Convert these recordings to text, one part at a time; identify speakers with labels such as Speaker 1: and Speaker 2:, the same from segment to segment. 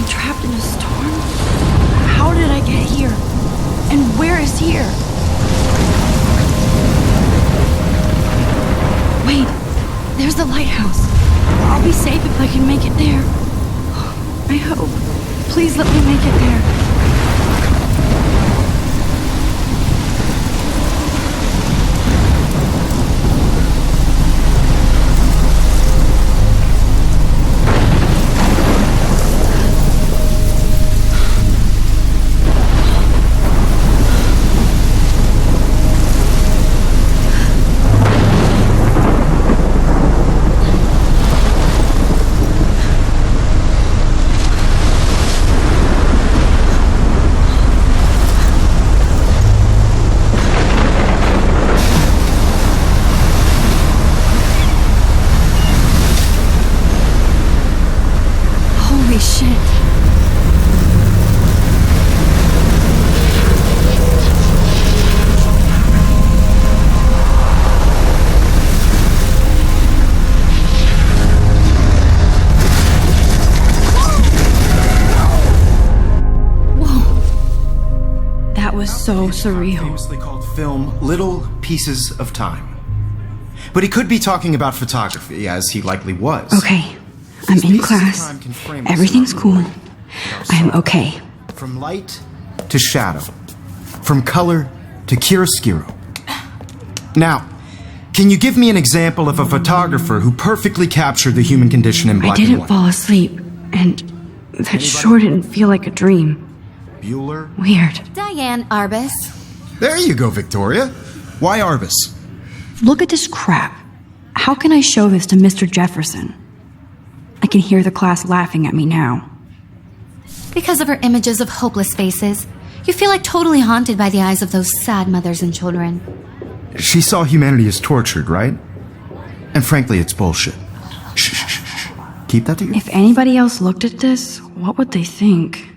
Speaker 1: I'm trapped in a storm? How did I get here? And where is here? Wait, there's the lighthouse. I'll be safe if I can make it there. I hope. Please let me make it there. So surreal.
Speaker 2: Famously called film Little Pieces of Time. But he could be talking about photography, as he likely was.
Speaker 1: Okay, I'm in class. Everything's cool. I'm okay.
Speaker 2: From light to shadow. From color to chiaroscuro. Now, can you give me an example of a photographer who perfectly captured the human condition in black and white?
Speaker 1: I didn't fall asleep, and that sure didn't feel like a dream.
Speaker 2: Bueller?
Speaker 1: Weird.
Speaker 3: Diane Arbus.
Speaker 2: There you go, Victoria. Why Arbus?
Speaker 1: Look at this crap. How can I show this to Mr. Jefferson? I can hear the class laughing at me now.
Speaker 3: Because of her images of hopeless faces, you feel like totally haunted by the eyes of those sad mothers and children.
Speaker 2: She saw humanity as tortured, right? And frankly, it's bullshit. Shh, shh, shh, shh. Keep that to yourself.
Speaker 1: If anybody else looked at this, what would they think?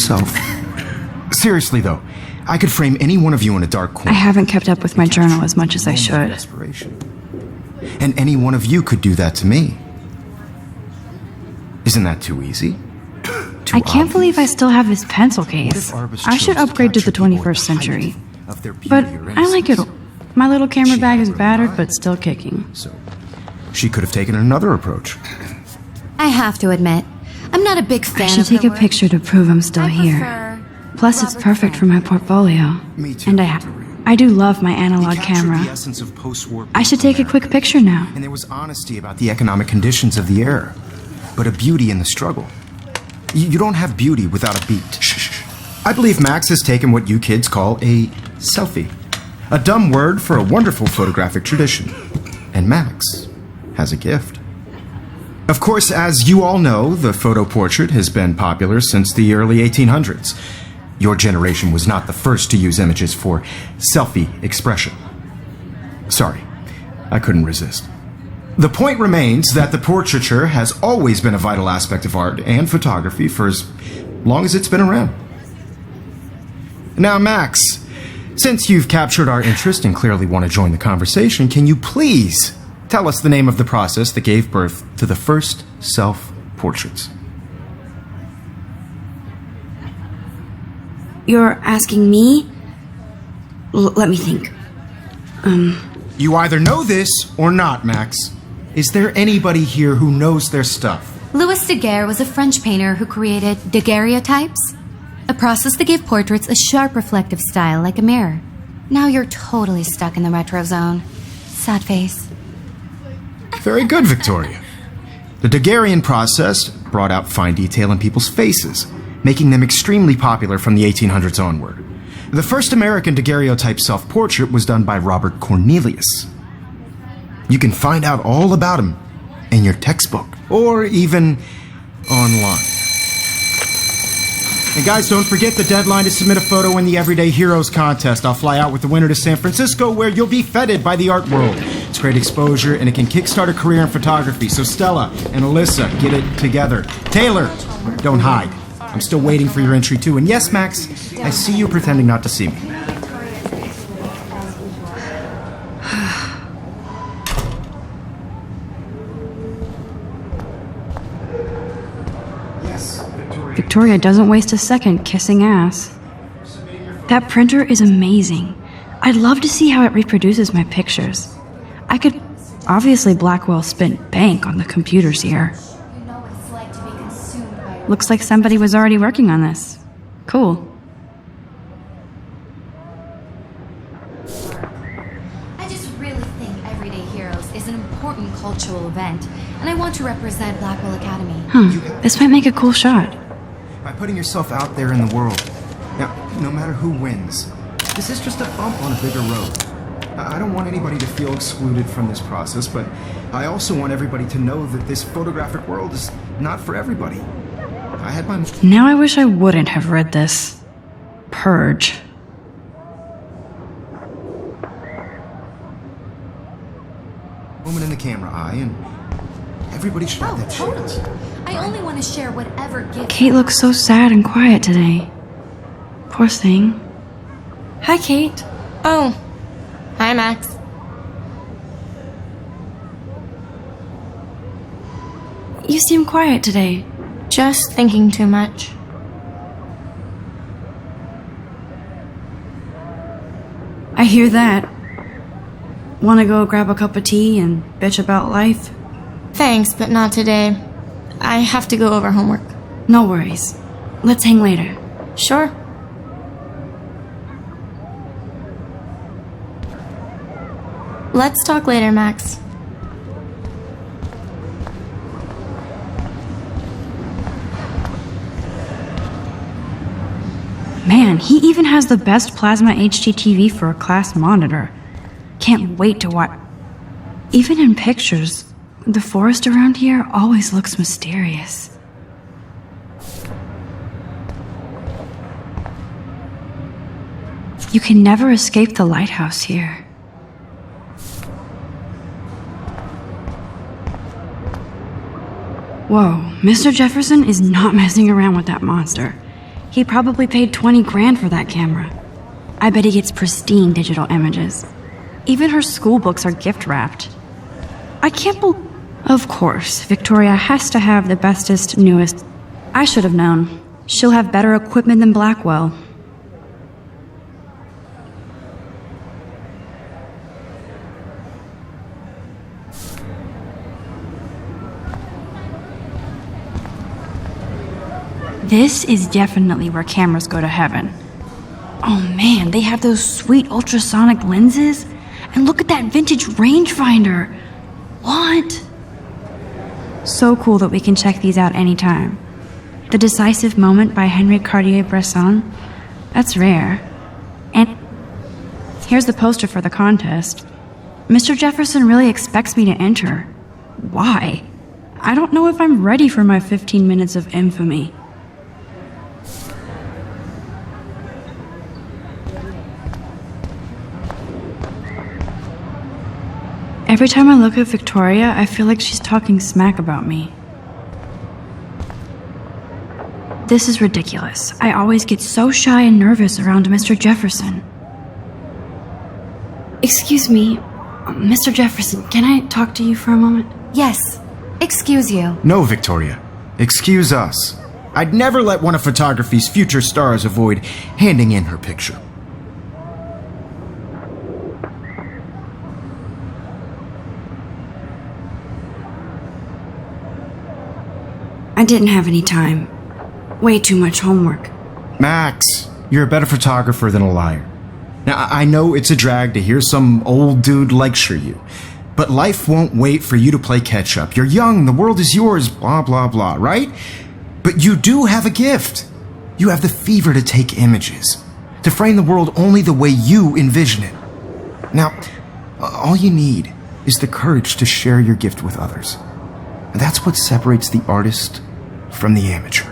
Speaker 2: yourself. Seriously, though, I could frame any one of you in a dark corner.
Speaker 1: I haven't kept up with my journal as much as I should.
Speaker 2: Desperation. And any one of you could do that to me. Isn't that too easy?
Speaker 1: I can't believe I still have this pencil case. I should upgrade to the 21st century.
Speaker 2: of their beauty
Speaker 4: But
Speaker 2: or innocence.
Speaker 4: I like it. My little camera
Speaker 2: She
Speaker 4: bag is
Speaker 2: had her
Speaker 4: battered
Speaker 2: mind.
Speaker 4: but still kicking.
Speaker 2: So, she could have taken another approach.
Speaker 3: I have to admit, I'm not a big fan
Speaker 4: I should
Speaker 3: of her
Speaker 4: take a
Speaker 3: work.
Speaker 4: picture to prove I'm still
Speaker 3: I
Speaker 4: here.
Speaker 3: prefer
Speaker 4: Plus, it's
Speaker 3: Robert
Speaker 4: perfect for
Speaker 3: Frank.
Speaker 4: my portfolio.
Speaker 2: Me too,
Speaker 4: And
Speaker 2: Victoria.
Speaker 4: I do love my
Speaker 2: He
Speaker 4: analog
Speaker 2: captured
Speaker 4: camera.
Speaker 2: the essence of post-war
Speaker 4: I should take a quick picture now.
Speaker 2: and there was honesty about the economic conditions of the era, but a beauty in the struggle. You don't have beauty without a beat. I believe Max has taken what you kids call a selfie, a dumb word for a wonderful photographic tradition. And Max has a gift. Of course, as you all know, the photo portrait has been popular since the early 1800s. Your generation was not the first to use images for selfie expression. Sorry, I couldn't resist. The point remains that the portraiture has always been a vital aspect of art and photography for as long as it's been around. Now, Max, since you've captured our interest and clearly want to join the conversation, can you please tell us the name of the process that gave birth to the first self-portraits?
Speaker 4: You're asking me? Let me think.
Speaker 2: You either know this or not, Max. Is there anybody here who knows their stuff?
Speaker 3: Louis Daguerre was a French painter who created daguerreotypes, a process that gave portraits a sharp reflective style like a mirror. Now you're totally stuck in the retro zone. Sad face.
Speaker 2: Very good, Victoria. The Daguerrean process brought out fine detail in people's faces, making them extremely popular from the 1800s onward. The first American daguerreotype self-portrait was done by Robert Cornelius. You can find out all about him in your textbook, or even online. And guys, don't forget the deadline to submit a photo in the Everyday Heroes contest. I'll fly out with the winner to San Francisco, where you'll be feted by the art world. It's great exposure, and it can kickstart a career in photography. So Stella and Alyssa, get it together. Taylor, don't hide. I'm still waiting for your entry too. And yes, Max, I see you pretending not to see me.
Speaker 4: Victoria doesn't waste a second kissing ass. That printer is amazing. I'd love to see how it reproduces my pictures. I could obviously Blackwell spent bank on the computers here. Looks like somebody was already working on this. Cool.
Speaker 3: I just really think Everyday Heroes is an important cultural event, and I want to represent Blackwell Academy.
Speaker 4: This might make a cool shot.
Speaker 2: By putting yourself out there in the world. Now, no matter who wins, this is just a bump on a bigger road. I don't want anybody to feel excluded from this process, but I also want everybody to know that this photographic world is not for everybody. I had my...
Speaker 4: Now I wish I wouldn't have read this. Purge.
Speaker 2: Woman in the camera eye, and everybody should have that chance.
Speaker 3: I only want to share whatever gift.
Speaker 4: Kate looks so sad and quiet today. Poor thing.
Speaker 5: Hi, Kate. Oh. Hi, Max.
Speaker 4: You seem quiet today.
Speaker 5: Just thinking too much.
Speaker 4: I hear that. Wanna go grab a cup of tea and bitch about life?
Speaker 5: Thanks, but not today. I have to go over homework.
Speaker 4: No worries. Let's hang later.
Speaker 5: Sure. Let's talk later, Max.
Speaker 4: Man, he even has the best plasma HDTV for a class monitor. Can't wait to watch. Even in pictures, the forest around here always looks mysterious. You can never escape the lighthouse here. Whoa, Mr. Jefferson is not messing around with that monster. He probably paid 20 grand for that camera. I bet he gets pristine digital images. Even her school books are gift wrapped. I can't believe... Of course, Victoria has to have the bestest, newest... I should have known. She'll have better equipment than Blackwell. This is definitely where cameras go to heaven. Oh man, they have those sweet ultrasonic lenses. And look at that vintage rangefinder. What? So cool that we can check these out anytime. The Decisive Moment by Henry Cartier-Bresson. That's rare. And here's the poster for the contest. Mr. Jefferson really expects me to enter. Why? I don't know if I'm ready for my 15 minutes of infamy. Every time I look at Victoria, I feel like she's talking smack about me. This is ridiculous. I always get so shy and nervous around Mr. Jefferson. Excuse me, Mr. Jefferson, can I talk to you for a moment?
Speaker 3: Yes. Excuse you.
Speaker 2: No, Victoria. Excuse us. I'd never let one of photography's future stars avoid handing in her picture.
Speaker 4: I didn't have any time. Way too much homework.
Speaker 2: Max, you're a better photographer than a liar. Now, I know it's a drag to hear some old dude lecture you, but life won't wait for you to play catch-up. You're young, the world is yours, blah, blah, blah, right? But you do have a gift. You have the fever to take images, to frame the world only the way you envision it. Now, all you need is the courage to share your gift with others. And that's what separates the artist from the amateur.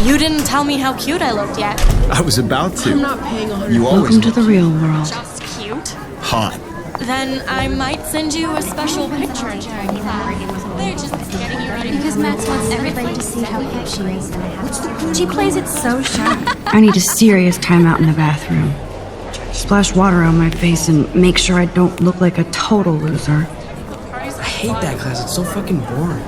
Speaker 5: You didn't tell me how cute I looked yet.
Speaker 2: I was about to.
Speaker 6: I'm not paying 100.
Speaker 2: You always
Speaker 4: Welcome to the real world.
Speaker 5: Just cute?
Speaker 2: hot.
Speaker 5: Then I might send you a special picture. They're just getting you ready.
Speaker 3: Because Max wants everybody to see how cute she is. She plays it so shy.
Speaker 4: I need a serious timeout in the bathroom. Splash water on my face and make sure I don't look like a total loser.
Speaker 6: I hate that class. It's so fucking boring.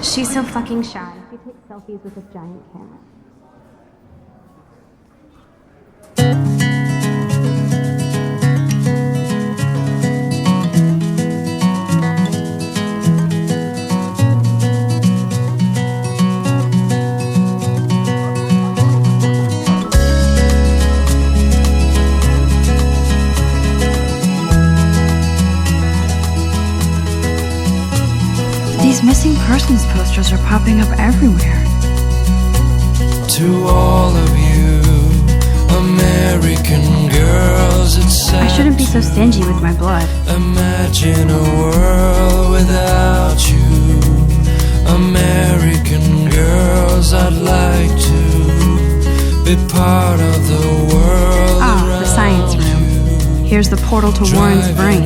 Speaker 3: She's so fucking shy. She takes selfies with a giant camera.
Speaker 4: These missing persons posters are popping up everywhere.
Speaker 7: To all of you American girls, it's
Speaker 4: I shouldn't be so stingy with my blood.
Speaker 7: Imagine a world without you. American girls, I'd like to be part of the world.
Speaker 4: The science room. Here's the portal to Warren's brain.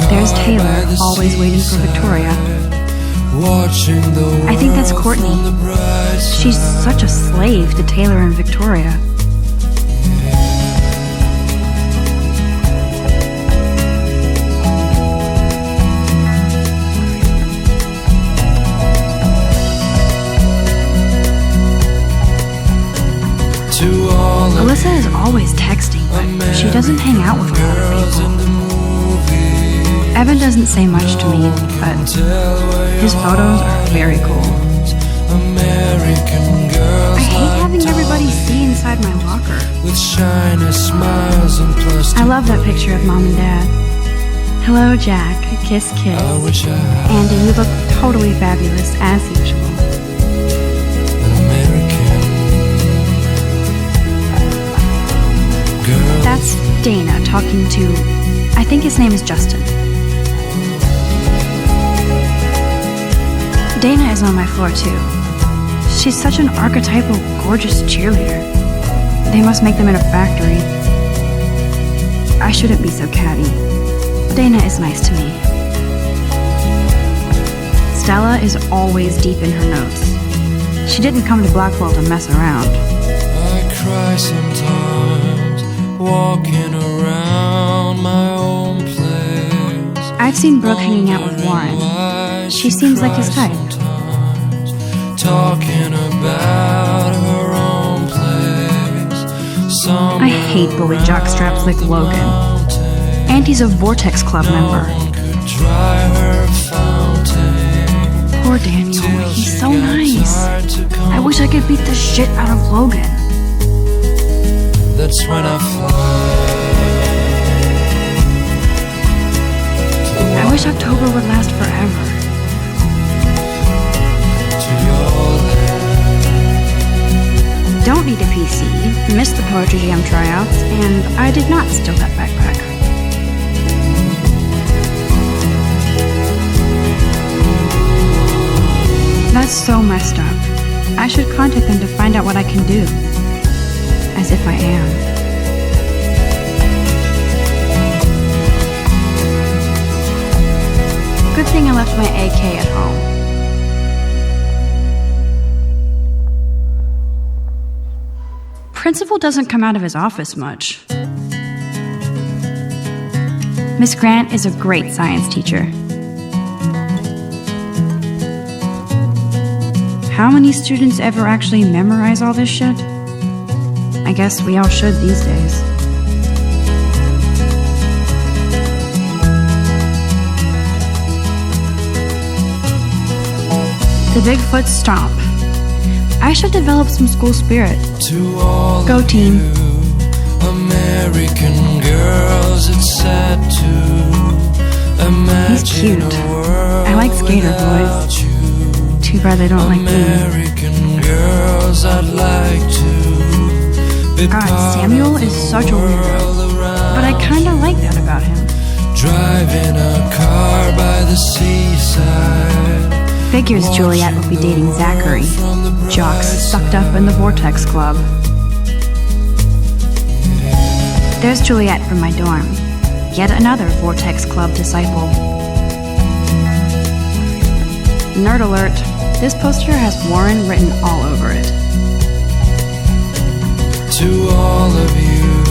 Speaker 4: There's Taylor, always waiting for Victoria. I think that's Courtney. She's such a slave to Taylor and Victoria. Alyssa is always texting, but she doesn't hang out with a lot of people. Evan doesn't say much to me, but his photos are very cool. I hate having everybody see inside my locker. I love that picture of Mom and Dad. Hello, Jack. Kiss, kiss. Andy, you look totally fabulous, as usual. That's Dana talking to, I think his name is Justin. Dana is on my floor too. She's such an archetypal, gorgeous cheerleader. They must make them in a factory. I shouldn't be so catty. Dana is nice to me. Stella is always deep in her notes. She didn't come to Blackwell to mess around.
Speaker 7: I cry sometimes, walking around my own place.
Speaker 4: I've seen Brooke hanging out with Warren. She seems like his type.
Speaker 7: Talking about her own place,
Speaker 4: I hate bully jockstraps like Logan. And he's a Vortex Club member. Poor Daniel, he's so nice. I wish I could beat the shit out of Logan.
Speaker 7: That's when I fly.
Speaker 4: I wish October would last forever. Don't need a PC, missed the Poetry Jam tryouts, and I did not steal that backpack. That's so messed up. I should contact them to find out what I can do. As if I am. Good thing I left my AK at home. Principal doesn't come out of his office much. Miss Grant is a great science teacher. How many students ever actually memorize all this shit? I guess we all should these days. The Bigfoot Stomp. I should develop some school spirit. Go team.
Speaker 7: American girls, it's sad to imagine.
Speaker 4: He's cute. I like skater boys. Too bad they don't like me.
Speaker 7: American girls, I'd like to.
Speaker 4: God, Samuel is such a weirdo. But I kinda like that about him.
Speaker 7: Driving a car by the seaside.
Speaker 4: Figures Juliet would be dating Zachary. Jocks sucked up in the Vortex Club. There's Juliet from my dorm. Yet another Vortex Club disciple. Nerd alert. This poster has Warren written all over it.
Speaker 7: To all of you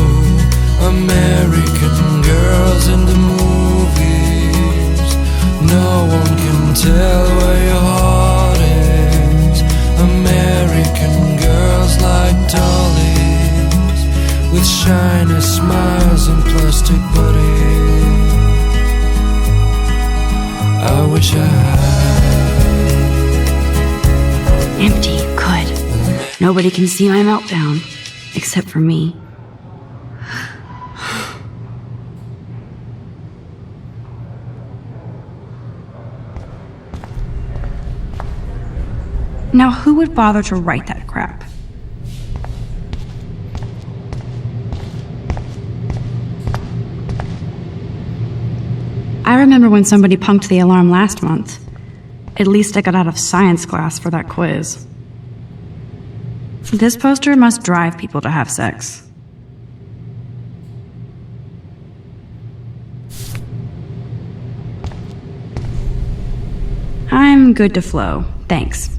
Speaker 7: American girls in the movies, no one can tell where your heart is. American girls like dollies, with shiny smiles and plastic bodies. I wish I had.
Speaker 4: Empty, good. Nobody can see my meltdown, except for me. Now, who would bother to write that crap? I remember when somebody punked the alarm last month. At least I got out of science class for that quiz. This poster must drive people to have sex. I'm good to flow, thanks.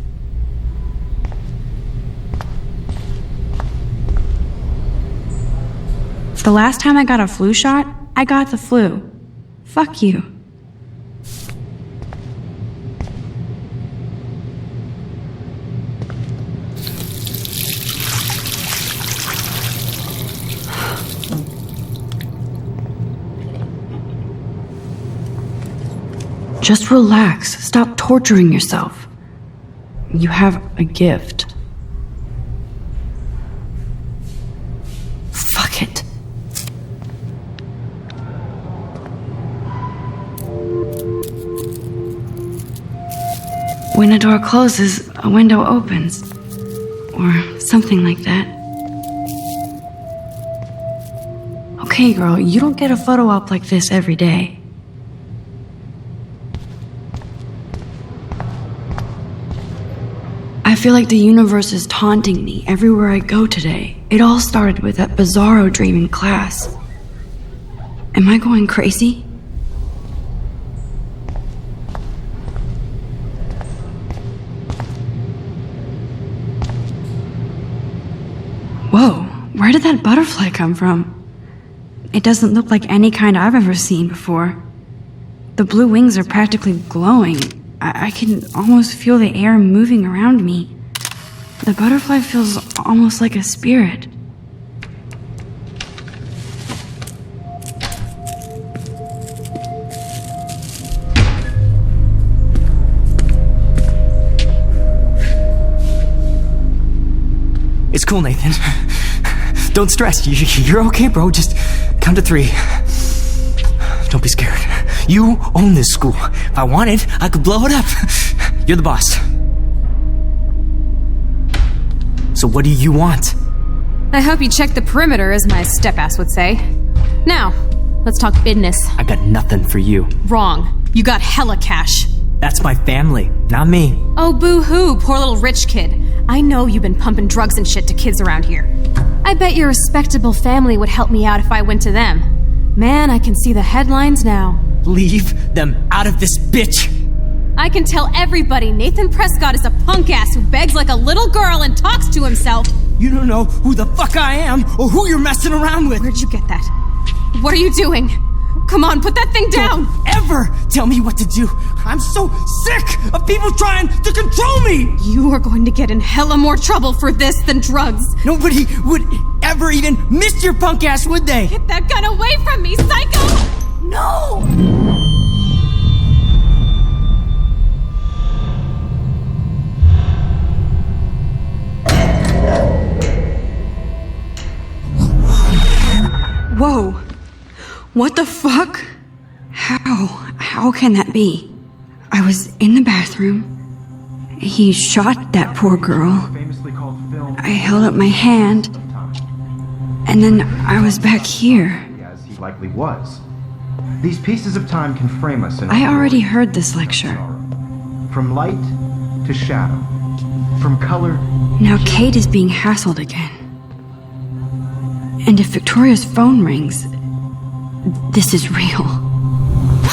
Speaker 4: The last time I got a flu shot, I got the flu. Fuck you. Just relax. Stop torturing yourself. You have a gift. Fuck it. When a door closes, a window opens. Or something like that. Okay, girl, you don't get a photo op like this every day. I feel like the universe is taunting me everywhere I go today. It all started with that bizarro dream in class. Am I going crazy? Whoa, where did that butterfly come from? It doesn't look like any kind I've ever seen before. The blue wings are practically glowing. I can almost feel the air moving around me. The butterfly feels almost like a spirit.
Speaker 8: It's cool, Nathan. Don't stress. You're okay, bro. Just count to 3. Don't be scared. You own this school. If I wanted, I could blow it up. You're the boss. So what do you want?
Speaker 9: I hope you checked the perimeter, as my step-ass would say. Now, let's talk business.
Speaker 8: I got nothing for you.
Speaker 9: Wrong. You got hella cash.
Speaker 8: That's my family, not me.
Speaker 9: Oh, boo-hoo, poor little rich kid. I know you've been pumping drugs and shit to kids around here. I bet your respectable family would help me out if I went to them. Man, I can see the headlines now.
Speaker 8: Leave them out of this bitch!
Speaker 9: I can tell everybody Nathan Prescott is a punk-ass who begs like a little girl and talks to himself.
Speaker 8: You don't know who the fuck I am or who you're messing around with.
Speaker 9: Where'd you get that? What are you doing? Come on, put that thing down!
Speaker 8: Don't ever tell me what to do! I'm so sick of people trying to control me!
Speaker 9: You are going to get in hella more trouble for this than drugs.
Speaker 8: Nobody would ever even miss your punk ass, would they?
Speaker 9: Get that gun away from me, psycho!
Speaker 8: No!
Speaker 4: Whoa. What the fuck? How can that be? I was in the bathroom. He shot that poor girl. I held up my hand. And then I was back here.
Speaker 2: As he likely was. These pieces of time can frame us in
Speaker 4: I already heard this lecture.
Speaker 2: From light to shadow. From color.
Speaker 4: Now Kate is being hassled again. And if Victoria's phone rings, this is real.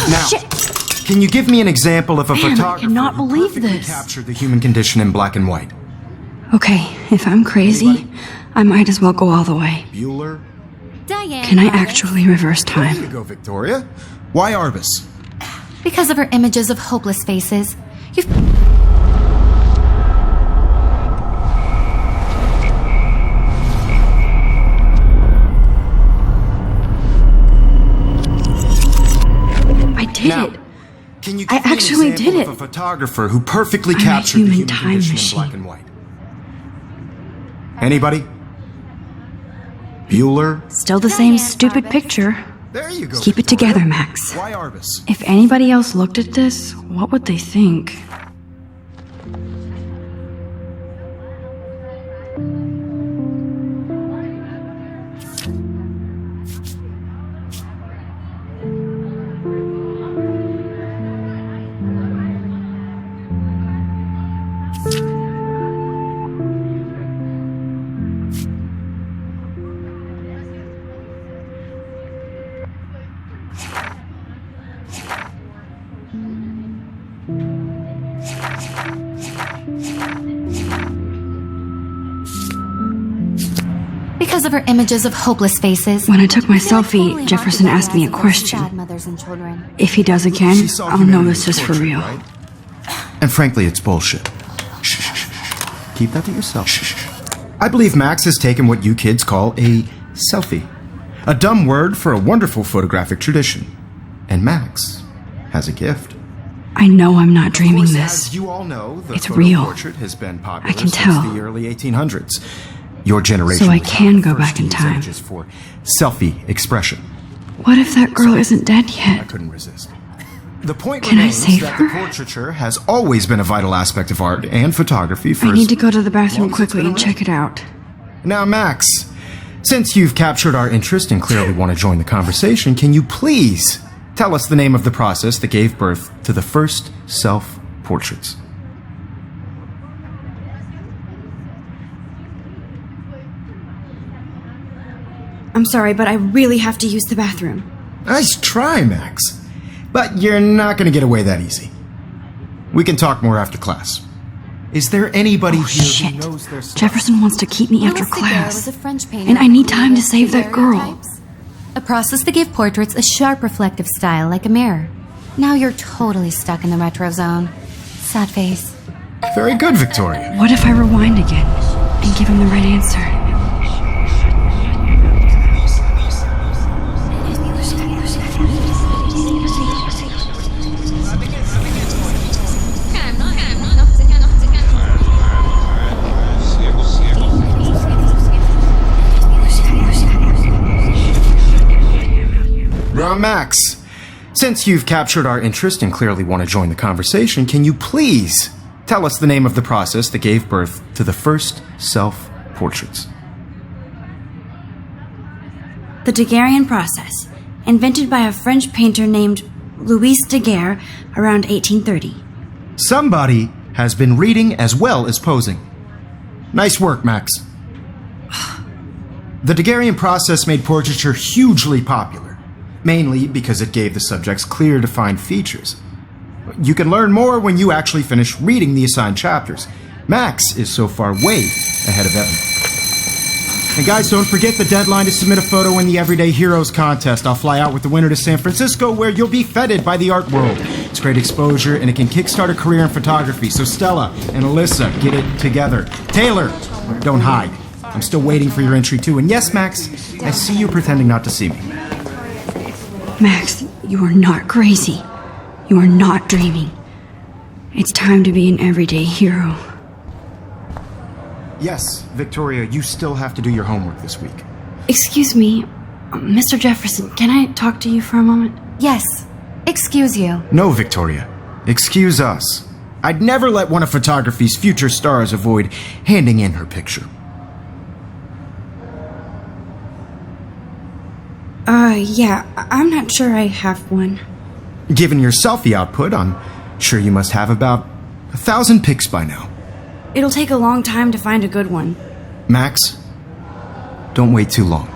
Speaker 2: Now,
Speaker 4: Shit.
Speaker 2: Can you give me an example of a
Speaker 4: Man, I
Speaker 2: photographer
Speaker 4: cannot
Speaker 2: who
Speaker 4: believe
Speaker 2: perfectly
Speaker 4: this.
Speaker 2: captured the human condition in black and white?
Speaker 4: Okay, if I'm crazy, I might as well go all the way.
Speaker 2: Bueller?
Speaker 3: Diane.
Speaker 4: Can I actually reverse
Speaker 2: There you
Speaker 4: time?
Speaker 2: go, Victoria. Why Arbus?
Speaker 3: Because of her images of hopeless faces. You've...
Speaker 4: I did
Speaker 2: Now,
Speaker 4: it.
Speaker 2: Can you
Speaker 4: I
Speaker 2: give me
Speaker 4: actually
Speaker 2: an example
Speaker 4: did
Speaker 2: of
Speaker 4: it.
Speaker 2: a photographer who perfectly
Speaker 4: I'm a
Speaker 2: captured the
Speaker 4: human
Speaker 2: human
Speaker 4: time
Speaker 2: condition
Speaker 4: machine.
Speaker 2: in black and white? Anybody? Bueller?
Speaker 4: Still the same stupid picture.
Speaker 2: There you go.
Speaker 4: Keep it
Speaker 2: Victoria.
Speaker 4: together, Max.
Speaker 2: Why Arbus?
Speaker 4: If anybody else looked at this, what would they think?
Speaker 3: Because of her images of hopeless faces.
Speaker 4: When I took my selfie, Jefferson asked me a question.
Speaker 3: Sad mothers and children.
Speaker 4: If he does again,
Speaker 2: She saw
Speaker 4: I'll know
Speaker 2: humanity
Speaker 4: this
Speaker 2: as
Speaker 4: is for
Speaker 2: torture,
Speaker 4: real.
Speaker 2: right? And frankly, it's bullshit. Shh, shh, shh. Keep that to yourself. Shh, shh. I believe Max has taken what you kids call a selfie. A dumb word for a wonderful photographic tradition. And Max has a gift.
Speaker 4: I know I'm not
Speaker 2: Of
Speaker 4: dreaming
Speaker 2: course,
Speaker 4: this.
Speaker 2: As you all know, the
Speaker 4: It's
Speaker 2: photo
Speaker 4: real.
Speaker 2: portrait has been popular
Speaker 4: I can
Speaker 2: since
Speaker 4: tell.
Speaker 2: the early 1800s. Your generation
Speaker 4: So I
Speaker 2: was
Speaker 4: can
Speaker 2: the
Speaker 4: go
Speaker 2: first
Speaker 4: back
Speaker 2: to
Speaker 4: in
Speaker 2: use
Speaker 4: time.
Speaker 2: images for selfie expression.
Speaker 4: What if that girl isn't dead
Speaker 2: I
Speaker 4: yet?
Speaker 2: couldn't resist. The point
Speaker 4: Can I
Speaker 2: remains
Speaker 4: save
Speaker 2: that
Speaker 4: her?
Speaker 2: the portraiture has always been a vital aspect of art and photography for
Speaker 4: I
Speaker 2: as
Speaker 4: need to go to the bathroom
Speaker 2: long as it's
Speaker 4: quickly
Speaker 2: been
Speaker 4: and check it out.
Speaker 2: Now, Max, since you've captured our interest and clearly want to join the conversation, can you please tell us the name of the process that gave birth to the first self-portraits?
Speaker 4: I'm sorry, but I really have to use the bathroom.
Speaker 2: Nice try, Max. But you're not going to get away that easy. We can talk more after class. Is there anybody here
Speaker 4: Shit.
Speaker 2: who knows their stuff?
Speaker 4: Jefferson wants to keep me after
Speaker 3: Louis Daguerre
Speaker 4: class.
Speaker 3: was a French painter
Speaker 4: And I need
Speaker 3: who
Speaker 4: time to
Speaker 3: created
Speaker 4: save that girl.
Speaker 3: daguerreotypes, a process that gave portraits a sharp reflective style like a mirror. Now you're totally stuck in the retro zone. Sad face.
Speaker 2: Very good, Victoria.
Speaker 4: What if I rewind again and give him the right answer?
Speaker 2: I'm Max. Since you've captured our interest and clearly want to join the conversation, can you please tell us the name of the process that gave birth to the first self-portraits?
Speaker 4: The Daguerrean process, invented by a French painter named Louis Daguerre around 1830.
Speaker 2: Somebody has been reading as well as posing. Nice work, Max. The Daguerrean process made portraiture hugely popular, mainly because it gave the subjects clear, defined features. You can learn more when you actually finish reading the assigned chapters. Max is so far way ahead of Evan. And guys, don't forget the deadline to submit a photo in the Everyday Heroes contest. I'll fly out with the winner to San Francisco, where you'll be feted by the art world. It's great exposure, and it can kickstart a career in photography. So Stella and Alyssa, get it together. Taylor, don't hide. I'm still waiting for your entry too. And yes, Max, I see you pretending not to see me.
Speaker 4: Max, you are not crazy. You are not dreaming. It's time to be an everyday hero.
Speaker 2: Yes, Victoria, you still have to do your homework this week.
Speaker 4: Excuse me, Mr. Jefferson, can I talk to you for a moment?
Speaker 3: Yes. Excuse you.
Speaker 2: No, Victoria. Excuse us. I'd never let one of photography's future stars avoid handing in her picture.
Speaker 4: Yeah, I'm not sure I have one.
Speaker 2: Given your selfie output, I'm sure you must have about 1,000 pics by now.
Speaker 4: It'll take a long time to find a good one.
Speaker 2: Max, don't wait too long.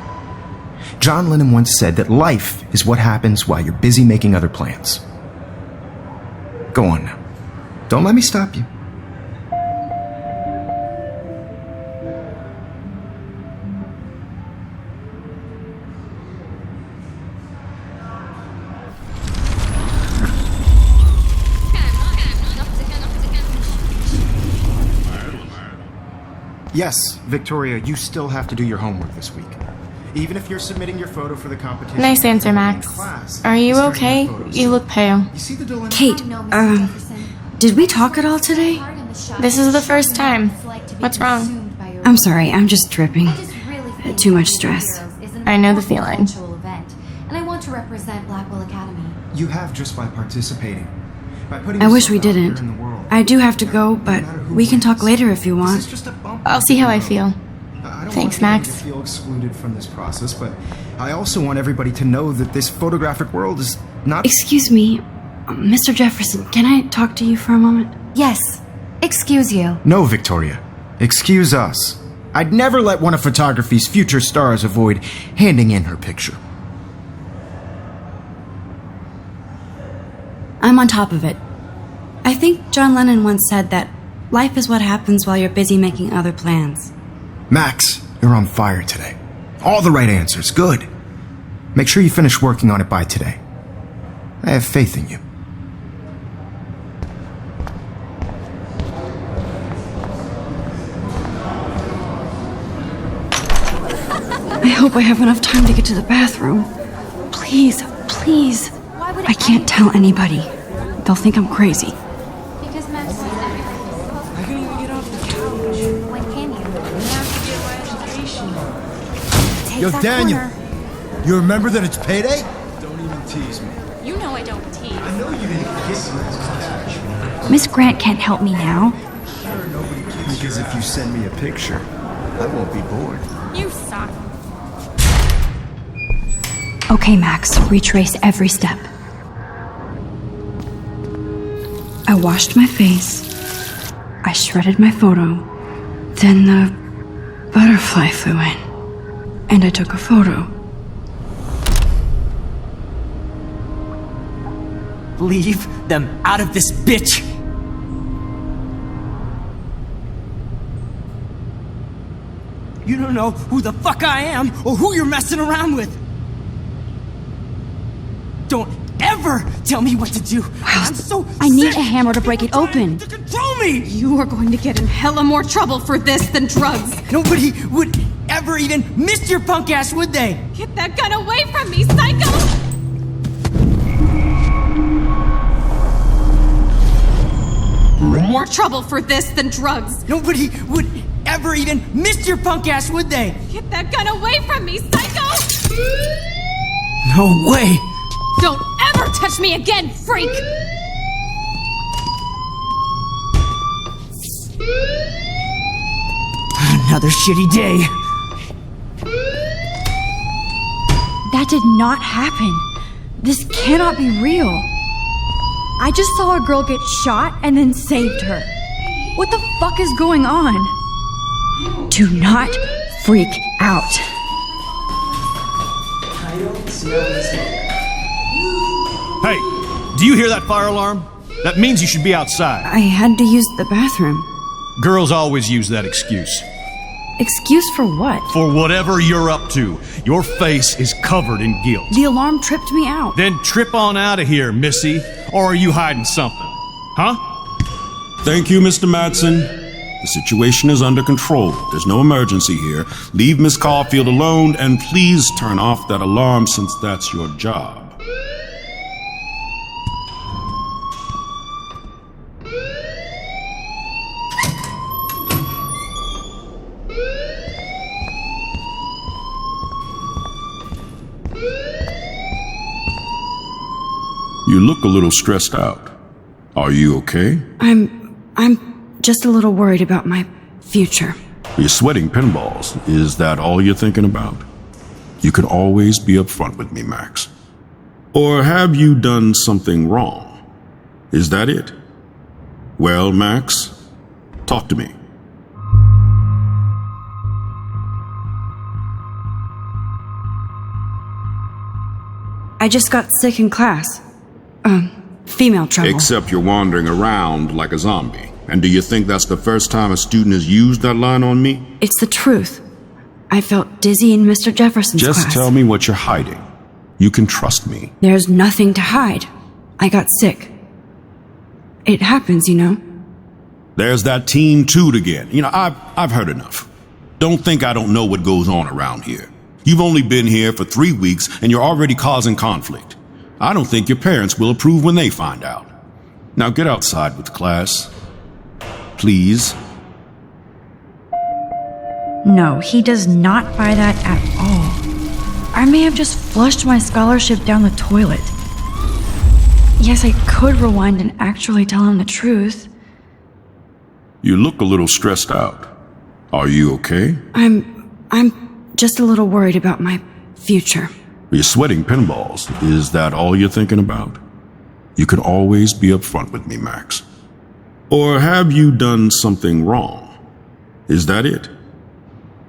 Speaker 2: John Lennon once said that life is what happens while you're busy making other plans. Go on now. Don't let me stop you. Yes, Victoria, you still have to do your homework this week. Even if you're submitting your photo for the competition.
Speaker 5: Nice answer, Max. Are you okay? You look pale.
Speaker 2: You see the dilemma?
Speaker 4: Kate, did we talk at all today?
Speaker 5: This is the first time. What's wrong?
Speaker 4: I'm sorry, I'm just tripping. Too much stress.
Speaker 5: I know the feeling.
Speaker 3: And I want to represent Blackwell Academy.
Speaker 2: You have just by participating. By putting
Speaker 4: I wish we
Speaker 2: yourself out there
Speaker 4: didn't.
Speaker 2: in the world.
Speaker 4: I do have to go, but we can talk later if you
Speaker 2: This
Speaker 4: want.
Speaker 2: is just a bump.
Speaker 5: I'll see how I feel.
Speaker 2: I don't
Speaker 5: Thanks,
Speaker 2: want anyone
Speaker 5: Max.
Speaker 2: to feel excluded from this process, but I also want everybody to know that this photographic world is not.
Speaker 4: Excuse me, Mr. Jefferson, can I talk to you for a moment?
Speaker 3: Yes. Excuse you.
Speaker 2: No, Victoria. Excuse us. I'd never let one of photography's future stars avoid handing in her picture.
Speaker 4: I'm on top of it. I think John Lennon once said that life is what happens while you're busy making other plans.
Speaker 2: Max, you're on fire today. All the right answers. Good. Make sure you finish working on it by today. I have faith in you.
Speaker 4: I hope I have enough time to get to the bathroom. Please, please. I can't tell anybody. They'll think I'm crazy.
Speaker 3: Because Max is
Speaker 6: I can't even get off the couch.
Speaker 3: When can you?
Speaker 6: I have to get my education.
Speaker 3: Take
Speaker 2: Yo,
Speaker 3: that
Speaker 2: Daniel.
Speaker 3: corner.
Speaker 2: You remember that it's payday?
Speaker 10: Don't even tease me.
Speaker 5: You know I don't tease.
Speaker 2: I know you didn't kiss me.
Speaker 4: Miss Grant can't help me now.
Speaker 2: Because if you send me a picture, I won't be bored.
Speaker 5: You suck.
Speaker 4: Okay, Max, retrace every step. I washed my face. I shredded my photo. Then the butterfly flew in. And I took a photo.
Speaker 8: Leave them out of this bitch! You don't know who the fuck I am or who you're messing around with! Don't ever tell me what to do! I'm so
Speaker 4: I need
Speaker 8: sick
Speaker 4: a hammer to break
Speaker 8: of
Speaker 4: it
Speaker 8: trying
Speaker 4: open.
Speaker 8: To control me!
Speaker 9: You are going to get in hella more trouble for this than drugs.
Speaker 8: Nobody would ever even miss your punk ass, would they?
Speaker 9: Get that gun away from me, psycho! More trouble for this than drugs.
Speaker 8: Nobody would ever even miss your punk ass, would they?
Speaker 9: Get that gun away from me, psycho!
Speaker 8: No way!
Speaker 9: Don't ever touch me again, freak!
Speaker 8: Another shitty day.
Speaker 4: That did not happen. This cannot be real. I just saw a girl get shot and then saved her. What the fuck is going on? Do not freak out.
Speaker 10: Hey, do you hear that fire alarm? That means you should be outside.
Speaker 4: I had to use the bathroom.
Speaker 10: Girls always use that excuse.
Speaker 4: Excuse for what?
Speaker 10: For whatever you're up to. Your face is covered in guilt.
Speaker 4: The alarm tripped me out.
Speaker 10: Then trip on out of here, Missy. Or are you hiding something? Huh?
Speaker 11: Thank you, Mr. Madsen. The situation is under control. There's no emergency here. Leave Miss Caulfield alone, and please turn off that alarm since that's your job. You look a little stressed out. Are you okay?
Speaker 4: I'm just a little worried about my future.
Speaker 11: You're sweating pinballs. Is that all you're thinking about? You can always be upfront with me, Max. Or have you done something wrong? Is that it? Well, Max, talk to me.
Speaker 4: I just got sick in class. Female trouble.
Speaker 11: Except you're wandering around like a zombie. And do you think that's the first time a student has used that line on me?
Speaker 4: It's the truth. I felt dizzy in Mr. Jefferson's class.
Speaker 11: Just tell me what you're hiding. You can trust me.
Speaker 4: There's nothing to hide. I got sick. It happens, you know.
Speaker 11: There's that teen toot again. You know, I've heard enough. Don't think I don't know what goes on around here. You've only been here for 3 weeks and you're already causing conflict. I don't think your parents will approve when they find out. Now get outside with class. Please.
Speaker 4: No, he does not buy that at all. I may have just flushed my scholarship down the toilet. Yes, I could rewind and actually tell him the truth.
Speaker 11: You look a little stressed out. Are you okay?
Speaker 4: I'm just a little worried about my future.
Speaker 11: You're sweating pinballs. Is that all you're thinking about? You can always be upfront with me, Max. Or have you done something wrong? Is that it?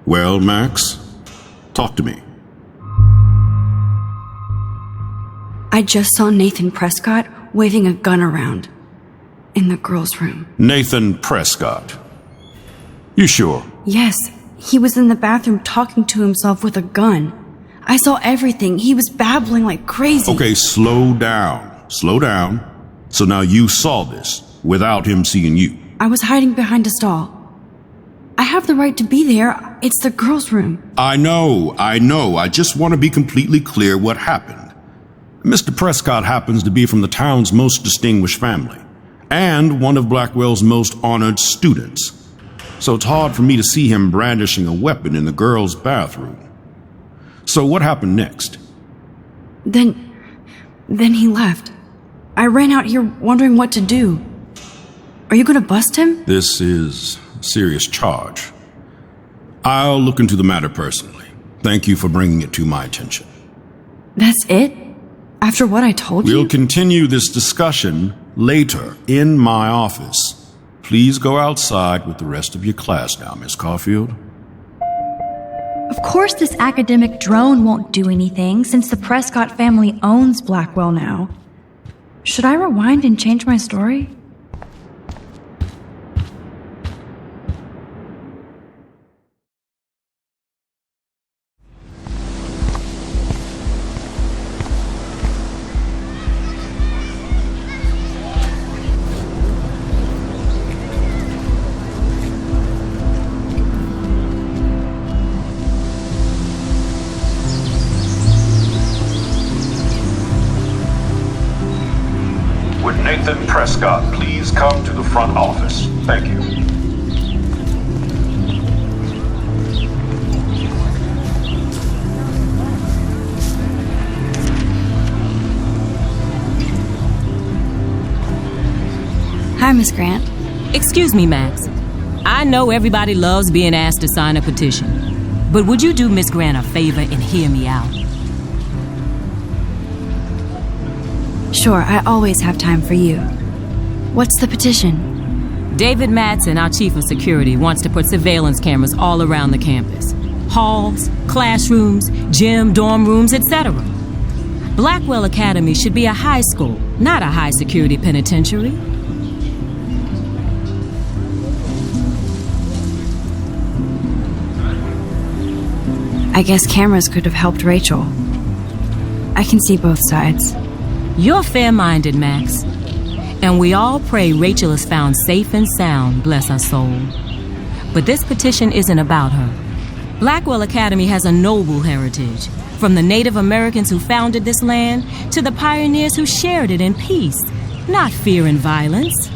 Speaker 11: Well, Max, talk to me.
Speaker 4: I just saw Nathan Prescott waving a gun around in the girls' room.
Speaker 11: Nathan Prescott. You sure?
Speaker 4: Yes, he was in the bathroom talking to himself with a gun. I saw everything. He was babbling like crazy.
Speaker 11: Okay, slow down. Slow down. So now you saw this without him seeing you.
Speaker 4: I was hiding behind a stall. I have the right to be there. It's the girls' room.
Speaker 11: I know. I just want to be completely clear what happened. Mr. Prescott happens to be from the town's most distinguished family and one of Blackwell's most honored students. So it's hard for me to see him brandishing a weapon in the girls' bathroom. So what happened next?
Speaker 4: Then he left. I ran out here wondering what to do. Are you gonna bust him?
Speaker 11: This is a serious charge. I'll look into the matter personally. Thank you for bringing it to my attention.
Speaker 4: That's it? After what I told you?
Speaker 11: We'll continue this discussion later in my office. Please go outside with the rest of your class now, Miss Caulfield.
Speaker 12: Of course this academic drone won't do anything since the Prescott family owns Blackwell now.
Speaker 4: Should I rewind and change my story?
Speaker 11: Would Nathan Prescott please come to the front office? Thank you.
Speaker 4: Hi, Miss Grant.
Speaker 13: Excuse me, Max. I know everybody loves being asked to sign a petition, but would you do Miss Grant a favor and hear me out?
Speaker 4: Sure, I always have time for you. What's the petition?
Speaker 13: David Madsen, our chief of security, wants to put surveillance cameras all around the campus. Halls, classrooms, gym, dorm rooms, etc. Blackwell Academy should be a high school, not a high-security penitentiary.
Speaker 4: I guess cameras could have helped Rachel. I can see both sides.
Speaker 13: You're fair-minded, Max. And we all pray Rachel is found safe and sound, bless her soul. But this petition isn't about her. Blackwell Academy has a noble heritage, from the Native Americans who founded this land to the pioneers who shared it in peace, not fear and violence.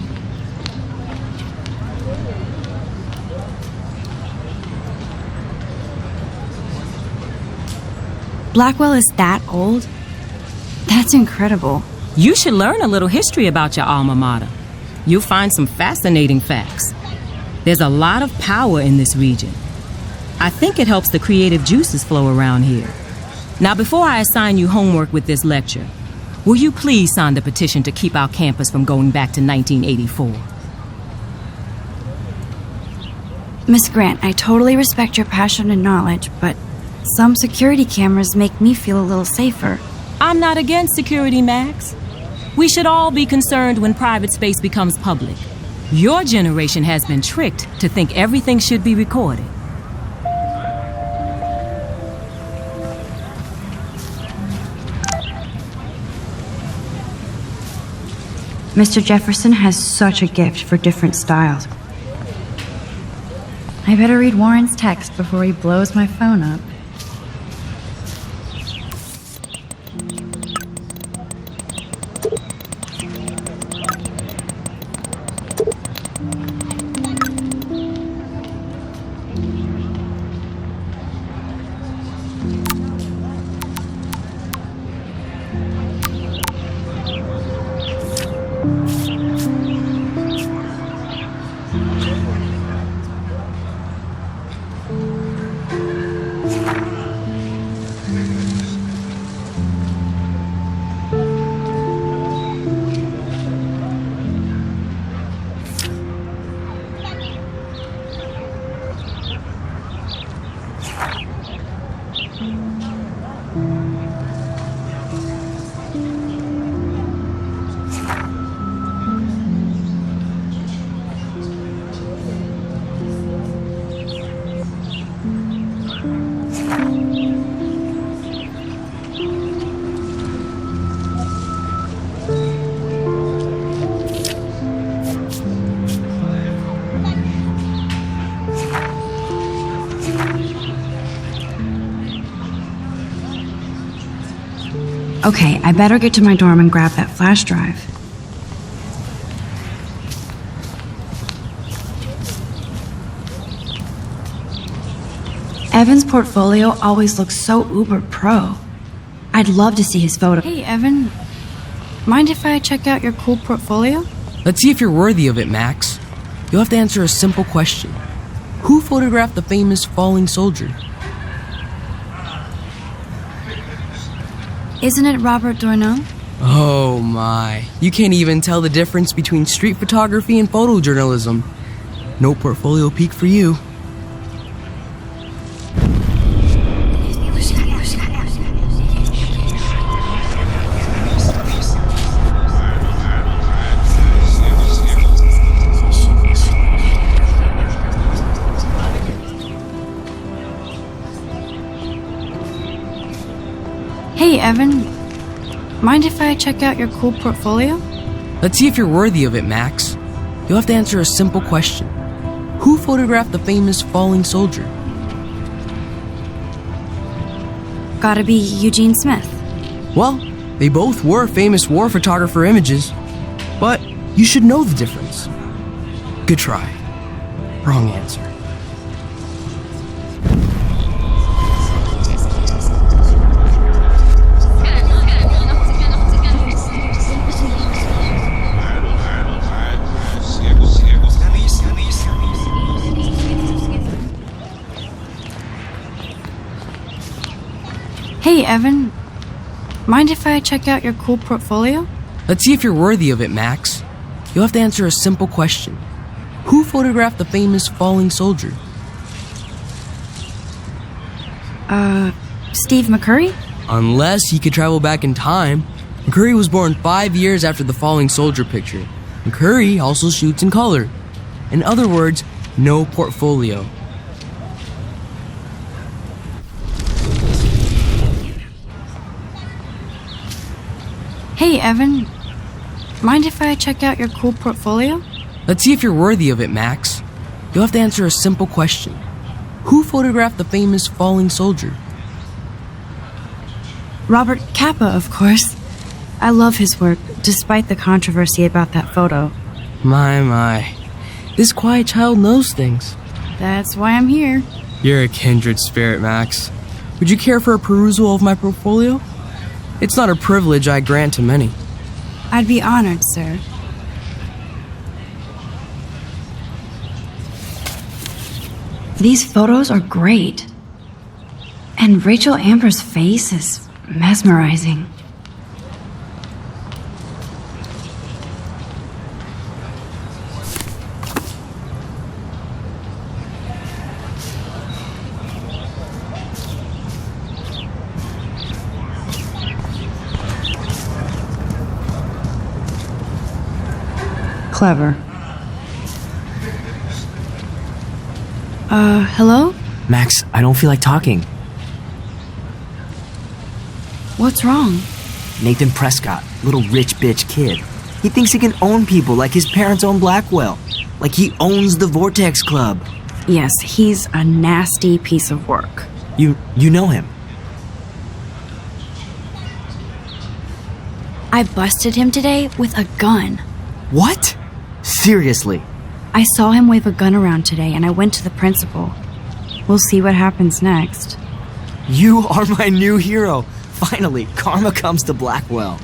Speaker 4: Blackwell is that old? That's incredible.
Speaker 13: You should learn a little history about your alma mater. You'll find some fascinating facts. There's a lot of power in this region. I think it helps the creative juices flow around here. Now, before I assign you homework with this lecture, will you please sign the petition to keep our campus from going back to 1984?
Speaker 4: Miss Grant, I totally respect your passion and knowledge, but some security cameras make me feel a little safer.
Speaker 13: I'm not against security, Max. We should all be concerned when private space becomes public. Your generation has been tricked to think everything should be recorded.
Speaker 4: Mr. Jefferson has such a gift for different styles. I better read Warren's text before he blows my phone up. Okay, I better get to my dorm and grab that flash drive. Evan's portfolio always looks so uber pro. I'd love to see his photo. Hey, Evan. Mind if I check out your cool portfolio?
Speaker 8: Let's see if you're worthy of it, Max. You'll have to answer a simple question. Who photographed the famous falling soldier?
Speaker 4: Isn't it Robert Doisneau?
Speaker 8: Oh my. You can't even tell the difference between street photography and photojournalism. No portfolio peak for you.
Speaker 4: Hey, Evan. Mind if I check out your cool portfolio?
Speaker 8: Let's see if you're worthy of it, Max. You'll have to answer a simple question. Who photographed the famous falling soldier?
Speaker 4: Gotta be Eugene Smith.
Speaker 8: Well, they both were famous war photographer images. But you should know the difference. Good try. Wrong answer.
Speaker 4: Hey, Evan. Mind if I check out your cool portfolio?
Speaker 8: Let's see if you're worthy of it, Max. You'll have to answer a simple question. Who photographed the famous falling soldier?
Speaker 4: Steve McCurry?
Speaker 8: Unless he could travel back in time. McCurry was born 5 years after the falling soldier picture. McCurry also shoots in color. In other words, no portfolio.
Speaker 4: Hey, Evan. Mind if I check out your cool portfolio?
Speaker 8: Let's see if you're worthy of it, Max. You'll have to answer a simple question. Who photographed the famous falling soldier?
Speaker 4: Robert Capa, of course. I love his work, despite the controversy about that photo.
Speaker 8: My. This quiet child knows things.
Speaker 4: That's why I'm here.
Speaker 8: You're a kindred spirit, Max. Would you care for a perusal of my portfolio? It's not a privilege I grant to many.
Speaker 4: I'd be honored, sir. These photos are great. And Рэйчел Ember's face is mesmerizing. Clever. Hello?
Speaker 8: Max, I don't feel like talking.
Speaker 4: What's wrong?
Speaker 8: Nathan Prescott, little rich bitch kid. He thinks he can own people like his parents own Blackwell. Like he owns the Vortex Club.
Speaker 4: Yes, he's a nasty piece of work.
Speaker 8: You know him?
Speaker 4: I busted him today with a gun.
Speaker 8: What? Seriously?
Speaker 4: I saw him wave a gun around today and I went to the principal. We'll see what happens next.
Speaker 8: You are my new hero. Finally, karma comes to Blackwell.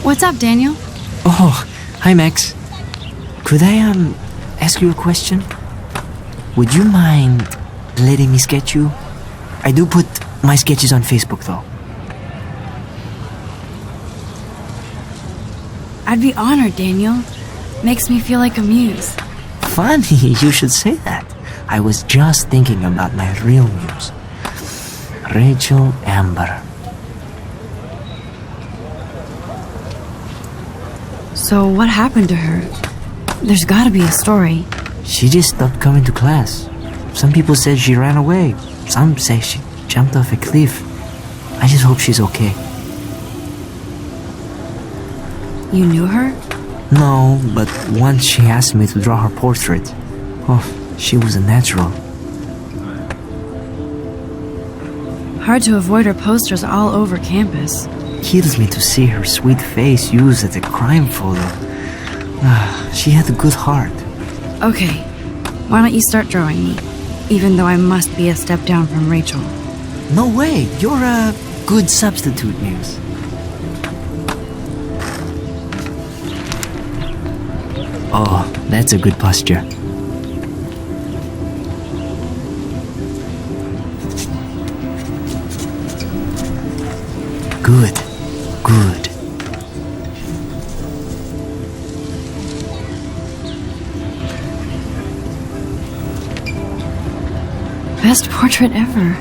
Speaker 4: What's up, Daniel?
Speaker 8: Oh, hi, Max. Could I, ask you a question? Would you mind letting me sketch you? I do put my sketches on Facebook, though.
Speaker 4: I'd be honored, Daniel. Makes me feel like a muse.
Speaker 8: Funny, you should say that. I was just thinking about my real muse. Рэйчел Эмбер.
Speaker 4: So what happened to her? There's gotta be a story.
Speaker 8: She just stopped coming to class. Some people said she ran away. Some say she jumped off a cliff. I just hope she's okay.
Speaker 4: You knew her?
Speaker 8: No, but once she asked me to draw her portrait. Oh, she was a natural.
Speaker 4: Hard to avoid her posters all over campus.
Speaker 8: Kills me to see her sweet face used as a crime photo. She had a good heart.
Speaker 4: Okay, why don't you start drawing me? Even though I must be a step down from Рэйчел.
Speaker 8: No way, you're a good substitute, Muse. Oh, that's a good posture. Good.
Speaker 4: Best portrait ever.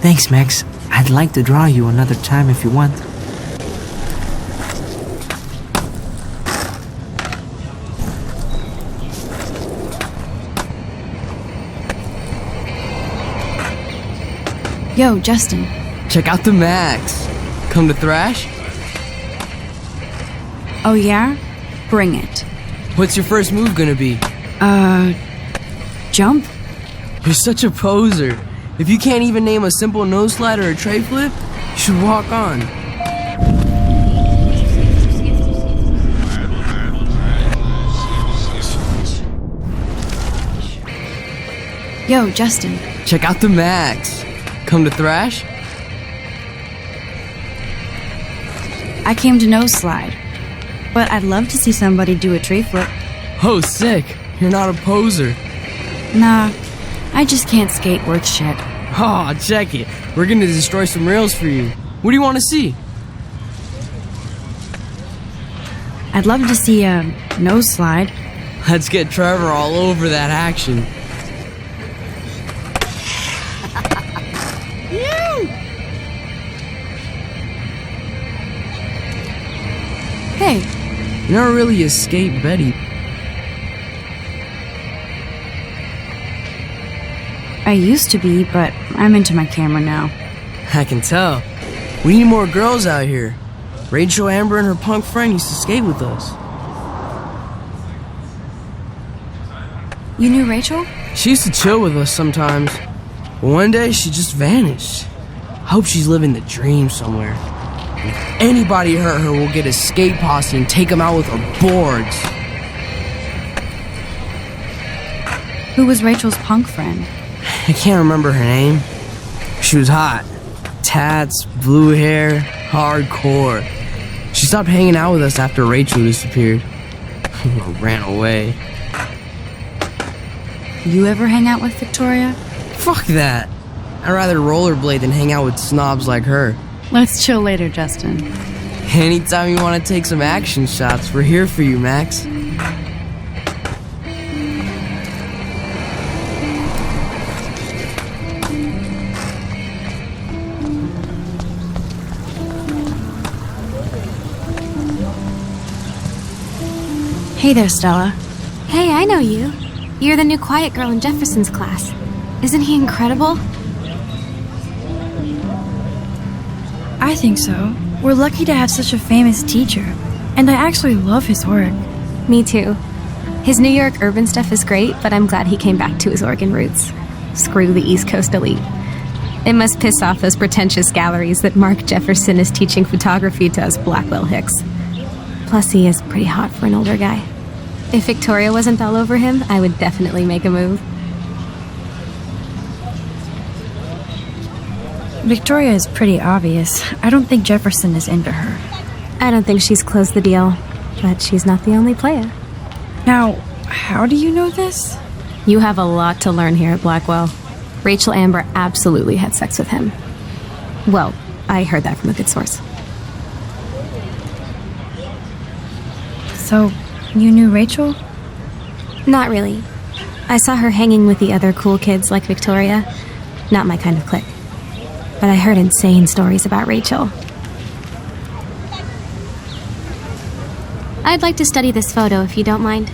Speaker 8: Thanks, Max. I'd like to draw you another time if you want.
Speaker 4: Yo, Justin.
Speaker 8: Check out the Max. Come to thrash?
Speaker 4: Oh yeah? Bring it.
Speaker 8: What's your first move gonna be?
Speaker 4: Jump?
Speaker 8: You're such a poser. If you can't even name a simple nose slide or a tray flip, you should walk on.
Speaker 4: Yo, Justin.
Speaker 14: Check out the Max. Come to thrash?
Speaker 4: I came to nose slide, but I'd love to see somebody do a tree flip.
Speaker 14: Oh, sick. You're not a poser.
Speaker 4: Nah, I just can't skate worth shit.
Speaker 14: Oh, check it. We're gonna destroy some rails for you. What do you want to see?
Speaker 4: I'd love to see a nose slide.
Speaker 14: Let's get Trevor all over that action.
Speaker 4: Hey.
Speaker 14: You never really escaped Betty.
Speaker 4: I used to be, but I'm into my camera now.
Speaker 14: I can tell. We need more girls out here. Рэйчел Эмбер and her punk friend used to skate with us.
Speaker 4: You knew Рэйчel?
Speaker 14: She used to chill with us sometimes. But one day, she just vanished. I hope she's living the dream somewhere. And if anybody hurt her, we'll get a skate posse and take them out with our boards.
Speaker 4: Who was Rachel's punk friend?
Speaker 14: I can't remember her name. She was hot. Tats, blue hair, hardcore. She stopped hanging out with us after Рэйчel disappeared. Ran away.
Speaker 4: You ever hang out with Victoria?
Speaker 14: Fuck that. I'd rather rollerblade than hang out with snobs like her.
Speaker 4: Let's chill later, Justin.
Speaker 14: Anytime you want to take some action shots, we're here for you, Max.
Speaker 4: Hey there, Stella.
Speaker 9: Hey, I know you. You're the new quiet girl in Jefferson's class. Isn't he incredible?
Speaker 12: I think so. We're lucky to have such a famous teacher. And I actually love his work.
Speaker 9: Me too. His New York urban stuff is great, but I'm glad he came back to his Oregon roots. Screw the East Coast elite. It must piss off those pretentious galleries that Mark Jefferson is teaching photography to us Blackwell hicks. Plus, he is pretty hot for an older guy. If Victoria wasn't all over him, I would definitely make a move.
Speaker 12: Victoria is pretty obvious. I don't think Jefferson is into her.
Speaker 9: I don't think she's closed the deal, but she's not the only player.
Speaker 12: Now, how do you know this?
Speaker 9: You have a lot to learn here at Blackwell. Рэйчел Эмбер absolutely had sex with him. Well, I heard that from a good source.
Speaker 12: So, you knew Рэйchel?
Speaker 9: Not really. I saw her hanging with the other cool kids like Victoria. Not my kind of clique. But I heard insane stories about Рэйchel. I'd like to study this photo if you don't mind.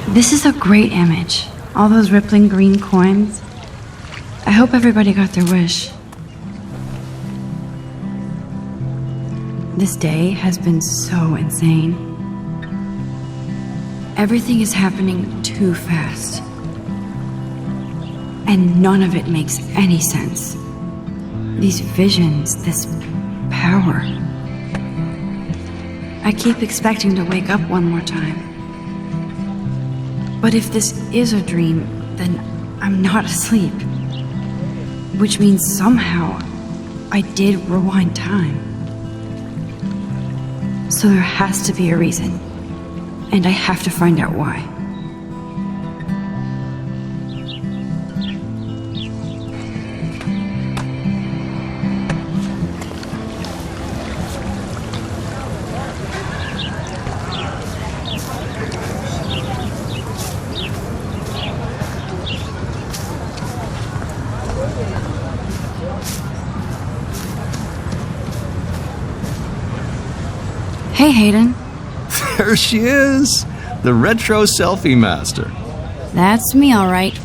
Speaker 12: This is a great image. All those rippling green coins. I hope everybody got their wish. This day has been so insane. Everything is happening too fast. And none of it makes any sense. These visions, this power. I keep expecting to wake up one more time. But if this is a dream, then I'm not asleep. Which means somehow I did rewind time. So there has to be a reason. And I have to find out why. Hey, Hayden.
Speaker 10: There she is, the retro selfie master.
Speaker 12: That's me, all right.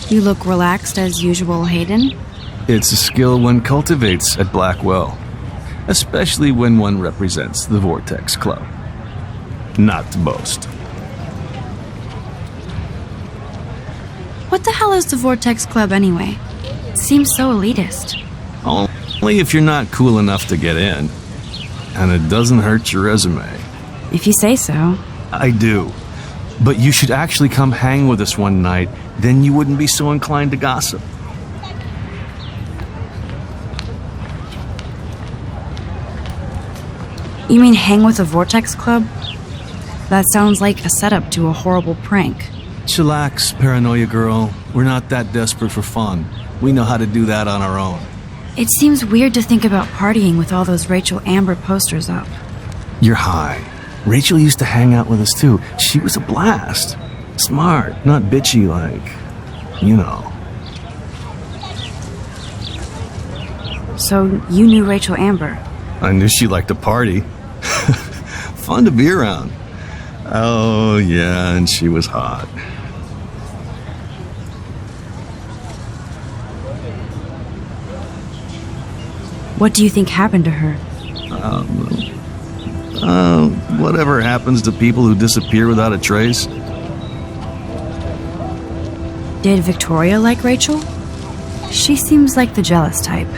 Speaker 12: You look relaxed as usual, Hayden.
Speaker 10: It's a skill one cultivates at Blackwell, especially when one represents the Vortex Club. Not to boast.
Speaker 12: What the hell is the Vortex Club anyway? Seems so elitist.
Speaker 10: Only if you're not cool enough to get in. And it doesn't hurt your resume.
Speaker 4: If you say so.
Speaker 10: I do. But you should actually come hang with us one night, then you wouldn't be so inclined to gossip.
Speaker 4: You mean hang with the Vortex Club? That sounds like a setup to a horrible prank.
Speaker 10: Chillax, paranoia girl. We're not that desperate for fun. We know how to do that on our own.
Speaker 4: It seems weird to think about partying with all those Рэйчел Эмбер posters up.
Speaker 10: You're high. Rachel used to hang out with us too. She was a blast. Smart, not bitchy like, you know.
Speaker 4: So you knew Рэйчel Эмбер?
Speaker 10: I knew she liked to party. Fun to be around. Oh, yeah, and she was hot.
Speaker 4: What do you think happened to her?
Speaker 10: Whatever happens to people who disappear without a trace.
Speaker 4: Did Victoria like Рэйчel? She seems like the jealous type.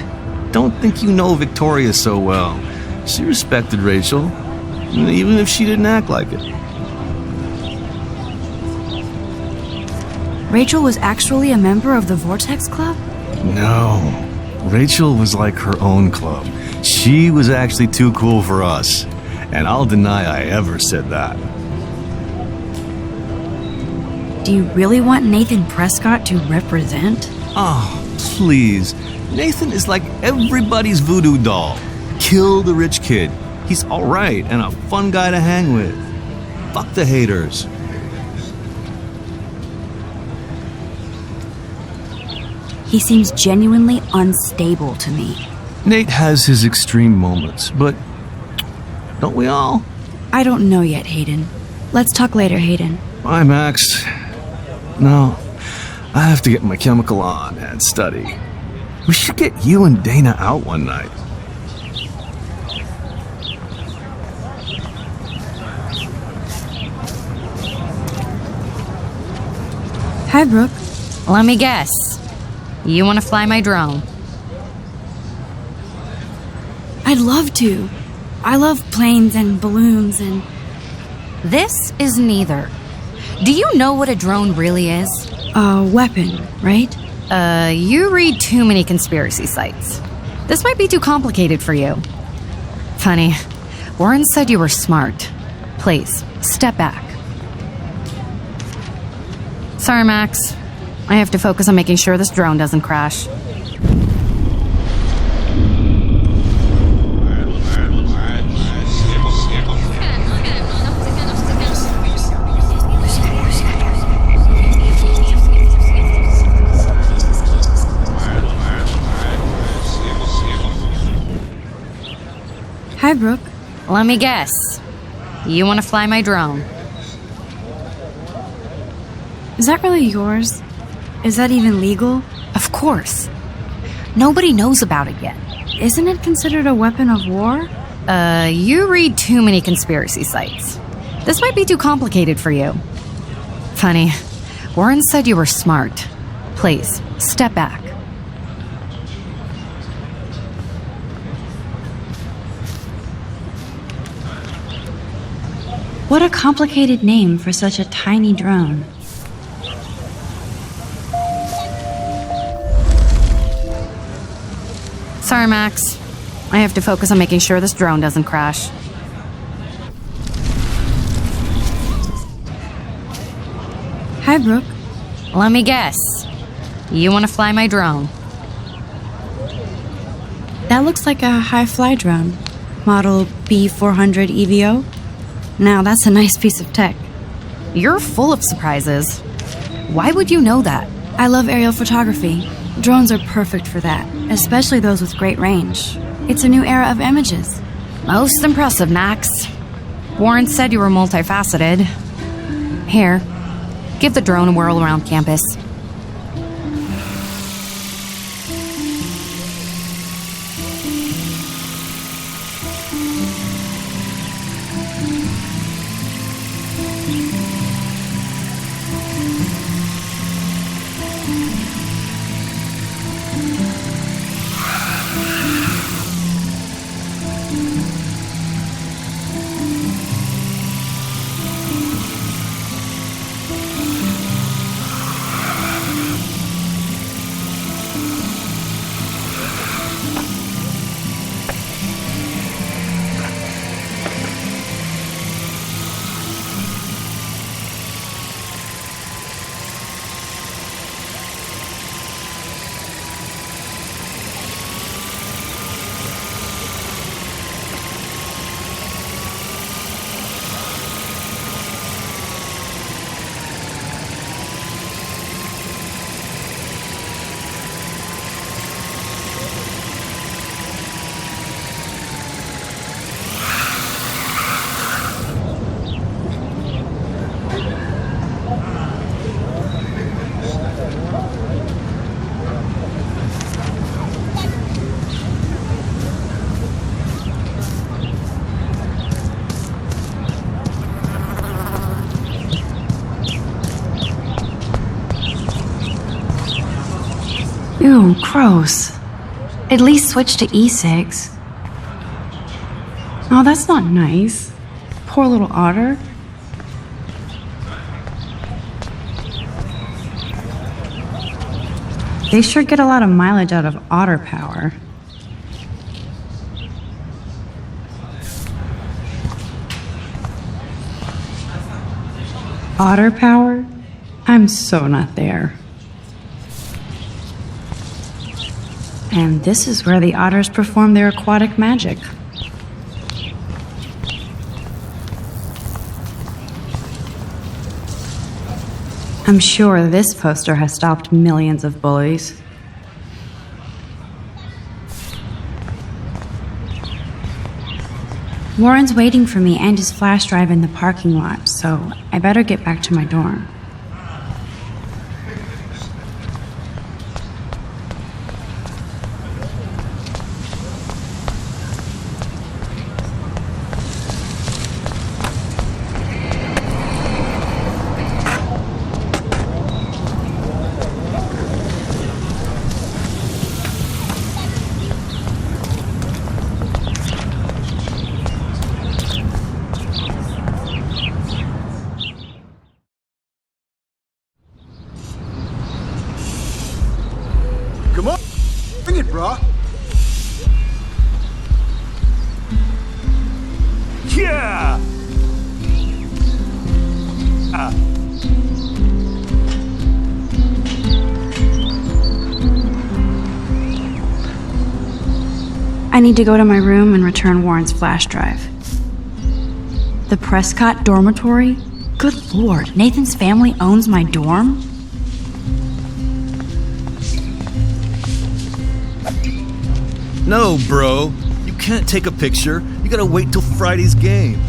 Speaker 10: Don't think you know Victoria so well. She respected Рэйчel, even if she didn't act like it.
Speaker 4: Рэйчel was actually a member of the Vortex Club?
Speaker 10: No. Рэйchel was like her own club. She was actually too cool for us. And I'll deny I ever said that.
Speaker 4: Do you really want Nathan Prescott to represent?
Speaker 10: Oh, please. Nathan is like everybody's voodoo doll. Kill the rich kid. He's alright and a fun guy to hang with. Fuck the haters.
Speaker 4: He seems genuinely unstable to me.
Speaker 10: Nate has his extreme moments, but don't we all?
Speaker 4: I don't know yet, Hayden. Let's talk later, Hayden.
Speaker 10: Bye, Max. No, I have to get my chemical on and study. We should get you and Dana out one night.
Speaker 4: Hi, Brooke.
Speaker 3: Let me guess. You want to fly my drone?
Speaker 4: I'd love to. I love planes and balloons and...
Speaker 3: This is neither. Do you know what a drone really is?
Speaker 4: A weapon, right?
Speaker 3: You read too many conspiracy sites. This might be too complicated for you. Funny, Warren said you were smart. Please, step back. Sorry, Max. I have to focus on making sure this drone doesn't crash.
Speaker 4: Hi, Brooke.
Speaker 3: Let me guess. You want to fly my drone?
Speaker 4: Is that really yours? Is that even legal?
Speaker 3: Of course. Nobody knows about it yet.
Speaker 4: Isn't it considered a weapon of war?
Speaker 3: You read too many conspiracy sites. This might be too complicated for you. Funny, Warren said you were smart. Please, step back.
Speaker 4: What a complicated name for such a tiny drone.
Speaker 3: Sorry, Max. I have to focus on making sure this drone doesn't crash.
Speaker 4: Hi, Brooke.
Speaker 3: Let me guess. You want to fly my drone?
Speaker 4: That looks like a high-fly drone. Model B400 EVO. Now, that's a nice piece of tech.
Speaker 3: You're full of surprises. Why would you know that?
Speaker 4: I love aerial photography. Drones are perfect for that, especially those with great range. It's a new era of images.
Speaker 3: Most impressive, Max. Warren said you were multifaceted. Here, give the drone a whirl around campus.
Speaker 4: Gross. At least switch to e-cigs. Oh, that's not nice. Poor little otter. They sure get a lot of mileage out of otter power. Otter power? I'm so not there. And this is where the otters perform their aquatic magic. I'm sure this poster has stopped millions of bullies. Warren's waiting for me and his flash drive in the parking lot, so I better get back to my dorm.
Speaker 15: Come on, bring it, brah. Yeah.
Speaker 4: I need to go to my room and return Warren's flash drive. The Prescott dormitory? Good lord, Nathan's family owns my dorm?
Speaker 10: No, bro. You can't take a picture. You gotta wait till Friday's game.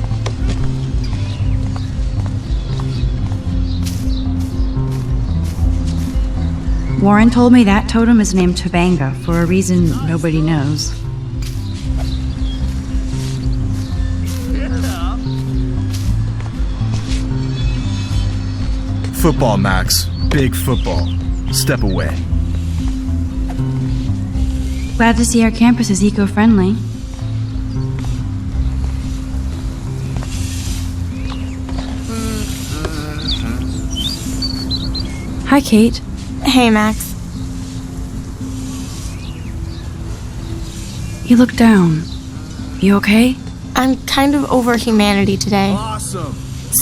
Speaker 4: Warren told me that totem is named Tobanga for a reason nobody knows.
Speaker 15: Football, Max. Big football. Step away.
Speaker 4: Glad to see our campus is eco-friendly. Hi, Kate.
Speaker 5: Hey, Max.
Speaker 4: You look down. You okay?
Speaker 5: I'm kind of over humanity today.
Speaker 15: Awesome.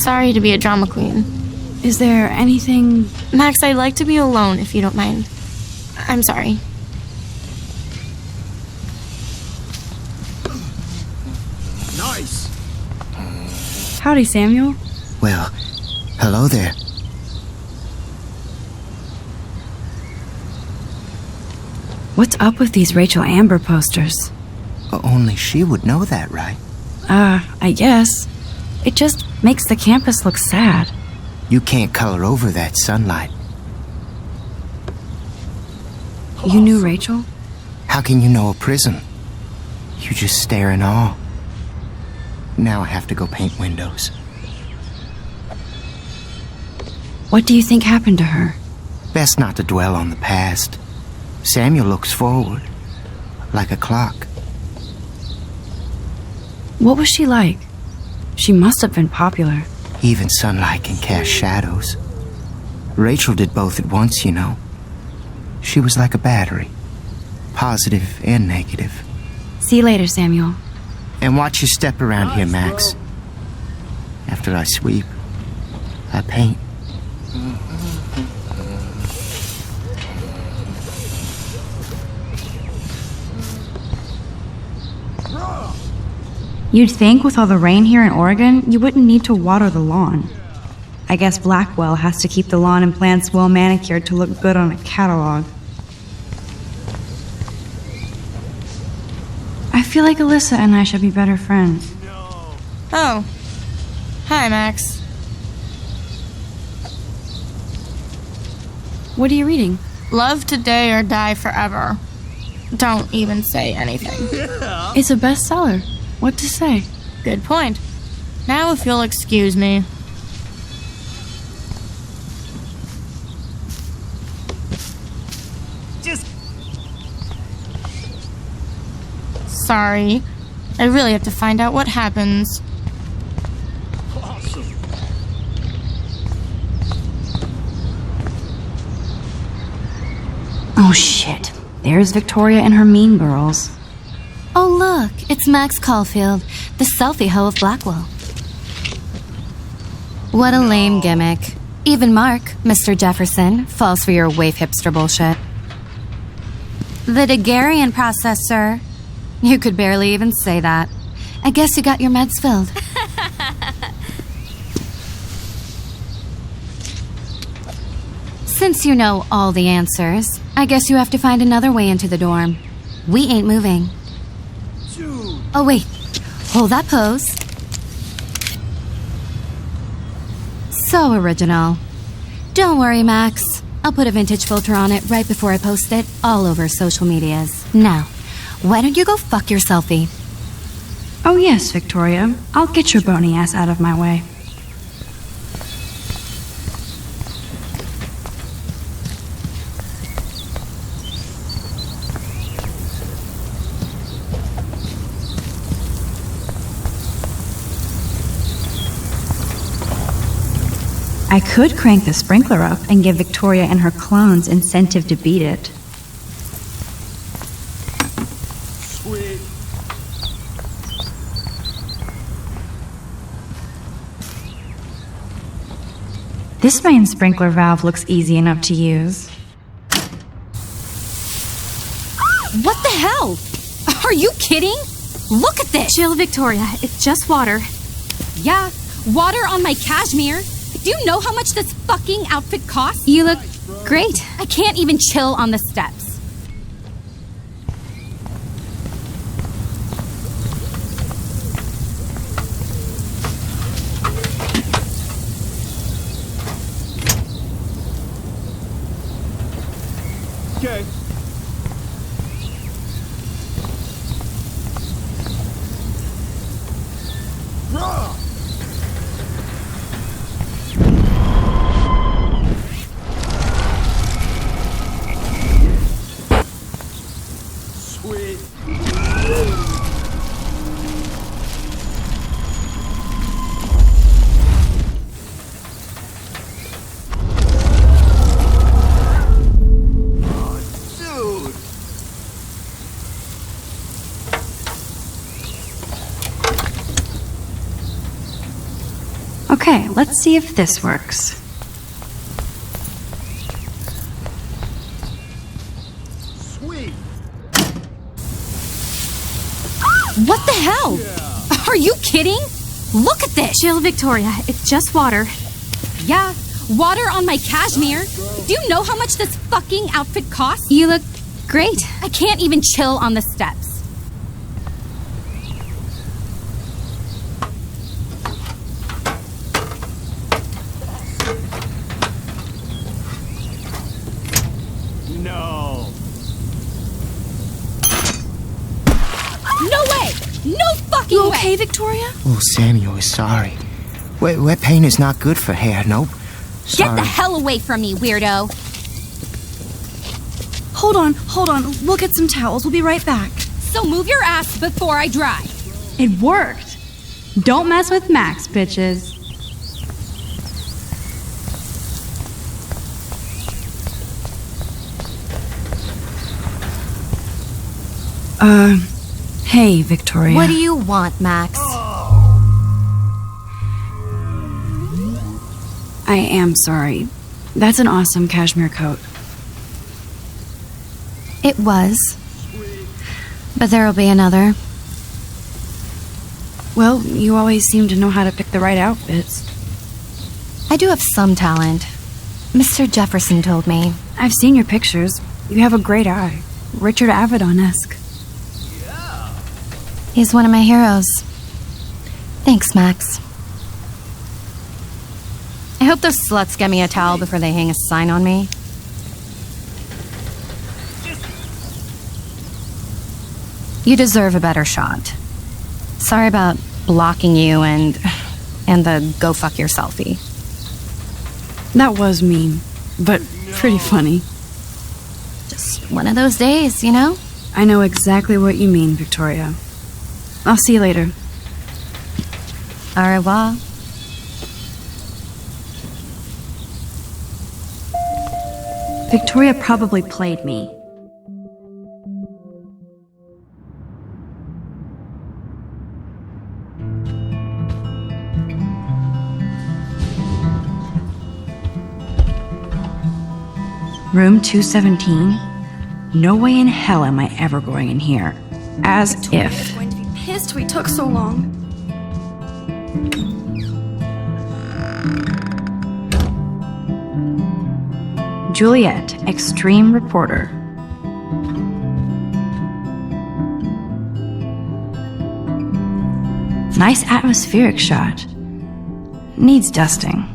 Speaker 5: Sorry to be a drama queen.
Speaker 4: Is there anything...
Speaker 5: Max, I'd like to be alone if you don't mind. I'm sorry.
Speaker 15: Nice.
Speaker 4: Howdy, Samuel.
Speaker 16: Well, hello there.
Speaker 4: What's up with these Рэйчел Эмбер posters?
Speaker 16: Only she would know that, right?
Speaker 4: I guess. It just makes the campus look sad.
Speaker 16: You can't color over that sunlight.
Speaker 4: You knew Рэйчel?
Speaker 16: How can you know a prism? You just stare in awe. Now I have to go paint windows.
Speaker 4: What do you think happened to her?
Speaker 16: Best not to dwell on the past. Samuel looks forward, like a clock.
Speaker 4: What was she like? She must have been popular.
Speaker 16: Even sunlight can cast shadows. Рэйчel did both at once, you know. She was like a battery, positive and negative.
Speaker 4: See you later, Samuel.
Speaker 16: And watch your step around here, Max. After I sweep, I paint.
Speaker 4: You'd think with all the rain here in Oregon, you wouldn't need to water the lawn. I guess Blackwell has to keep the lawn and plants well manicured to look good on a catalog. I feel like Alyssa and I should be better friends.
Speaker 5: Oh. Hi, Max.
Speaker 4: What are you reading?
Speaker 5: Love Today or Die Forever. Don't even say anything.
Speaker 4: It's a bestseller. What to say?
Speaker 5: Good point. Now if you'll excuse me. sorry. I really have to find out what happens.
Speaker 4: Oh shit. There's Victoria and her mean girls.
Speaker 3: Oh look, it's Max Colfield, the selfie hoe of Blackwell. What a lame gimmick. Even Mark, Mr. Jefferson, falls for your wave hipster bullshit. The Daguerrean process, sir. You could barely even say that. I guess you got your meds filled. Since you know all the answers, I guess you have to find another way into the dorm. We ain't moving. Oh wait, hold that pose. So original. Don't worry, Max. I'll put a vintage filter on it right before I post it all over social medias. Now, why don't you go fuck your selfie?
Speaker 4: Oh yes, Victoria. I'll get your bony ass out of my way. I could crank the sprinkler up and give Victoria and her clones incentive to beat it.
Speaker 17: Sweet.
Speaker 4: This main sprinkler valve looks easy enough to use.
Speaker 3: What the hell? Are you kidding? Look at this!
Speaker 9: Chill, Victoria. It's just water.
Speaker 3: Yeah, water on my cashmere. Do you know how much this fucking outfit costs?
Speaker 9: You look great.
Speaker 3: I can't even chill on the steps.
Speaker 17: Okay. Raw. Sweet. Dude.
Speaker 4: Okay, let's see if this works.
Speaker 17: Sweet.
Speaker 3: What the hell? Are you kidding? Look at this!
Speaker 9: Chill, Victoria. It's just water.
Speaker 3: Yeah, water on my cashmere. Do you know how much this fucking outfit costs?
Speaker 9: You look great.
Speaker 3: I can't even chill on the steps.
Speaker 17: No.
Speaker 3: No way! No fucking
Speaker 9: You
Speaker 3: way!
Speaker 9: okay, Victoria?
Speaker 16: Oh, Samuel is sorry. Wet paint is not good for hair, nope. Sorry.
Speaker 3: Get the hell away from me, weirdo!
Speaker 9: Hold on. We'll get some towels. We'll be right back.
Speaker 3: So move your ass before I dry.
Speaker 4: It worked. Don't mess with Max, bitches. Hey, Victoria.
Speaker 3: What do you want, Max?
Speaker 4: I am sorry. That's an awesome cashmere coat.
Speaker 3: It was. But there'll be another.
Speaker 4: Well, you always seem to know how to pick the right outfits.
Speaker 3: I do have some talent. Mr. Jefferson told me.
Speaker 4: I've seen your pictures. You have a great eye. Richard Avedon-esque.
Speaker 3: He's one of my heroes. Thanks, Max. I hope those sluts get me a towel before they hang a sign on me. You deserve a better shot. Sorry about blocking you and the go fuck your selfie.
Speaker 4: That was mean, but pretty funny.
Speaker 3: Just one of those days, you know?
Speaker 4: I know exactly what you mean, Victoria. I'll see you later.
Speaker 3: Au revoir.
Speaker 4: Victoria probably played me. Room 217? No way in hell am I ever going in here. As if.
Speaker 12: Going to be pissed we took so long.
Speaker 4: Juliet, extreme reporter. Nice atmospheric shot. Needs dusting.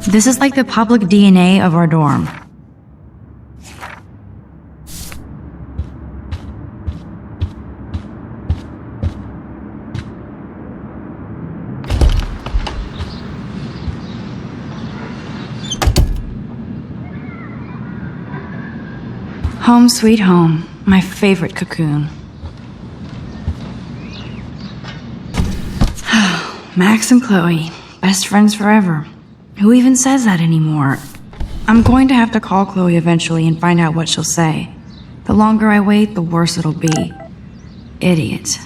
Speaker 4: This is like the public DNA of our dorm. Home sweet home, my favorite cocoon. Max and Chloe, best friends forever. Who even says that anymore? I'm going to have to call Chloe eventually and find out what she'll say. The longer I wait, the worse it'll be. Idiot.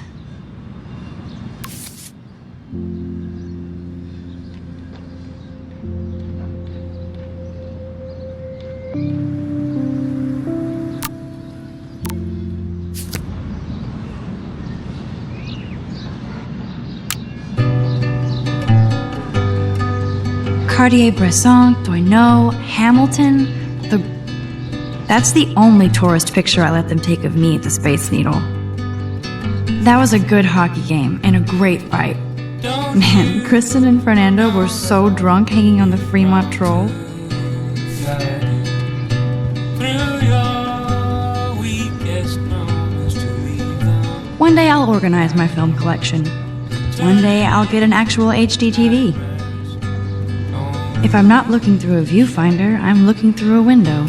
Speaker 4: Cartier-Bresson, Doisneau, Hamilton. That's the only tourist picture I let them take of me at the Space Needle. That was a good hockey game and a great fight. Man, Kristen and Fernando were so drunk hanging on the Fremont Troll. One day I'll organize my film collection. One day I'll get an actual HD TV. If I'm not looking through a viewfinder, I'm looking through a window.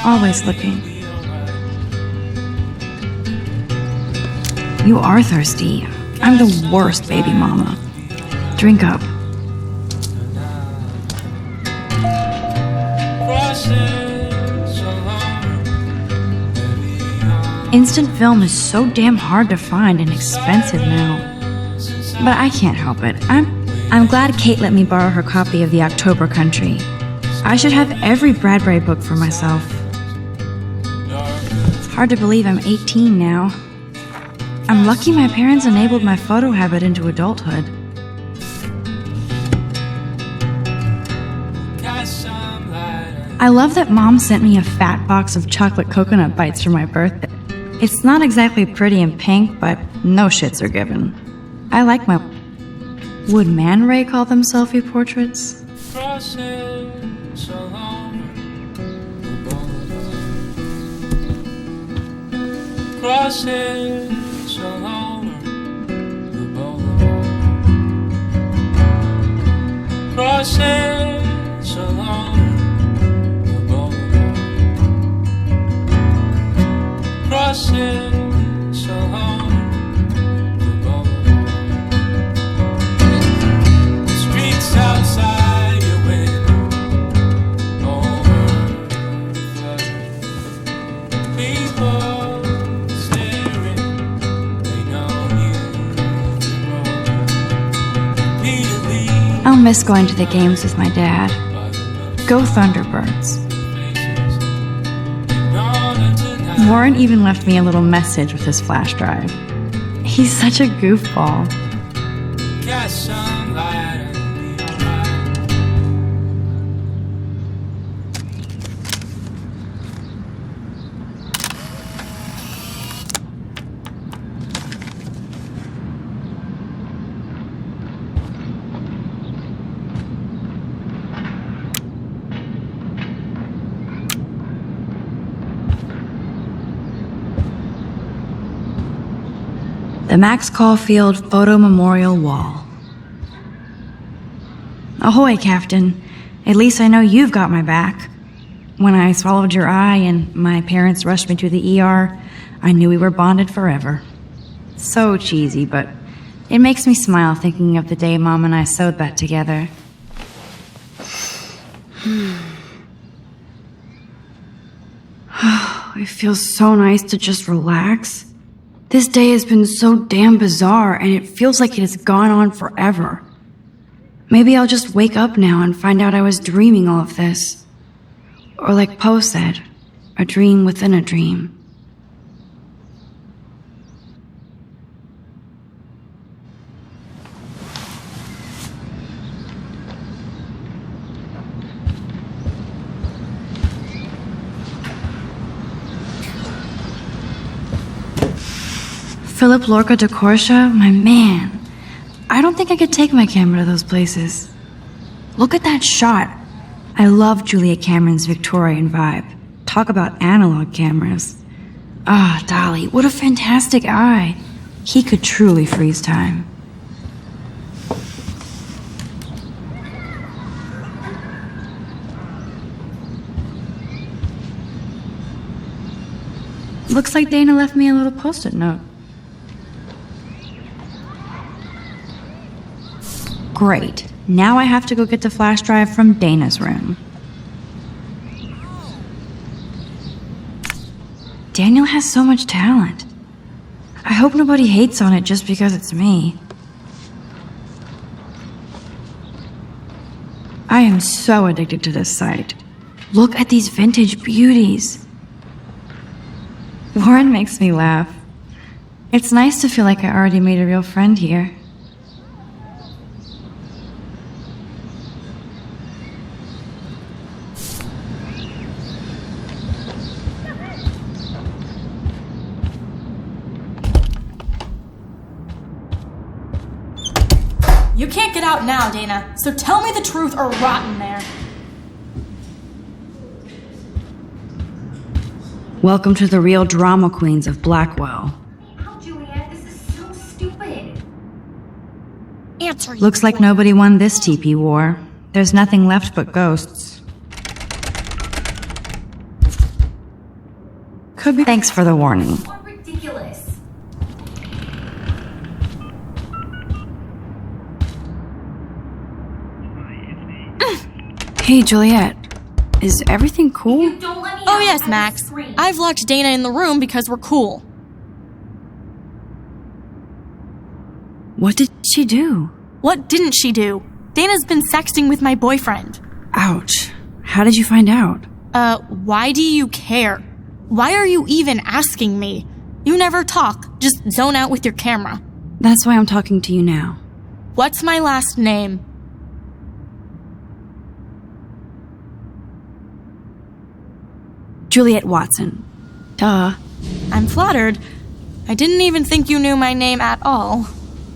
Speaker 4: Always looking. You are thirsty. I'm the worst baby mama. Drink up. Instant film is so damn hard to find and expensive now. But I can't help it. I'm glad Kate let me borrow her copy of The October Country. I should have every Bradbury book for myself. It's hard to believe I'm 18 now. I'm lucky my parents enabled my photo habit into adulthood. I love that Mom sent me a fat box of chocolate coconut bites for my birthday. It's not exactly pretty and pink, but no shits are given. I like my... Would Man Ray call them selfie portraits? I'll miss going to the games with my dad. Go Thunderbirds. Warren even left me a little message with his flash drive. He's such a goofball.
Speaker 12: The Max Caulfield Photo Memorial Wall. Ahoy, Captain. At least I know you've got my back. When I swallowed your eye and my parents rushed me to the ER, I knew we were bonded forever. So cheesy, but it makes me smile thinking of the day Mom and I sewed that together. It feels so nice to just relax. This day has been so damn bizarre, and it feels like it has gone on forever. Maybe I'll just wake up now and find out I was dreaming all of this. Or like Poe said, a dream within a dream. Philip Lorca de Corsia, my man. I don't think I could take my camera to those places. Look at that shot. I love Julia Cameron's Victorian vibe. Talk about analog cameras. Ah, Dolly, what a fantastic eye. He could truly freeze time. Looks like Dana left me a little post-it note. Great. Now I have to go get the flash drive from Dana's room. Daniel has so much talent. I hope nobody hates on it just because it's me. I am so addicted to this site. Look at these vintage beauties. Warren makes me laugh. It's nice to feel like I already made a real friend here.
Speaker 5: You can't get out now, Dana, so tell me the truth or rot in there.
Speaker 12: Welcome to the real drama queens of Blackwell.
Speaker 3: Oh, Juliet, this is so stupid.
Speaker 5: Answer.
Speaker 12: Looks like nobody won this TP war. There's nothing left but ghosts. Could be. Thanks for the warning.
Speaker 3: What ridiculous.
Speaker 12: Hey, Juliet. Is everything cool?
Speaker 5: Oh yes, Max. I've locked Dana in the room because we're cool.
Speaker 12: What did she do?
Speaker 5: What didn't she do? Dana's been sexting with my boyfriend.
Speaker 12: Ouch. How did you find out?
Speaker 5: Why do you care? Why are you even asking me? You never talk, just zone out with your camera.
Speaker 12: That's why I'm talking to you now.
Speaker 5: What's my last name?
Speaker 12: Juliet Watson. Duh.
Speaker 5: I'm flattered. I didn't even think you knew my name at all.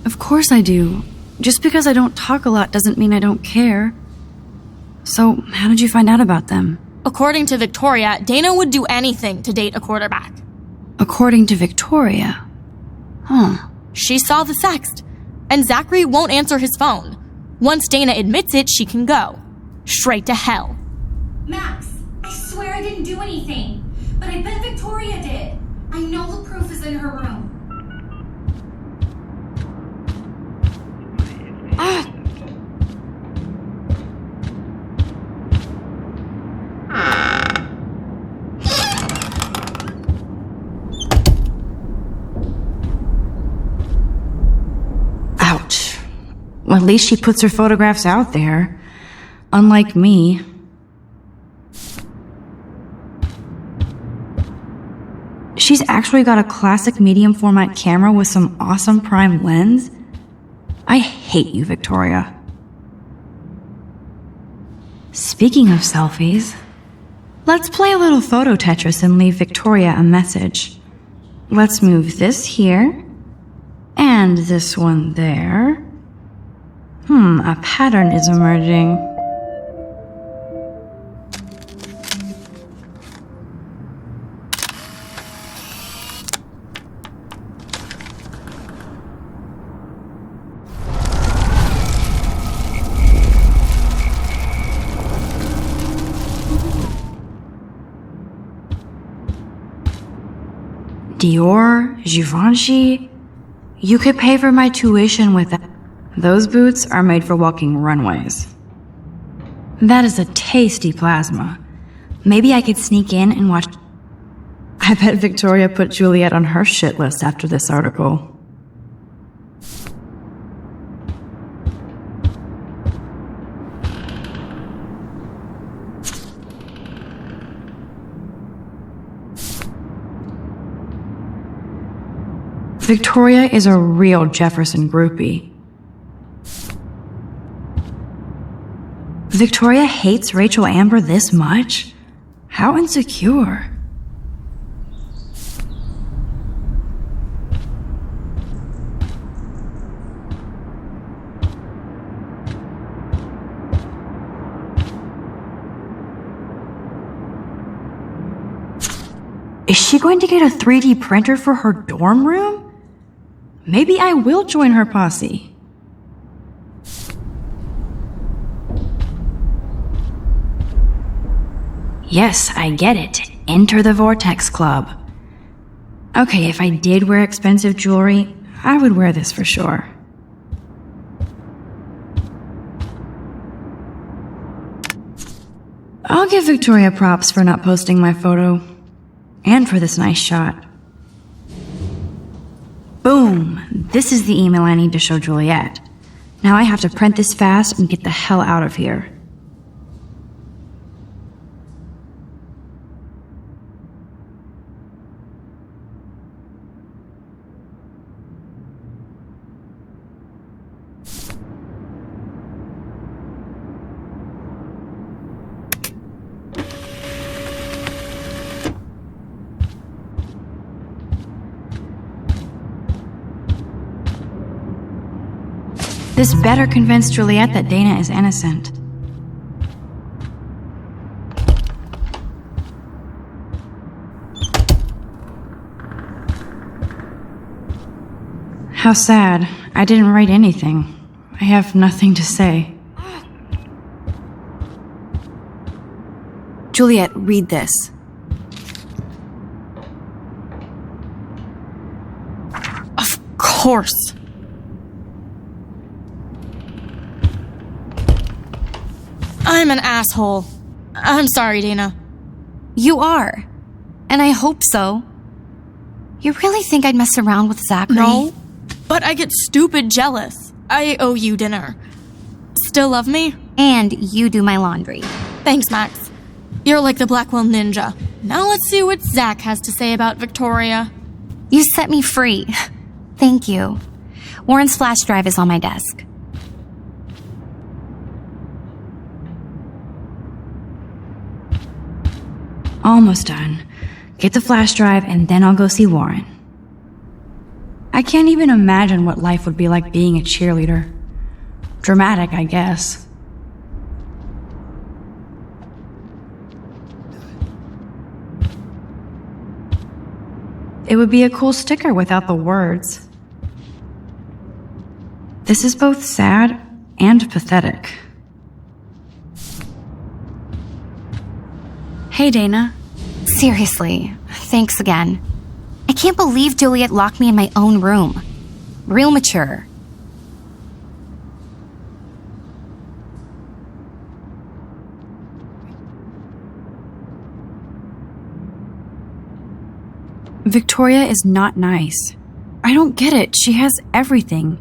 Speaker 12: Of course I do. Just because I don't talk a lot doesn't mean I don't care. So, how did you find out about them?
Speaker 5: According to Victoria, Dana would do anything to date a quarterback.
Speaker 12: According to Victoria? Huh.
Speaker 5: She saw the sext. And Zachary won't answer his phone. Once Dana admits it, she can go. Straight to hell.
Speaker 3: Max, I swear I didn't do anything. But I bet Victoria did. I know the proof is in her room.
Speaker 12: Ah! Ouch. Well, at least she puts her photographs out there. Unlike me. She's actually got a classic medium format camera with some awesome prime lens. I hate you, Victoria. Speaking of selfies, let's play a little photo Tetris and leave Victoria a message. Let's move this here, and this one there. A pattern is emerging. Dior, Givenchy. You could pay for my tuition with that. Those boots are made for walking runways. That is a tasty plasma. Maybe I could sneak in and watch. I bet Victoria put Juliet on her shit list after this article. Victoria is a real Jefferson groupie. Victoria hates Рэйчел Эмбер this much? How insecure. Is she going to get a 3D printer for her dorm room? Maybe I will join her posse. Yes, I get it. Enter the Vortex Club. Okay, if I did wear expensive jewelry, I would wear this for sure. I'll give Victoria props for not posting my photo. And for this nice shot. Boom! This is the email I need to show Juliet. Now I have to print this fast and get the hell out of here. This better convince Juliet that Dana is innocent. How sad. I didn't write anything. I have nothing to say.
Speaker 9: Juliet, read this.
Speaker 5: Of course. I'm an asshole. I'm sorry, Dana.
Speaker 3: You are. And I hope so. You really think I'd mess around with Zachary?
Speaker 5: No, but I get stupid jealous. I owe you dinner. Still love me?
Speaker 3: And you do my laundry.
Speaker 5: Thanks, Max. You're like the Blackwell Ninja. Now let's see what Zach has to say about Victoria.
Speaker 3: You set me free. Thank you. Warren's flash drive is on my desk.
Speaker 12: Almost done. Get the flash drive and then I'll go see Warren. I can't even imagine what life would be like being a cheerleader. Dramatic, I guess. It would be a cool sticker without the words. This is both sad and pathetic. Hey, Dana.
Speaker 3: Seriously, thanks again. I can't believe Juliet locked me in my own room. Real mature.
Speaker 12: Victoria is not nice. I don't get it. She has everything.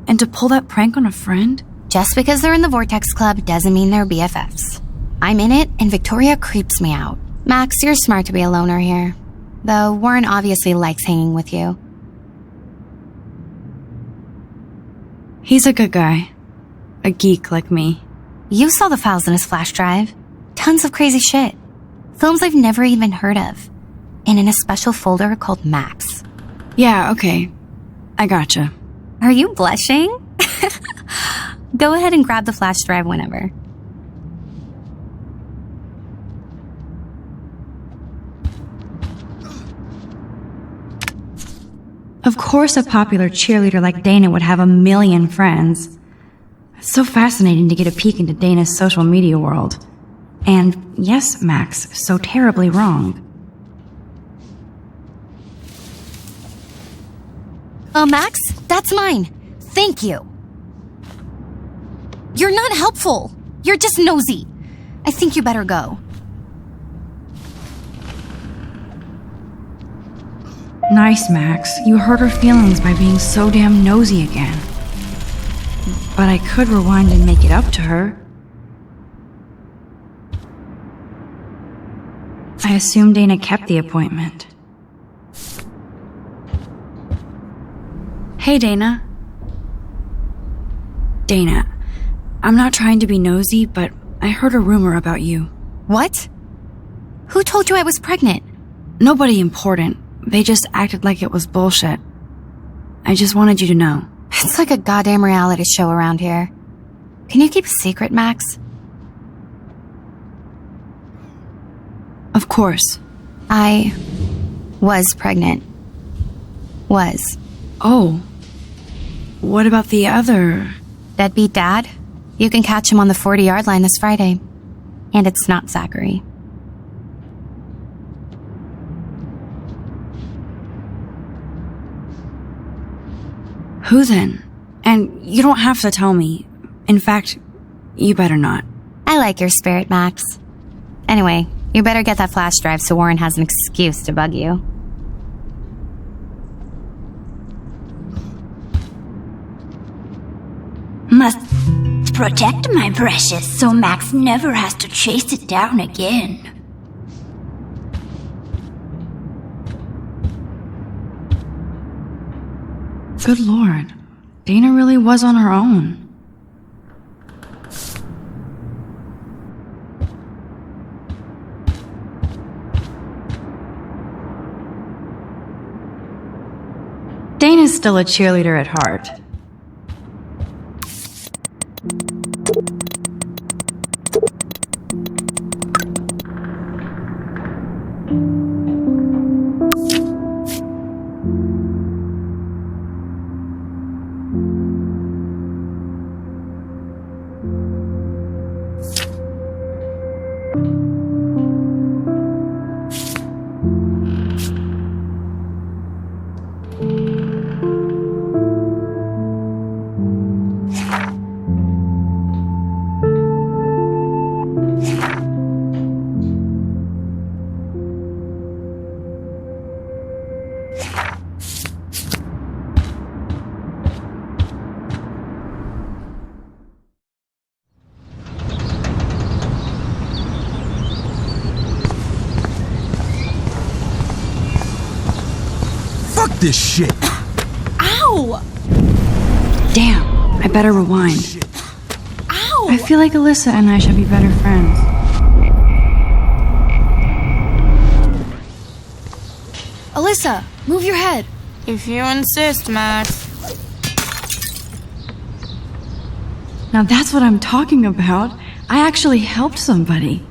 Speaker 12: And to pull that prank on a friend?
Speaker 3: Just because they're in the Vortex Club doesn't mean they're BFFs. I'm in it, and Victoria creeps me out. Max, you're smart to be a loner here. Though Warren obviously likes hanging with you.
Speaker 12: He's a good guy. A geek like me.
Speaker 3: You saw the files in his flash drive. Tons of crazy shit. Films I've never even heard of. And in a special folder called Max.
Speaker 12: Yeah, okay. I gotcha.
Speaker 3: Are you blushing? Go ahead and grab the flash drive whenever.
Speaker 12: Of course a popular cheerleader like Dana would have a million friends. It's so fascinating to get a peek into Dana's social media world. And yes, Max, so terribly wrong.
Speaker 3: Max, that's mine. Thank you. You're not helpful. You're just nosy. I think you better go.
Speaker 12: Nice, Max. You hurt her feelings by being so damn nosy again. But I could rewind and make it up to her. I assume Dana kept the appointment. Hey, Dana. Dana, I'm not trying to be nosy, but I heard a rumor about you.
Speaker 3: What? Who told you I was pregnant?
Speaker 12: Nobody important. They just acted like it was bullshit. I just wanted you to know.
Speaker 3: It's like a goddamn reality show around here. Can you keep a secret, Max?
Speaker 12: Of course.
Speaker 3: I was pregnant. Was.
Speaker 12: Oh. What about the other?
Speaker 3: Deadbeat dad? You can catch him on the 40-yard line this Friday. And it's not Zachary.
Speaker 12: Who then? And you don't have to tell me. In fact, you better not.
Speaker 3: I like your spirit, Max. Anyway, you better get that flash drive so Warren has an excuse to bug you.
Speaker 18: Must protect my precious so Max never has to chase it down again.
Speaker 12: Good lord. Dana really was on her own. Dana's still a cheerleader at heart.
Speaker 15: This shit.
Speaker 5: Ow!
Speaker 12: Damn, I better rewind.
Speaker 5: Ow!
Speaker 12: I feel like Alyssa and I should be better friends.
Speaker 1: Alyssa, move your head.
Speaker 5: If you insist, Max.
Speaker 12: Now that's what I'm talking about. I actually helped somebody.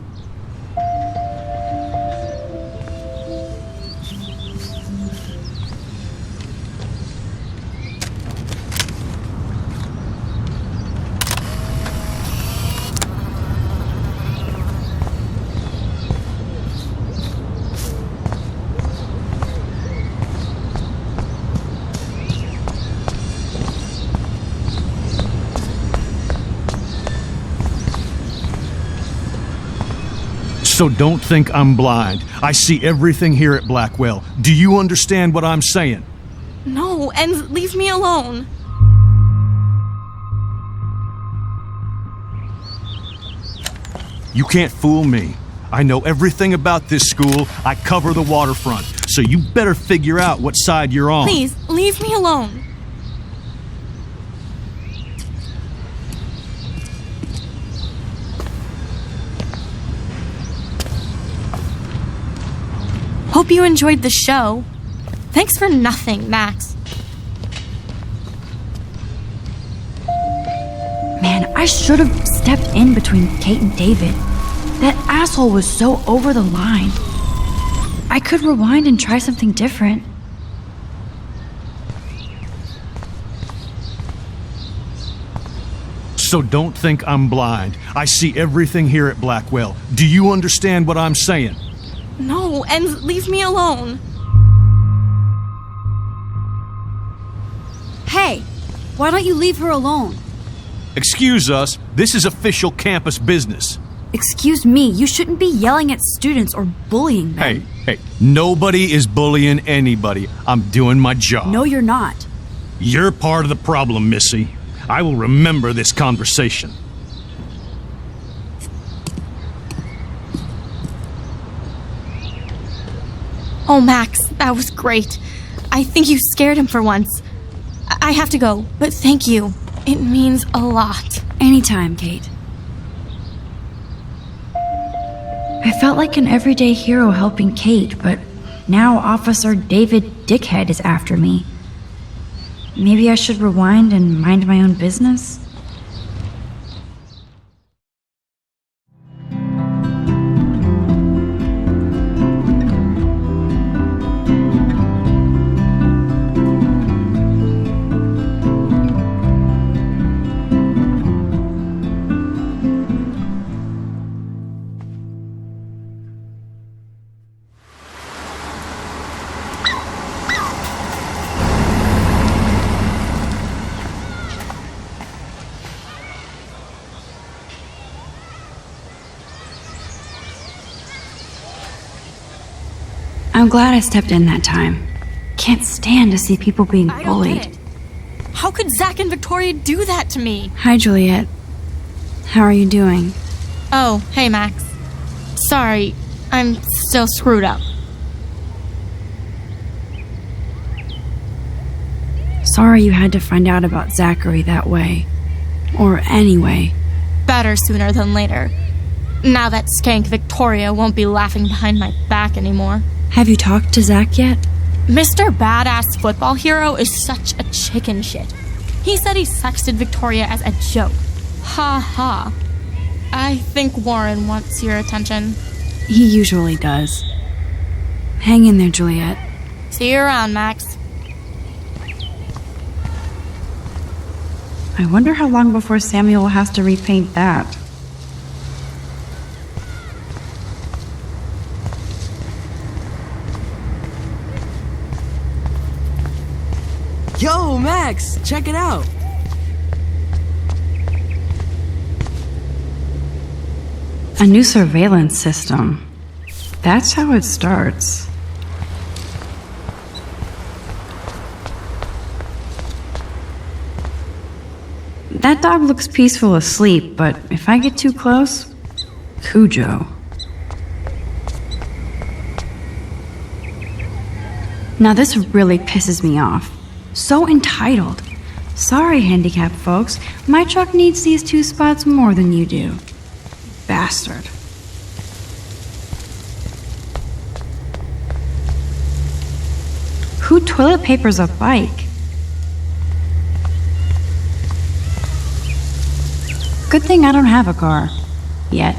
Speaker 15: So don't think I'm blind. I see everything here at Blackwell. Do you understand what I'm saying?
Speaker 5: No, and leave me alone.
Speaker 15: You can't fool me. I know everything about this school. I cover the waterfront. So you better figure out what side you're on.
Speaker 5: Please, leave me alone. Hope you enjoyed the show. Thanks for nothing, Max.
Speaker 12: Man, I should have stepped in between Kate and David. That asshole was so over the line. I could rewind and try something different.
Speaker 15: So don't think I'm blind. I see everything here at Blackwell. Do you understand what I'm saying?
Speaker 5: No, and leave me alone.
Speaker 9: Hey, why don't you leave her alone?
Speaker 15: Excuse us, this is official campus business.
Speaker 4: Excuse me, you shouldn't be yelling at students or bullying them.
Speaker 15: Hey, nobody is bullying anybody. I'm doing my job.
Speaker 4: No, you're not.
Speaker 15: You're part of the problem, Missy. I will remember this conversation.
Speaker 5: Oh, Max, that was great. I think you scared him for once. I have to go, but thank you. It means a lot.
Speaker 4: Anytime, Kate. I felt like an everyday hero helping Kate, but now Officer David Dickhead is after me. Maybe I should rewind and mind my own business? I'm glad I stepped in that time. Can't stand to see people being bullied.
Speaker 5: How could Zach and Victoria do that to me?
Speaker 4: Hi, Juliet. How are you doing?
Speaker 5: Oh, hey, Max. Sorry, I'm still screwed up.
Speaker 4: Sorry you had to find out about Zachary that way. Or anyway.
Speaker 5: Better sooner than later. Now that skank Victoria won't be laughing behind my back anymore.
Speaker 4: Have you talked to Zach yet?
Speaker 5: Mr. Badass Football Hero is such a chicken shit. He said he sexted Victoria as a joke. Ha ha. I think Warren wants your attention.
Speaker 4: He usually does. Hang in there, Juliet.
Speaker 5: See you around, Max.
Speaker 4: I wonder how long before Samuel has to repaint that.
Speaker 14: Yo, Max, check it out.
Speaker 4: A new surveillance system. That's how it starts. That dog looks peaceful asleep, but if I get too close, Cujo. Now this really pisses me off. So entitled. Sorry, handicapped folks. My truck needs these 2 spots more than you do. Bastard. Who toilet papers a bike? Good thing I don't have a car. Yet.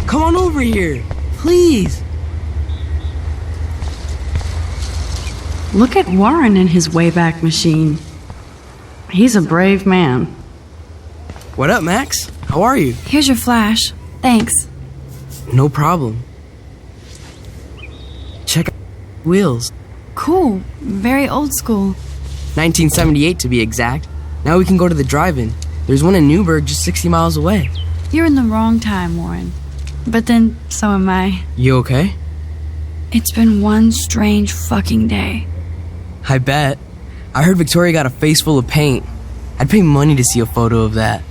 Speaker 14: Come on over here, please.
Speaker 4: Look at Warren in his Wayback Machine. He's a brave man.
Speaker 14: What up, Max? How are you?
Speaker 4: Here's your flash. Thanks.
Speaker 14: No problem. Check out wheels.
Speaker 4: Cool. Very old school.
Speaker 14: 1978 to be exact. Now we can go to the drive-in. There's one in Newburgh just 60 miles away.
Speaker 4: You're in the wrong time, Warren. But then, so am I.
Speaker 14: You okay?
Speaker 4: It's been one strange fucking day.
Speaker 14: I bet. I heard Victoria got a face full of paint. I'd pay money to see a photo of that.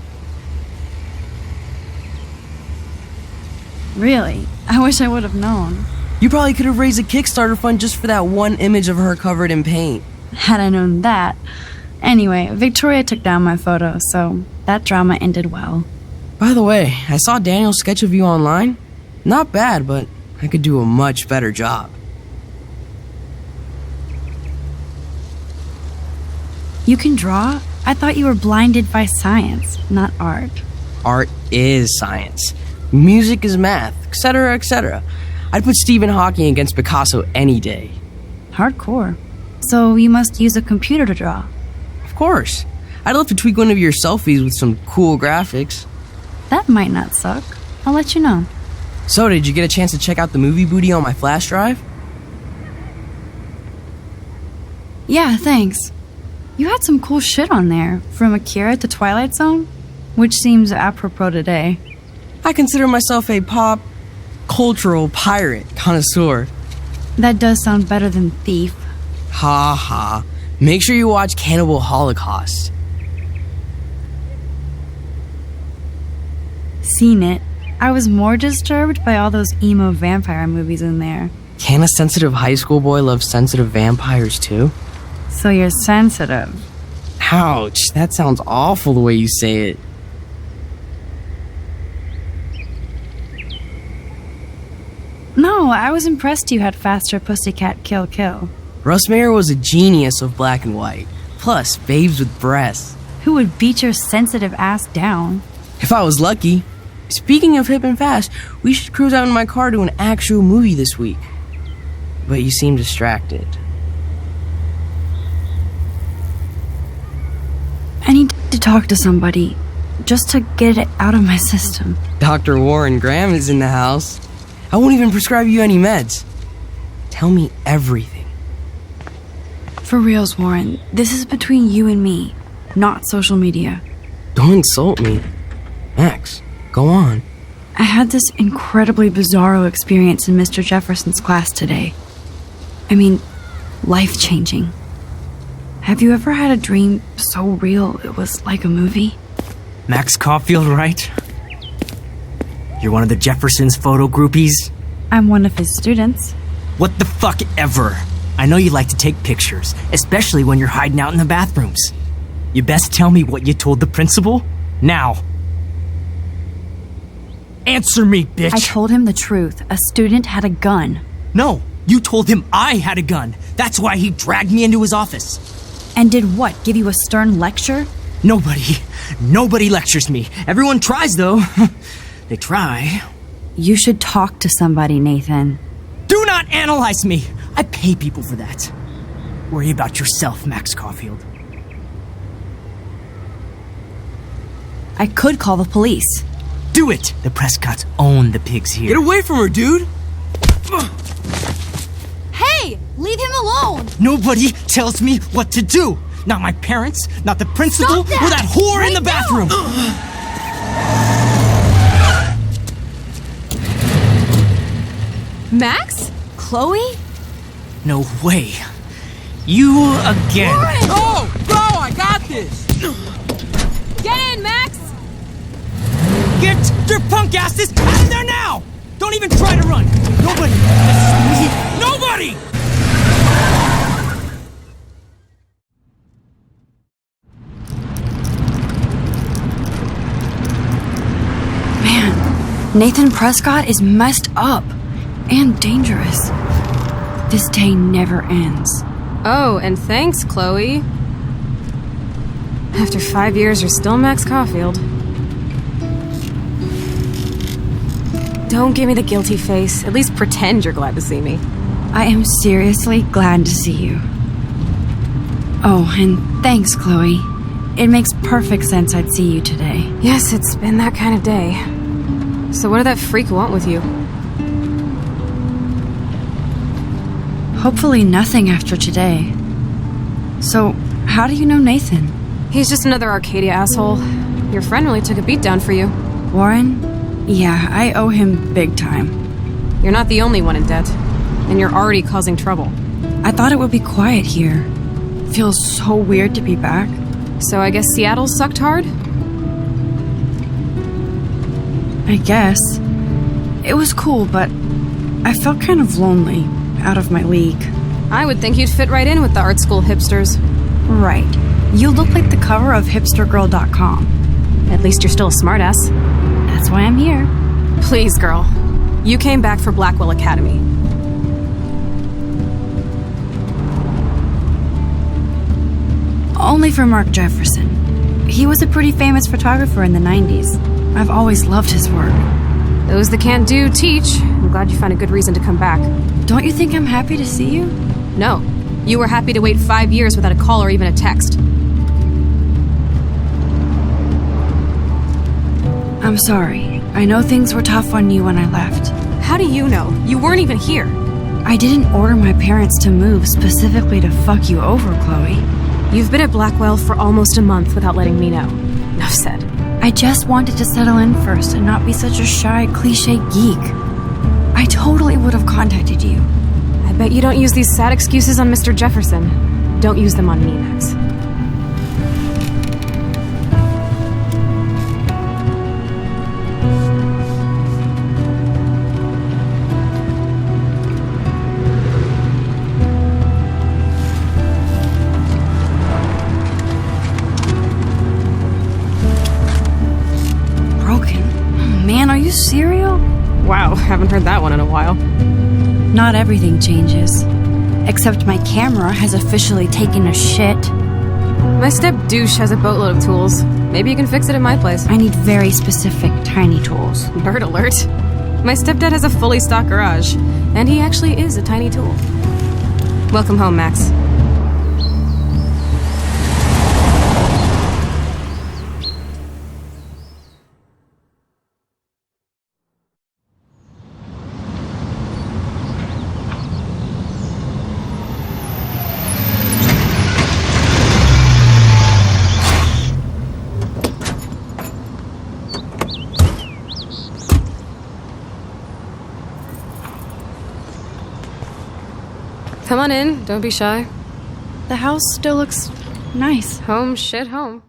Speaker 4: Really? I wish I would have known.
Speaker 14: You probably could have raised a Kickstarter fund just for that one image of her covered in paint.
Speaker 4: Had I known that. Anyway, Victoria took down my photo, so that drama ended well.
Speaker 14: By the way, I saw Daniel's sketch of you online. Not bad, but I could do a much better job.
Speaker 4: You can draw? I thought you were blinded by science, not art.
Speaker 14: Art is science. Music is math, etc., etc. I'd put Stephen Hawking against Picasso any day.
Speaker 4: Hardcore. So you must use a computer to draw.
Speaker 14: Of course. I'd love to tweak one of your selfies with some cool graphics.
Speaker 4: That might not suck.
Speaker 9: I'll let you know.
Speaker 14: So, did you get a chance to check out the movie booty on my flash drive?
Speaker 9: Yeah, thanks. You had some cool shit on there, from Akira to Twilight Zone, which seems apropos today.
Speaker 14: I consider myself a pop cultural pirate connoisseur.
Speaker 9: That does sound better than thief.
Speaker 14: Ha ha. Make sure you watch Cannibal Holocaust.
Speaker 9: Seen it. I was more disturbed by all those emo vampire movies in there.
Speaker 14: Can a sensitive high school boy love sensitive vampires too?
Speaker 9: So you're sensitive.
Speaker 14: Ouch, that sounds awful the way you say it.
Speaker 9: No, I was impressed you had faster Pussycat Kill Kill.
Speaker 14: Russ Meyer was a genius of black and white. Plus, babes with breasts.
Speaker 9: Who would beat your sensitive ass down?
Speaker 14: If I was lucky. Speaking of hip and fast, we should cruise out in my car to an actual movie this week. But you seem distracted.
Speaker 9: I need to talk to somebody, just to get it out of my system.
Speaker 14: Dr. Warren Graham is in the house. I won't even prescribe you any meds. Tell me everything.
Speaker 9: For reals, Warren, this is between you and me, not social media.
Speaker 14: Don't insult me. Max, go on.
Speaker 9: I had this incredibly bizarro experience in Mr. Jefferson's class today. I mean, life-changing. Have you ever had a dream so real it was like a movie?
Speaker 8: Max Caulfield, right? You're one of the Jefferson's photo groupies?
Speaker 9: I'm one of his students.
Speaker 8: What the fuck ever? I know you like to take pictures, especially when you're hiding out in the bathrooms. You best tell me what you told the principal, now. Answer me, bitch!
Speaker 9: I told him the truth. A student had a gun.
Speaker 8: No, you told him I had a gun. That's why he dragged me into his office.
Speaker 9: And did what, give you a stern lecture?
Speaker 8: Nobody lectures me. Everyone tries, though. They try.
Speaker 9: You should talk to somebody, Nathan.
Speaker 8: Do not analyze me! I pay people for that. Worry about yourself, Max Caulfield.
Speaker 9: I could call the police.
Speaker 8: Do it! The Prescotts own the pigs here.
Speaker 14: Get away from her, dude!
Speaker 5: Hey! Leave him alone!
Speaker 8: Nobody tells me what to do! Not my parents, not the principal, or that whore right in the bathroom!
Speaker 5: Max? Chloe?
Speaker 8: No way. You again.
Speaker 5: Warren!
Speaker 14: Oh! Bro, I got this!
Speaker 5: Get in, Max!
Speaker 8: Get your punk asses out of there now! Don't even try to run! Nobody! Nobody!
Speaker 9: Man, Nathan Prescott is messed up. And dangerous. This day never ends.
Speaker 19: Oh, and thanks, Chloe. After 5 years, you're still Max Caulfield. Don't give me the guilty face. At least pretend you're glad to see me.
Speaker 9: I am seriously glad to see you. Oh, and thanks, Chloe. It makes perfect sense I'd see you today.
Speaker 19: Yes, it's been that kind of day. So what did that freak want with you?
Speaker 9: Hopefully nothing after today. So, how do you know Nathan?
Speaker 19: He's just another Arcadia asshole. Your friend really took a beat down for you.
Speaker 9: Warren? Yeah, I owe him big time.
Speaker 19: You're not the only one in debt. And you're already causing trouble.
Speaker 9: I thought it would be quiet here. Feels so weird to be back.
Speaker 19: So I guess Seattle sucked hard?
Speaker 9: I guess. It was cool, but I felt kind of lonely. Out of my league.
Speaker 19: I would think you'd fit right in with the art school hipsters.
Speaker 9: Right. You look like the cover of hipstergirl.com.
Speaker 19: At least you're still a smartass.
Speaker 9: That's why I'm here.
Speaker 19: Please, girl. You came back for Blackwell Academy.
Speaker 9: Only for Mark Jefferson. He was a pretty famous photographer in the 90s. I've always loved his work.
Speaker 19: Those that can't do, teach. I'm glad you found a good reason to come back.
Speaker 9: Don't you think I'm happy to see you?
Speaker 19: No. You were happy to wait 5 years without a call or even a text.
Speaker 9: I'm sorry.
Speaker 12: I know things were tough on you when I left.
Speaker 19: How do you know? You weren't even here.
Speaker 12: I didn't order my parents to move specifically to fuck you over, Chloe.
Speaker 19: You've been at Blackwell for almost a month without letting me know. Enough said.
Speaker 12: I just wanted to settle in first and not be such a shy, cliche geek. I totally would have contacted you.
Speaker 19: I bet you don't use these sad excuses on Mr. Jefferson. Don't use them on me, Max.
Speaker 12: Man, are you serial?
Speaker 19: Wow, haven't heard that one in a while.
Speaker 12: Not everything changes. Except my camera has officially taken a shit.
Speaker 19: My step-douche has a boatload of tools. Maybe you can fix it at my place.
Speaker 12: I need very specific, tiny tools.
Speaker 19: Nerd alert. My stepdad has a fully stocked garage, and he actually is a tiny tool. Welcome home, Max. Come on in, don't be shy.
Speaker 12: The house still looks nice.
Speaker 19: Home, shit, home.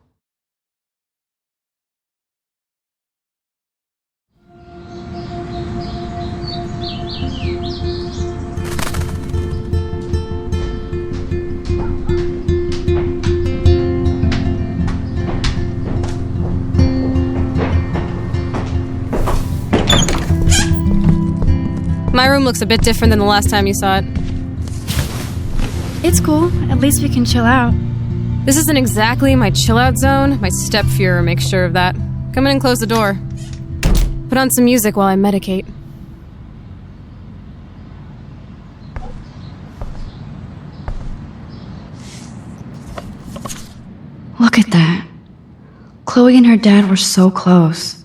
Speaker 19: My room looks a bit different than the last time you saw it.
Speaker 12: It's cool. At least we can chill out.
Speaker 19: This isn't exactly my chill-out zone. My step-Fuhrer makes sure of that. Come in and close the door. Put on some music while I medicate.
Speaker 12: Look at that. Chloe and her dad were so close.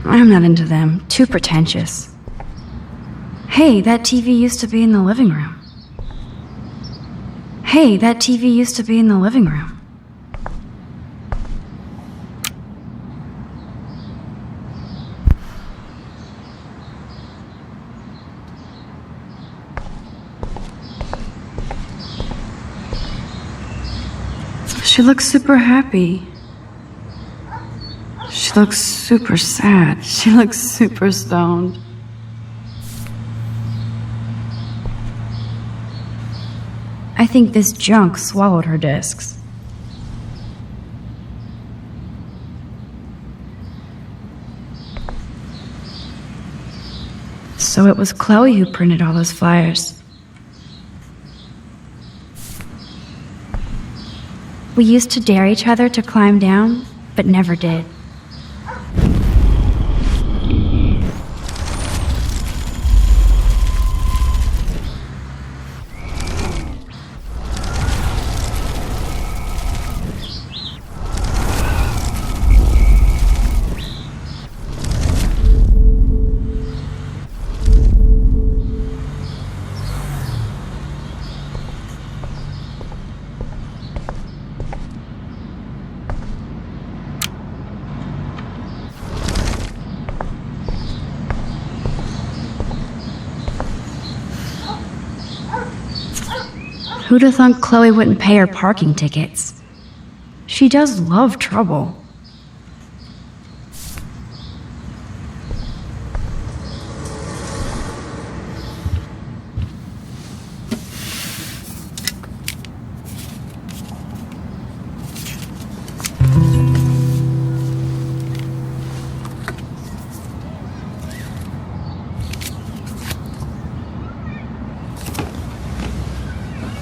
Speaker 12: I'm not into them. Too pretentious. Hey, that TV used to be in the living room. Hey, that TV used to be in the living room. She looks super happy. She looks super sad. She looks super stoned. I think this junk swallowed her discs. So it was Chloe who printed all those flyers. We used to dare each other to climb down, but never did. Who'd have thought Chloe wouldn't pay her parking tickets? She does love trouble.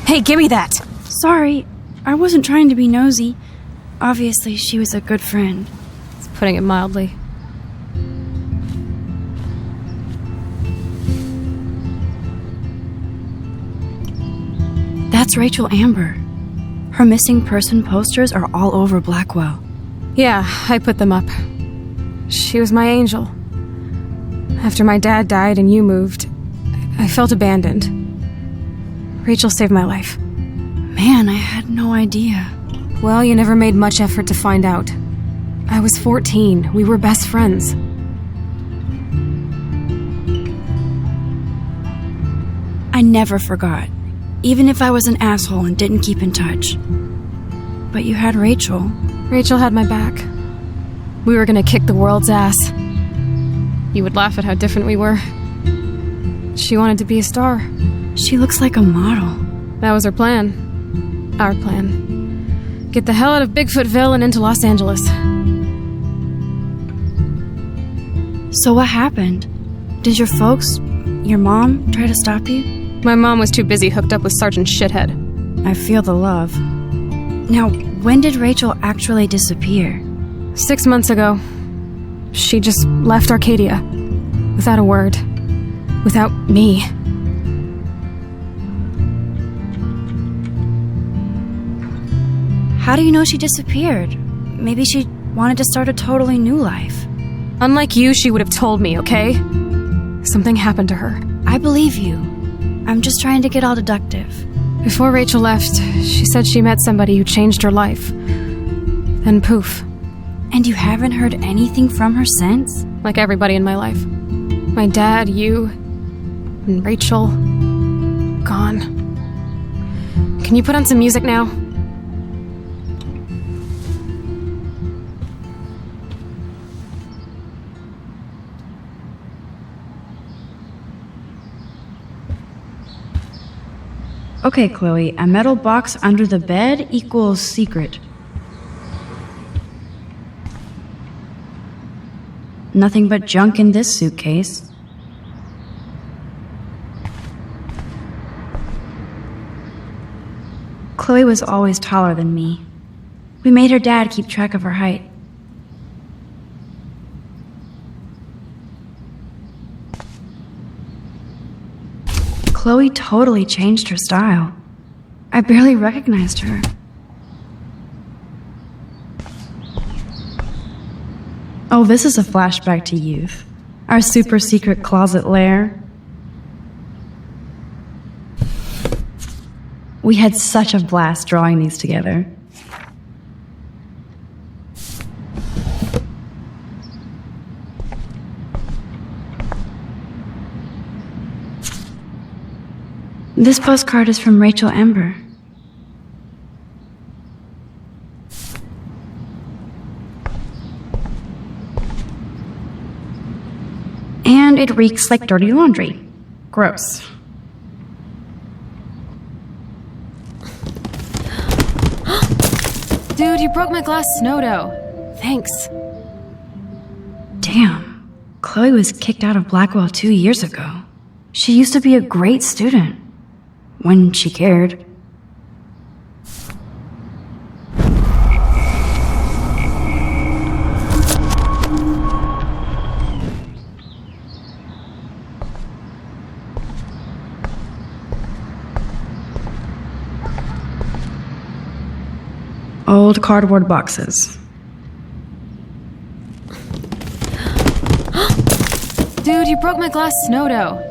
Speaker 19: Hey, give me that!
Speaker 12: Sorry, I wasn't trying to be nosy. Obviously, she was a good friend.
Speaker 19: It's putting it mildly.
Speaker 12: That's Рэйчел Ember. Her missing person posters are all over Blackwell.
Speaker 19: Yeah, I put them up. She was my angel. After my dad died and you moved, I felt abandoned. Рэйчел saved my life.
Speaker 4: Man, I had no idea.
Speaker 19: Well, you never made much effort to find out. I was 14. We were best friends.
Speaker 4: I never forgot, even if I was an asshole and didn't keep in touch. But you had Рэйчel.
Speaker 19: Рэйchel had my back. We were gonna kick the world's ass. You would laugh at how different we were. She wanted to be a star.
Speaker 4: She looks like a model.
Speaker 19: That was her plan. Our plan. Get the hell out of Bigfootville and into Los Angeles.
Speaker 4: So what happened? Did your folks, your mom, try to stop you?
Speaker 19: My mom was too busy hooked up with Sergeant Shithead.
Speaker 4: I feel the love. Now, when did Рэйchel actually disappear?
Speaker 19: 6 months ago. She just left Arcadia. Without a word. Without me.
Speaker 4: How do you know she disappeared? Maybe she wanted to start a totally new life.
Speaker 19: Unlike you, she would have told me, okay? Something happened to her.
Speaker 4: I believe you. I'm just trying to get all deductive.
Speaker 19: Before Рэйchel left, she said she met somebody who changed her life. Then poof.
Speaker 4: And you haven't heard anything from her since?
Speaker 19: Like everybody in my life. My dad, you, and Рэйchel. Gone. Can you put on some music now?
Speaker 12: Okay, Chloe, a metal box under the bed equals secret. Nothing but junk in this suitcase. Chloe was always taller than me. We made her dad keep track of her height. Chloe totally changed her style. I barely recognized her. Oh, this is a flashback to youth. Our super secret closet lair. We had such a blast drawing these together. This postcard is from Рэйчел Эмбер. And it reeks like dirty laundry. Gross.
Speaker 19: Dude, you broke my glass snow dough. Thanks.
Speaker 12: Damn. Chloe was kicked out of Blackwell 2 years ago. She used to be a great student. When she cared. Old cardboard boxes.
Speaker 19: Dude, you broke my glass snow dough.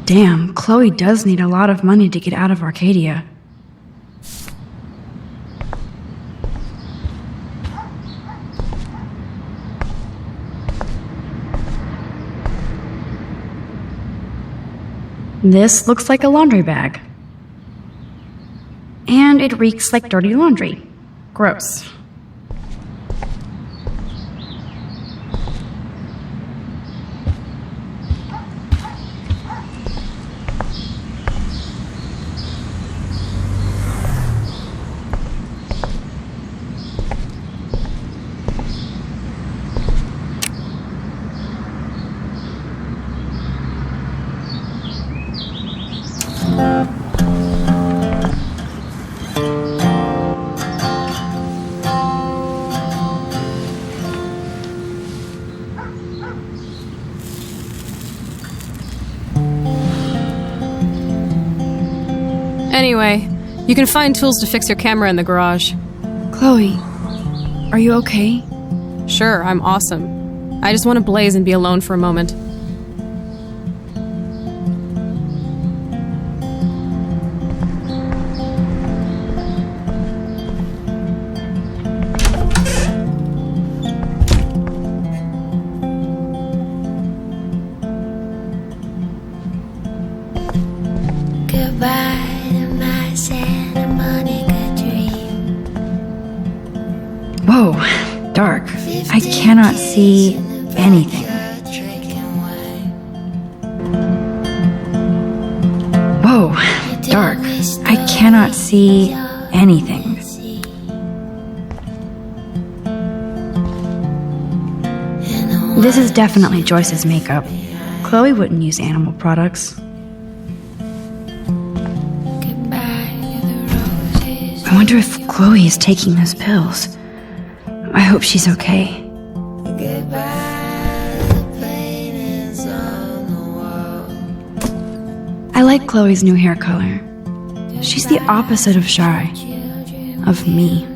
Speaker 12: Damn, Chloe does need a lot of money to get out of Arcadia. This looks like a laundry bag. And it reeks like dirty laundry. Gross.
Speaker 19: Anyway, you can find tools to fix your camera in the garage.
Speaker 4: Chloe, are you okay?
Speaker 19: Sure, I'm awesome. I just want to blaze and be alone for a moment.
Speaker 12: Whoa, dark. I cannot see anything. Whoa, dark. I cannot see anything. This is definitely Joyce's makeup. Chloe wouldn't use animal products. I wonder if Chloe is taking those pills. I hope she's okay. I like Chloe's new hair color. She's the opposite of shy. Of me.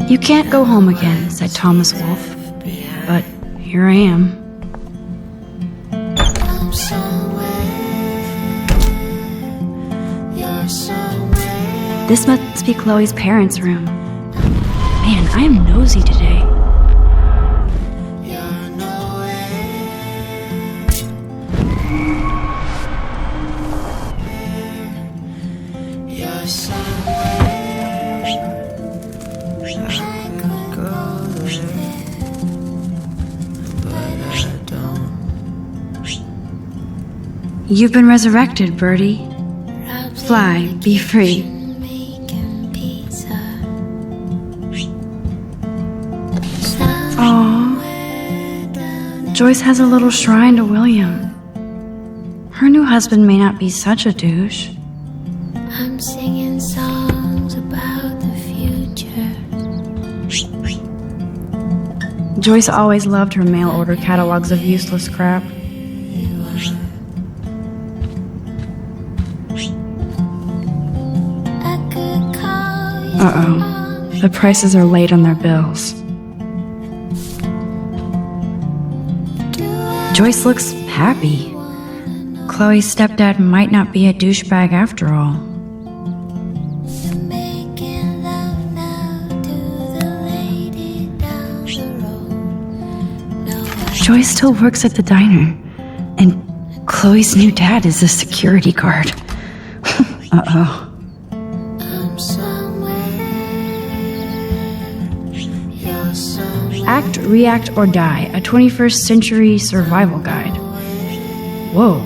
Speaker 12: You can't go home again, said Thomas Wolfe. But here I am. This must be Chloe's parents' room. Man, I am nosy today. You've been resurrected, Birdie. Fly, be free. Aww. Joyce has a little shrine to William. Her new husband may not be such a douche.
Speaker 20: I'm singing songs about the future.
Speaker 12: Joyce always loved her mail-order catalogs of useless crap. Uh-oh. The prices are late on their bills. Joyce looks happy. Chloe's stepdad might not be a douchebag after all. Joyce still works at the diner, and Chloe's new dad is a security guard. Uh-oh. Act, React, or Die, a 21st century survival guide. Whoa.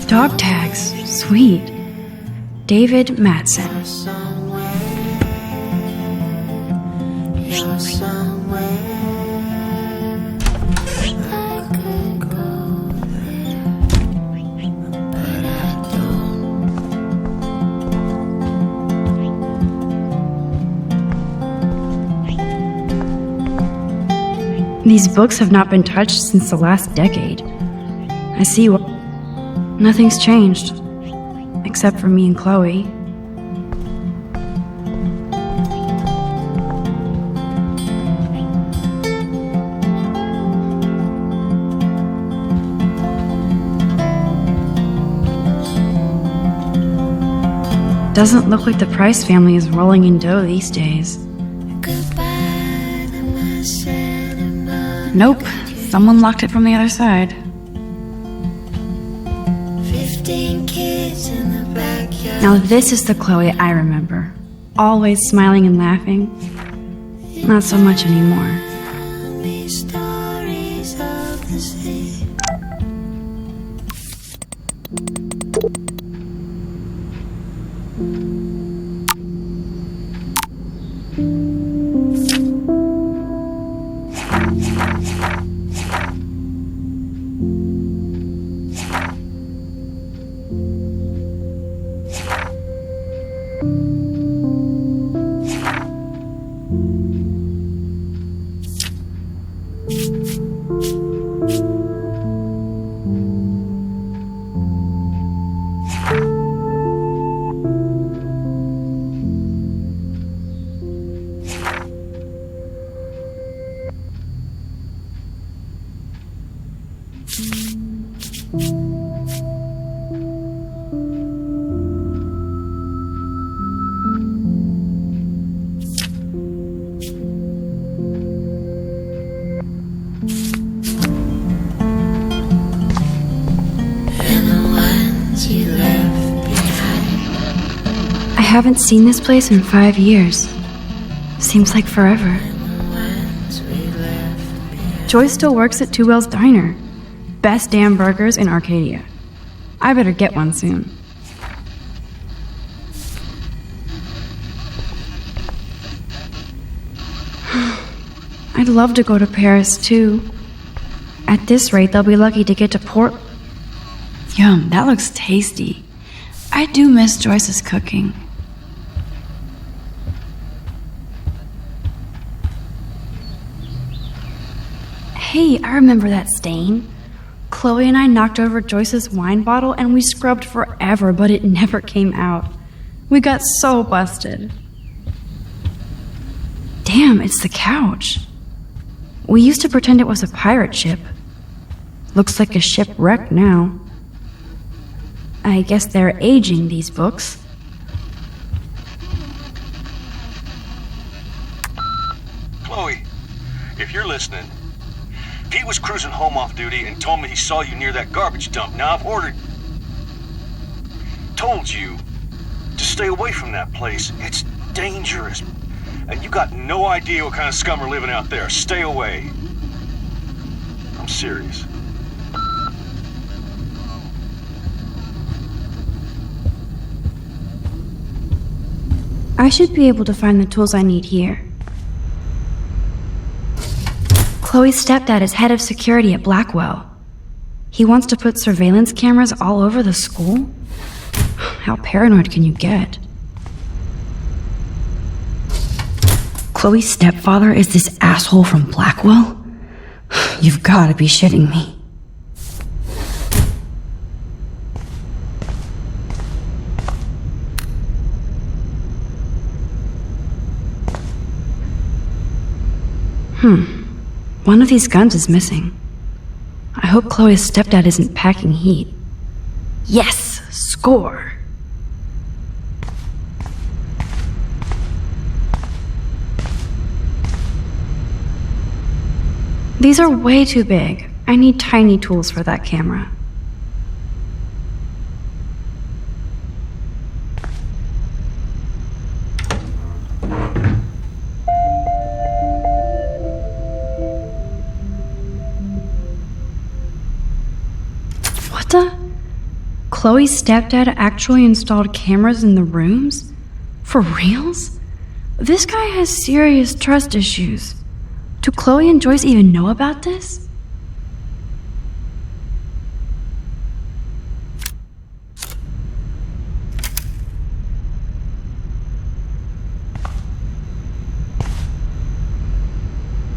Speaker 12: Dog tags, sweet. David Madsen. These books have not been touched since the last decade. I see what... Nothing's changed. Except for me and Chloe. Doesn't look like the Price family is rolling in dough these days. Nope, someone locked it from the other side.
Speaker 20: 15 kids in the backyard.
Speaker 12: Now this is the Chloe I remember. Always smiling and laughing. Not so much anymore.
Speaker 20: Stories of the sea.
Speaker 4: haven't seen this place in 5 years. Seems like forever. Joyce still works at Two Well's Diner. Best damn burgers in Arcadia. I better get one soon. I'd love to go to Paris, too. At this rate, they'll be lucky to get to Port... Yum, that looks tasty. I do miss Joyce's cooking. Hey, I remember that stain. Chloe and I knocked over Joyce's wine bottle and we scrubbed forever, but it never came out. We got so busted. Damn, it's the couch. We used to pretend it was a pirate ship. Looks like a shipwreck now. I guess they're aging these books.
Speaker 21: Chloe, if you're listening, Pete was cruising home off duty and told me he saw you near that garbage dump. Now I've told you to stay away from that place. It's dangerous. And you got no idea what kind of scum are living out there. Stay away. I'm serious.
Speaker 4: I should be able to find the tools I need here. Chloe's stepdad is head of security at Blackwell. He wants to put surveillance cameras all over the school? How paranoid can you get? Chloe's stepfather is this asshole from Blackwell? You've gotta be shitting me. One of these guns is missing. I hope Chloe's stepdad isn't packing heat. Yes! Score! These are way too big. I need tiny tools for that camera. What the? Chloe's stepdad actually installed cameras in the rooms? For reals? This guy has serious trust issues. Do Chloe and Joyce even know about this?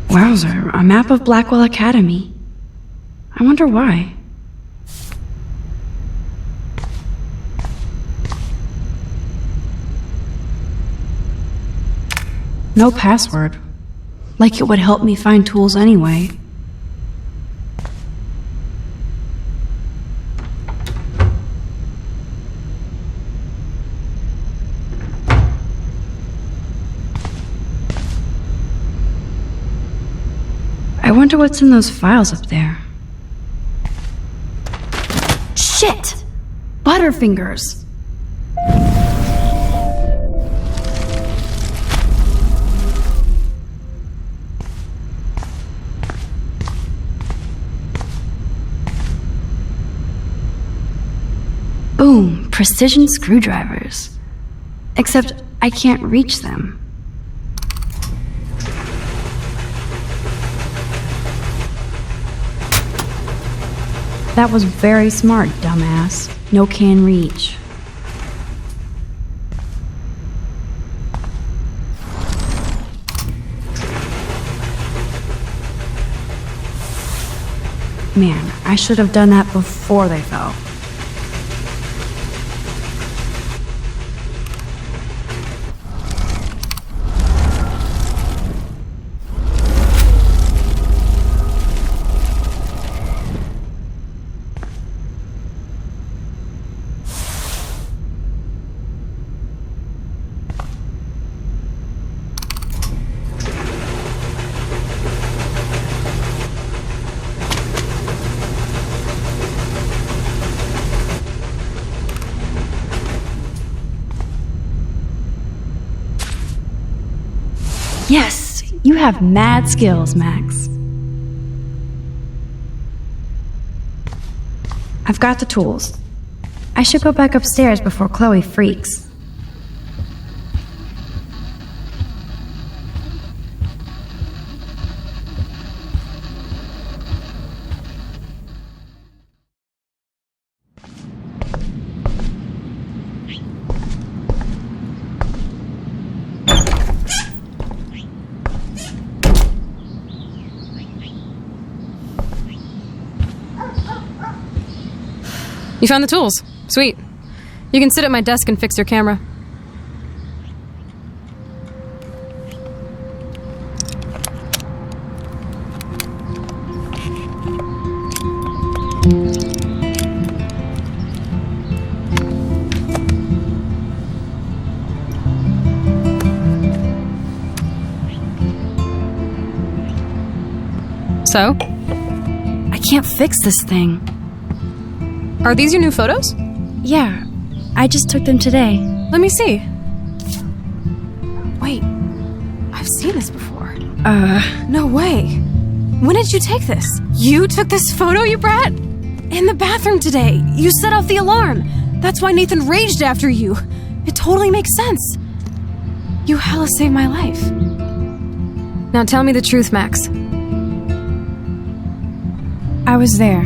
Speaker 4: Wowzer, a map of Blackwell Academy. I wonder why. No password. Like it would help me find tools anyway. I wonder what's in those files up there. Shit! Butterfingers! Boom, precision screwdrivers. Except I can't reach them. That was very smart, dumbass. No can reach. Man, I should have done that before they fell. Yes, you have mad skills, Max. I've got the tools. I should go back upstairs before Chloe freaks.
Speaker 19: You found the tools. Sweet. You can sit at my desk and fix your camera. So?
Speaker 4: I can't fix this thing.
Speaker 19: Are these your new photos?
Speaker 4: Yeah, I just took them today.
Speaker 19: Let me see. Wait, I've seen this before. No way. When did you take this? You took this photo, you brat? In the bathroom today. You set off the alarm. That's why Nathan raged after you. It totally makes sense. You hella saved my life. Now tell me the truth, Max.
Speaker 4: I was there,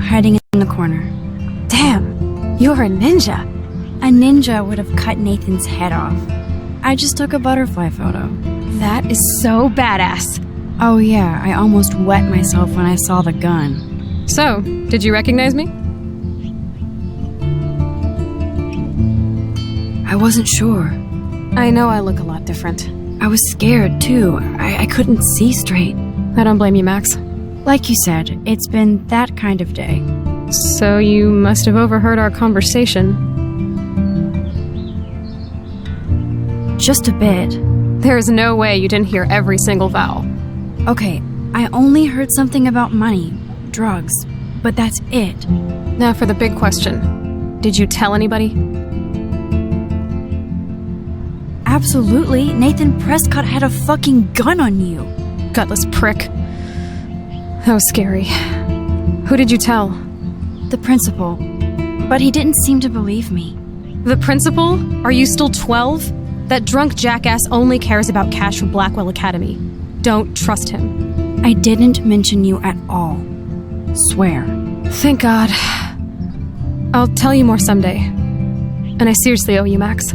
Speaker 4: hiding in the corner.
Speaker 19: Damn, you're a ninja.
Speaker 4: A ninja would have cut Nathan's head off. I just took a butterfly photo.
Speaker 19: That is so badass.
Speaker 4: Oh yeah, I almost wet myself when I saw the gun.
Speaker 19: So, did you recognize me?
Speaker 4: I wasn't sure.
Speaker 19: I know I look a lot different.
Speaker 4: I was scared too. I couldn't see straight.
Speaker 19: I don't blame you, Max.
Speaker 4: Like you said, it's been that kind of day.
Speaker 19: So you must have overheard our conversation.
Speaker 4: Just a bit.
Speaker 19: There is no way you didn't hear every single vowel.
Speaker 4: Okay, I only heard something about money, drugs, but that's it.
Speaker 19: Now for the big question. Did you tell anybody?
Speaker 4: Absolutely. Nathan Prescott had a fucking gun on you.
Speaker 19: Gutless prick. That was scary. Who did you tell?
Speaker 4: The principal. But he didn't seem to believe me.
Speaker 19: The principal? Are you still 12? That drunk jackass only cares about cash for Blackwell Academy. Don't trust him.
Speaker 4: I didn't mention you at all. Swear.
Speaker 19: Thank God. I'll tell you more someday. And I seriously owe you, Max.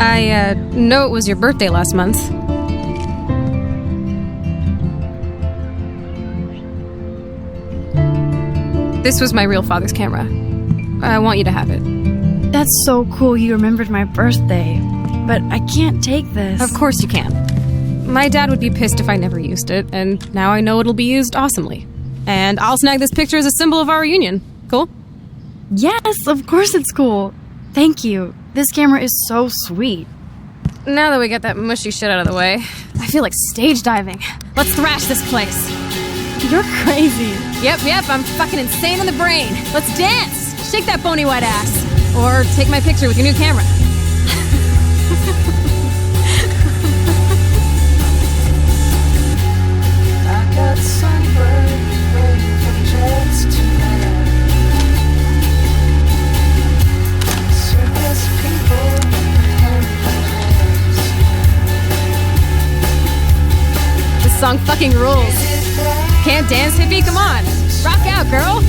Speaker 19: I know it was your birthday last month. This was my real father's camera. I want you to have it.
Speaker 4: That's so cool you remembered my birthday. But I can't take this.
Speaker 19: Of course you can. My dad would be pissed if I never used it, and now I know it'll be used awesomely. And I'll snag this picture as a symbol of our reunion. Cool?
Speaker 4: Yes, of course it's cool. Thank you. This camera is so sweet.
Speaker 19: Now that we got that mushy shit out of the way, I feel like stage diving. Let's thrash this place.
Speaker 4: You're crazy.
Speaker 19: Yep, I'm fucking insane in the brain. Let's dance! Shake that bony white ass. Or take my picture with your new camera.
Speaker 20: I got sunburned, waiting for the jets to land. Circus people,
Speaker 19: This song fucking rules. Can't dance, hippie? Come on. Rock out, girl.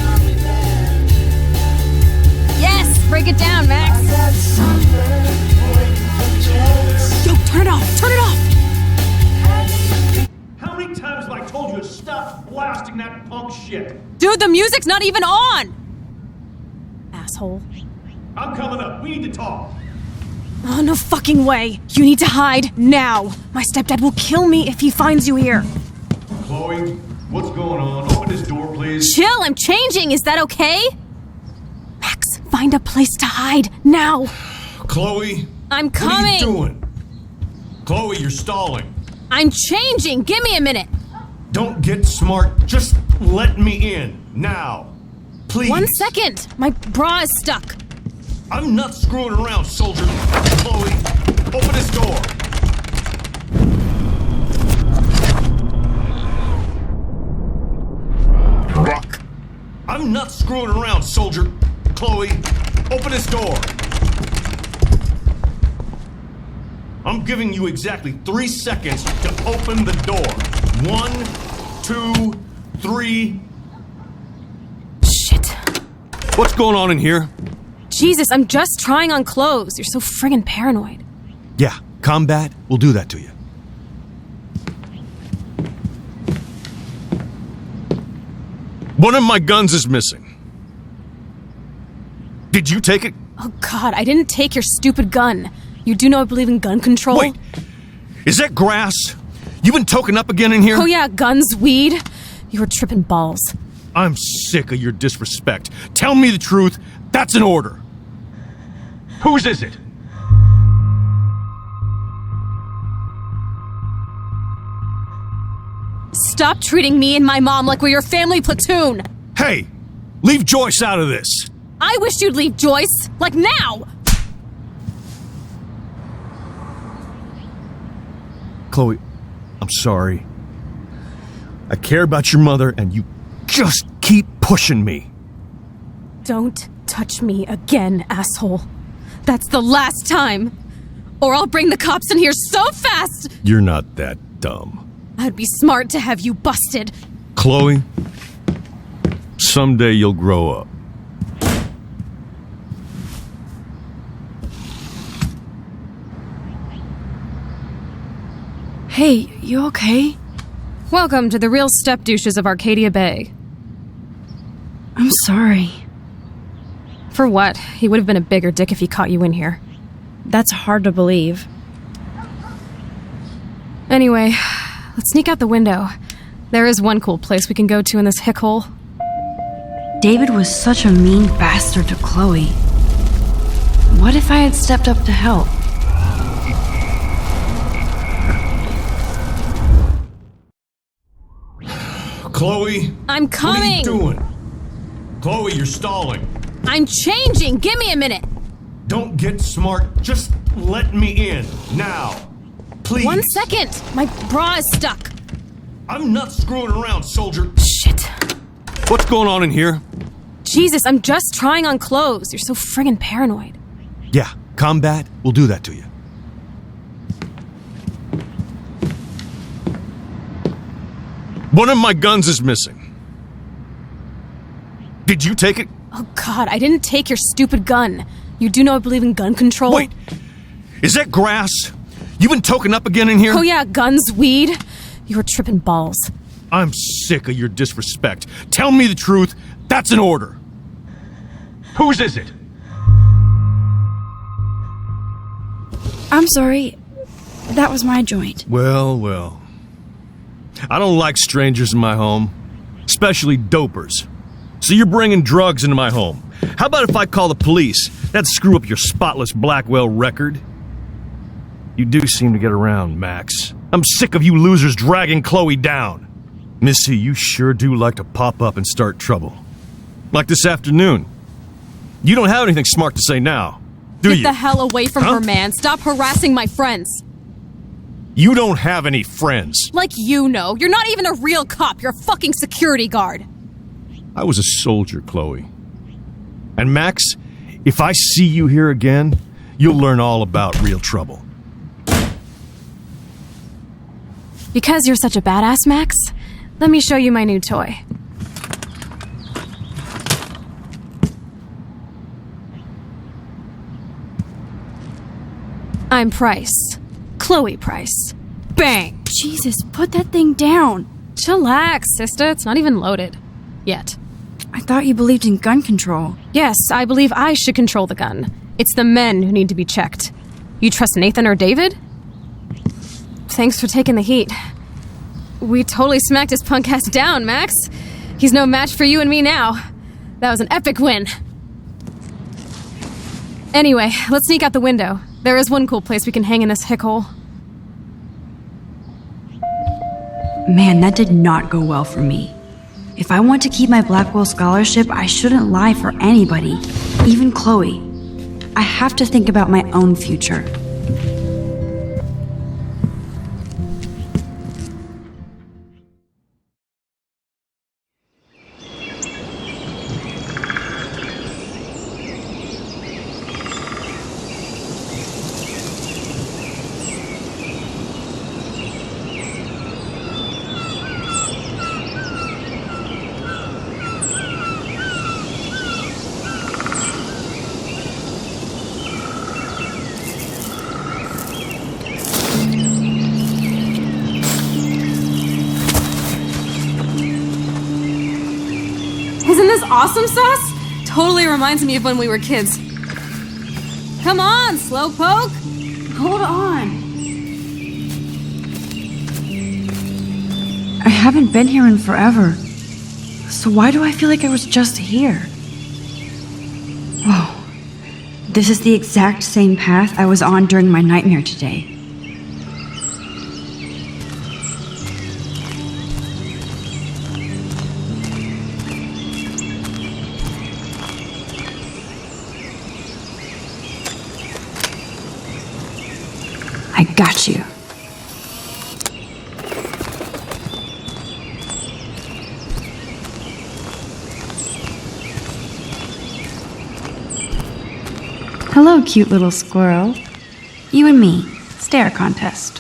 Speaker 19: Yes, break it down, Max. Yo, turn it off. Turn it off.
Speaker 21: How many times have I told you to stop blasting that punk shit?
Speaker 19: Dude, the music's not even on. Asshole.
Speaker 21: I'm coming up. We need to talk.
Speaker 19: Oh, no fucking way. You need to hide now. My stepdad will kill me if he finds you here.
Speaker 21: Chloe, what's going on? Open this door, please.
Speaker 19: Chill, I'm changing. Is that okay? Max, find a place to hide now.
Speaker 21: Chloe?
Speaker 19: I'm coming.
Speaker 21: What are you doing? Chloe, you're stalling.
Speaker 19: I'm changing. Give me a minute.
Speaker 15: Don't get smart. Just let me in. Now. Please.
Speaker 19: 1 second! My bra is stuck.
Speaker 15: I'm not screwing around, soldier. Chloe, open this door. Fuck. I'm not screwing around, soldier. Chloe, open this door. I'm giving you exactly 3 seconds to open the door. 1, 2, 3.
Speaker 19: Shit.
Speaker 15: What's going on in here?
Speaker 19: Jesus, I'm just trying on clothes. You're so friggin' paranoid.
Speaker 15: Yeah, combat will do that to you. One of my guns is missing. Did you take it?
Speaker 19: Oh God, I didn't take your stupid gun. You do know I believe in gun control?
Speaker 15: Wait, is that grass? You been token up again in here?
Speaker 19: Oh yeah, guns, weed. You were tripping balls.
Speaker 15: I'm sick of your disrespect. Tell me the truth. That's an order. Whose is it?
Speaker 19: Stop treating me and my mom like we're your family platoon.
Speaker 15: Hey, leave Joyce out of this.
Speaker 19: I wish you'd leave Joyce, like now.
Speaker 15: Chloe, I'm sorry. I care about your mother, and you just keep pushing me.
Speaker 19: Don't touch me again, asshole. That's the last time. Or I'll bring the cops in here so fast.
Speaker 15: You're not that dumb.
Speaker 19: I'd be smart to have you busted.
Speaker 15: Chloe, someday you'll grow up.
Speaker 4: Hey, you okay?
Speaker 19: Welcome to the real step douches of Arcadia Bay.
Speaker 4: I'm sorry.
Speaker 19: For what? He would have been a bigger dick if he caught you in here.
Speaker 4: That's hard to believe.
Speaker 19: Anyway, let's sneak out the window. There is one cool place we can go to in this hick hole.
Speaker 12: David was such a mean bastard to Chloe. What if I had stepped up to help?
Speaker 15: Chloe?
Speaker 19: I'm coming!
Speaker 15: What are you doing? Chloe, you're stalling.
Speaker 19: I'm changing! Give me a minute!
Speaker 15: Don't get smart. Just let me in. Now. Please.
Speaker 19: 1 second! My bra is stuck.
Speaker 15: I'm not screwing around, soldier.
Speaker 19: Shit.
Speaker 15: What's going on in here?
Speaker 19: Jesus, I'm just trying on clothes. You're so friggin' paranoid.
Speaker 15: Yeah, combat will do that to you. One of my guns is missing. Did you take it?
Speaker 19: Oh God, I didn't take your stupid gun. You do know I believe in gun control?
Speaker 15: Wait, is that grass? You been token up again in here?
Speaker 19: Oh yeah, guns, weed. You were tripping balls.
Speaker 15: I'm sick of your disrespect. Tell me the truth. That's an order. Whose is it?
Speaker 12: I'm sorry. That was my joint.
Speaker 15: Well. I don't like strangers in my home, especially dopers. So you're bringing drugs into my home. How about if I call the police? That'd screw up your spotless Blackwell record. You do seem to get around, Max. I'm sick of you losers dragging Chloe down. Missy, you sure do like to pop up and start trouble. Like this afternoon. You don't have anything smart to say now, do you?
Speaker 19: Get the hell away from her, man. Stop harassing my friends.
Speaker 15: You don't have any friends.
Speaker 19: Like you know. You're not even a real cop. You're a fucking security guard.
Speaker 15: I was a soldier, Chloe. And Max, if I see you here again, you'll learn all about real trouble.
Speaker 19: Because you're such a badass, Max, let me show you my new toy. I'm Price. Chloe Praiss. Bang!
Speaker 12: Jesus, put that thing down.
Speaker 19: Chillax, sister. It's not even loaded. Yet.
Speaker 12: I thought you believed in gun control.
Speaker 19: Yes, I believe I should control the gun. It's the men who need to be checked. You trust Nathan or David? Thanks for taking the heat. We totally smacked his punk ass down, Max. He's no match for you and me now. That was an epic win. Anyway, let's sneak out the window. There is one cool place we can hang in this hick hole.
Speaker 12: Man, that did not go well for me. If I want to keep my Blackwell scholarship, I shouldn't lie for anybody, even Chloe. I have to think about my own future.
Speaker 19: Isn't this awesome sauce? Totally reminds me of when we were kids. Come on, Slowpoke!
Speaker 12: Hold on. I haven't been here in forever. So why do I feel like I was just here? Whoa. This is the exact same path I was on during my nightmare today. I got you. Hello, cute little squirrel. You and me, stare contest.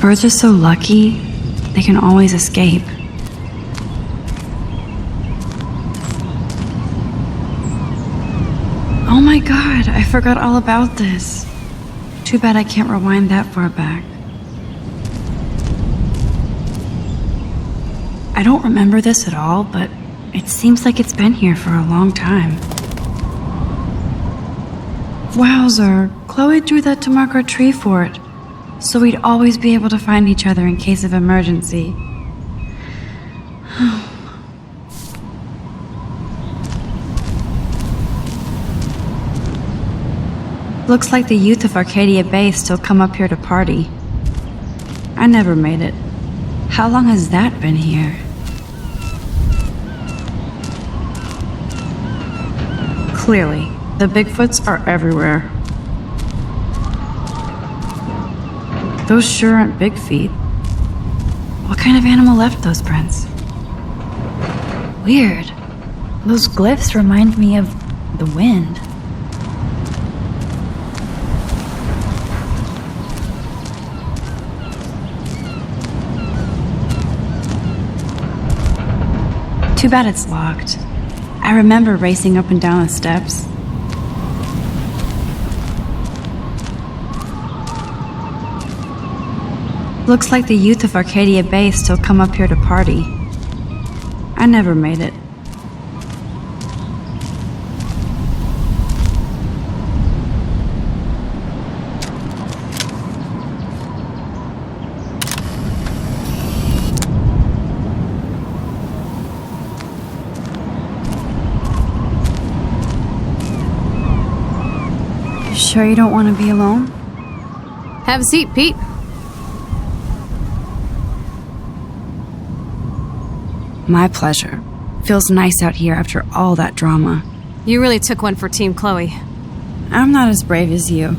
Speaker 12: Birds are so lucky, they can always escape. Oh my god, I forgot all about this. Too bad I can't rewind that far back. I don't remember this at all, but it seems like it's been here for a long time. Wowzer, Chloe drew that to mark our tree fort, so we'd always be able to find each other in case of emergency. Looks like the youth of Arcadia Bay still come up here to party. I never made it. How long has that been here? Clearly, the Bigfoots are everywhere. Those sure aren't big feet. What kind of animal left those prints? Weird. Those glyphs remind me of the wind. Too bad it's locked. I remember racing up and down the steps. Looks like the youth of Arcadia Bay still come up here to party. I never made it. sure you don't want to be alone?
Speaker 19: Have a seat, Pete.
Speaker 12: My pleasure. Feels nice out here after all that drama.
Speaker 19: You really took one for Team Chloe.
Speaker 12: I'm not as brave as you.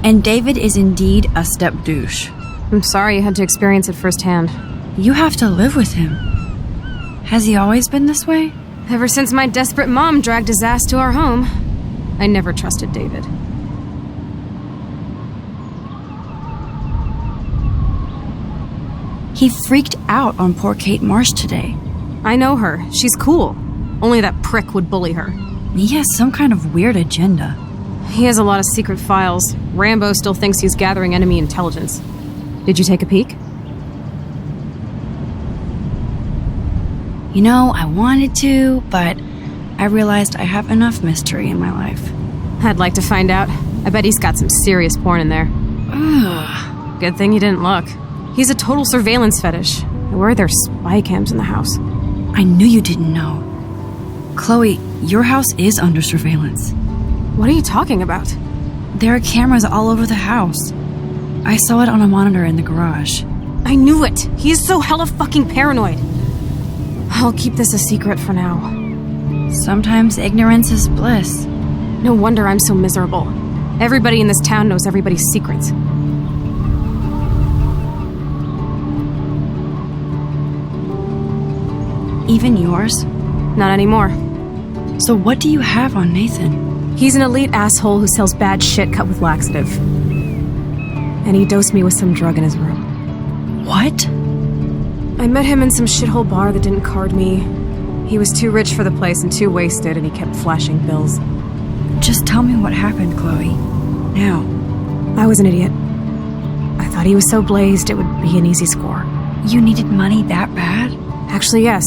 Speaker 12: And David is indeed a step douche.
Speaker 19: I'm sorry you had to experience it firsthand.
Speaker 12: You have to live with him. Has he always been this way?
Speaker 19: Ever since my desperate mom dragged his ass to our home, I never trusted David.
Speaker 12: He freaked out on poor Kate Marsh today.
Speaker 19: I know her. She's cool. Only that prick would bully her.
Speaker 12: He has some kind of weird agenda.
Speaker 19: He has a lot of secret files. Rambo still thinks he's gathering enemy intelligence. Did you take a peek?
Speaker 12: You know, I wanted to, but I realized I have enough mystery in my life.
Speaker 19: I'd like to find out. I bet he's got some serious porn in there.
Speaker 12: Ugh.
Speaker 19: Good thing you didn't look. He's a total surveillance fetish. Where are there spy cams in the house?
Speaker 12: I knew you didn't know. Chloe, your house is under surveillance.
Speaker 19: What are you talking about?
Speaker 12: There are cameras all over the house. I saw it on a monitor in the garage.
Speaker 19: I knew it! He is so hella fucking paranoid. I'll keep this a secret for now.
Speaker 12: Sometimes ignorance is bliss.
Speaker 19: No wonder I'm so miserable. Everybody in this town knows everybody's secrets.
Speaker 12: Even yours?
Speaker 19: Not anymore.
Speaker 12: So what do you have on Nathan?
Speaker 19: He's an elite asshole who sells bad shit cut with laxative. And he dosed me with some drug in his room.
Speaker 12: What?
Speaker 19: I met him in some shithole bar that didn't card me. He was too rich for the place and too wasted, and he kept flashing bills.
Speaker 12: Just tell me what happened, Chloe. Now.
Speaker 19: I was an idiot. I thought he was so blazed it would be an easy score.
Speaker 12: You needed money that bad?
Speaker 19: Actually, yes.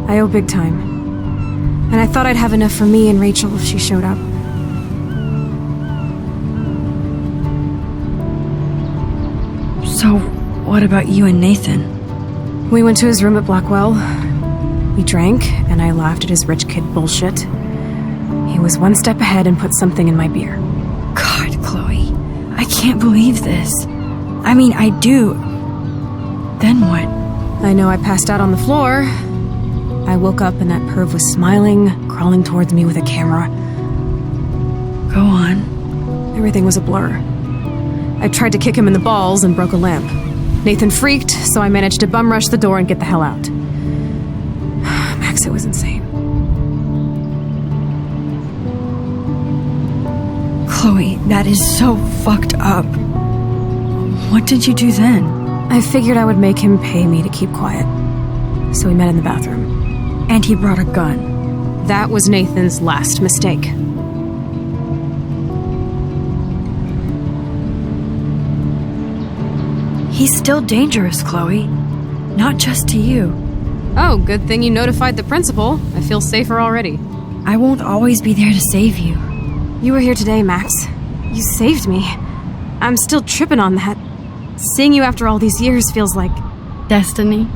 Speaker 19: I owe big time. And I thought I'd have enough for me and Räйčel if she showed up.
Speaker 12: So, what about you and Nathan?
Speaker 19: We went to his room at Blackwell. We drank, and I laughed at his rich kid bullshit. He was one step ahead and put something in my beer.
Speaker 12: God, Chloe. I can't believe this. I mean, I do. Then what?
Speaker 19: I know I passed out on the floor. I woke up and that perv was smiling, crawling towards me with a camera.
Speaker 12: Go on.
Speaker 19: Everything was a blur. I tried to kick him in the balls and broke a lamp. Nathan freaked, so I managed to bum rush the door and get the hell out. Max, it was insane.
Speaker 12: Chloe, that is so fucked up. What did you do then?
Speaker 19: I figured I would make him pay me to keep quiet. So we met in the bathroom.
Speaker 12: And he brought a gun.
Speaker 19: That was Nathan's last mistake.
Speaker 12: He's still dangerous, Chloe. Not just to you.
Speaker 19: Oh, good thing you notified the principal. I feel safer already.
Speaker 12: I won't always be there to save you.
Speaker 19: You were here today, Max. You saved me. I'm still tripping on that. Seeing you after all these years feels like...
Speaker 12: destiny.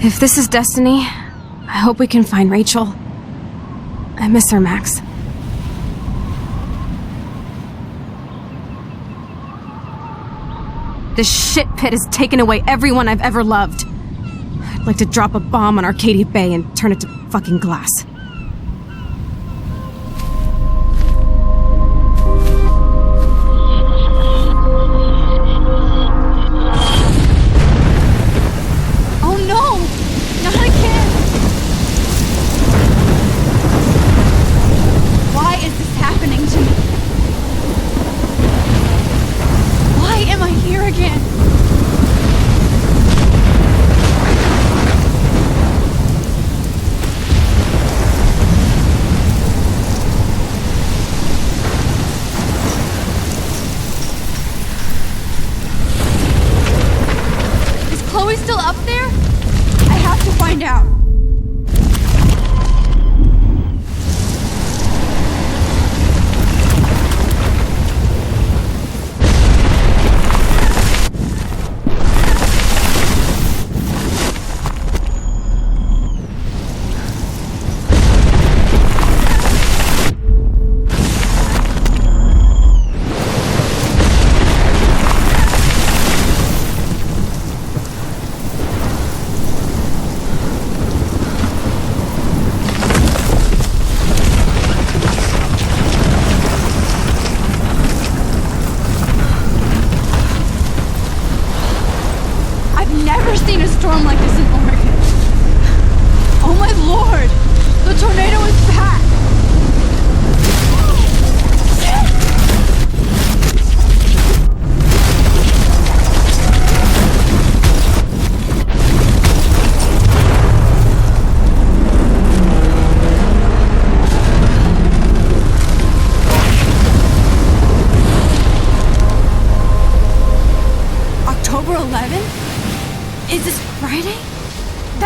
Speaker 19: If this is destiny, I hope we can find Räйčel. I miss her, Max. This shit pit has taken away everyone I've ever loved. I'd like to drop a bomb on Arcadia Bay and turn it to fucking glass.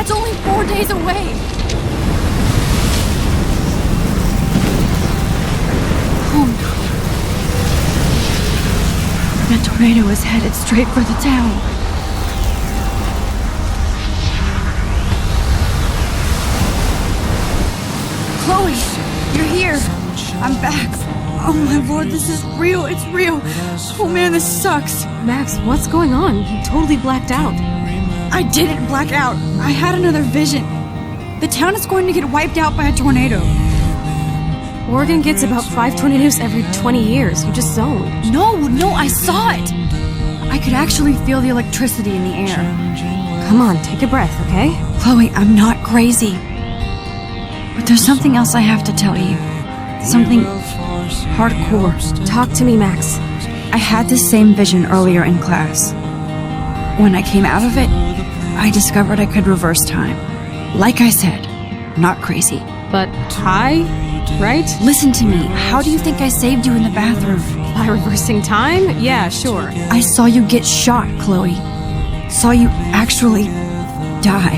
Speaker 1: That's only 4 days away. Oh no.
Speaker 12: The tornado is headed straight for the town.
Speaker 1: Chloe, you're here. I'm back. Oh my lord, this is real. It's real. Oh man, this sucks.
Speaker 19: Max, what's going on? You totally blacked out.
Speaker 1: I didn't black out. I had another vision. The town is going to get wiped out by a tornado.
Speaker 19: Oregon gets about 5 tornadoes every 20 years. You just zoned.
Speaker 1: No, I saw it. I could actually feel the electricity in the air.
Speaker 19: Come on, take a breath, okay?
Speaker 12: Chloe, I'm not crazy. But there's something else I have to tell you. Something hardcore.
Speaker 19: Talk to me, Max.
Speaker 12: I had this same vision earlier in class. When I came out of it, I discovered I could reverse time. Like I said, not crazy.
Speaker 19: But high, right?
Speaker 12: Listen to me. How do you think I saved you in the bathroom?
Speaker 19: By reversing time? Yeah, sure.
Speaker 12: I saw you get shot, Chloe. Saw you actually die.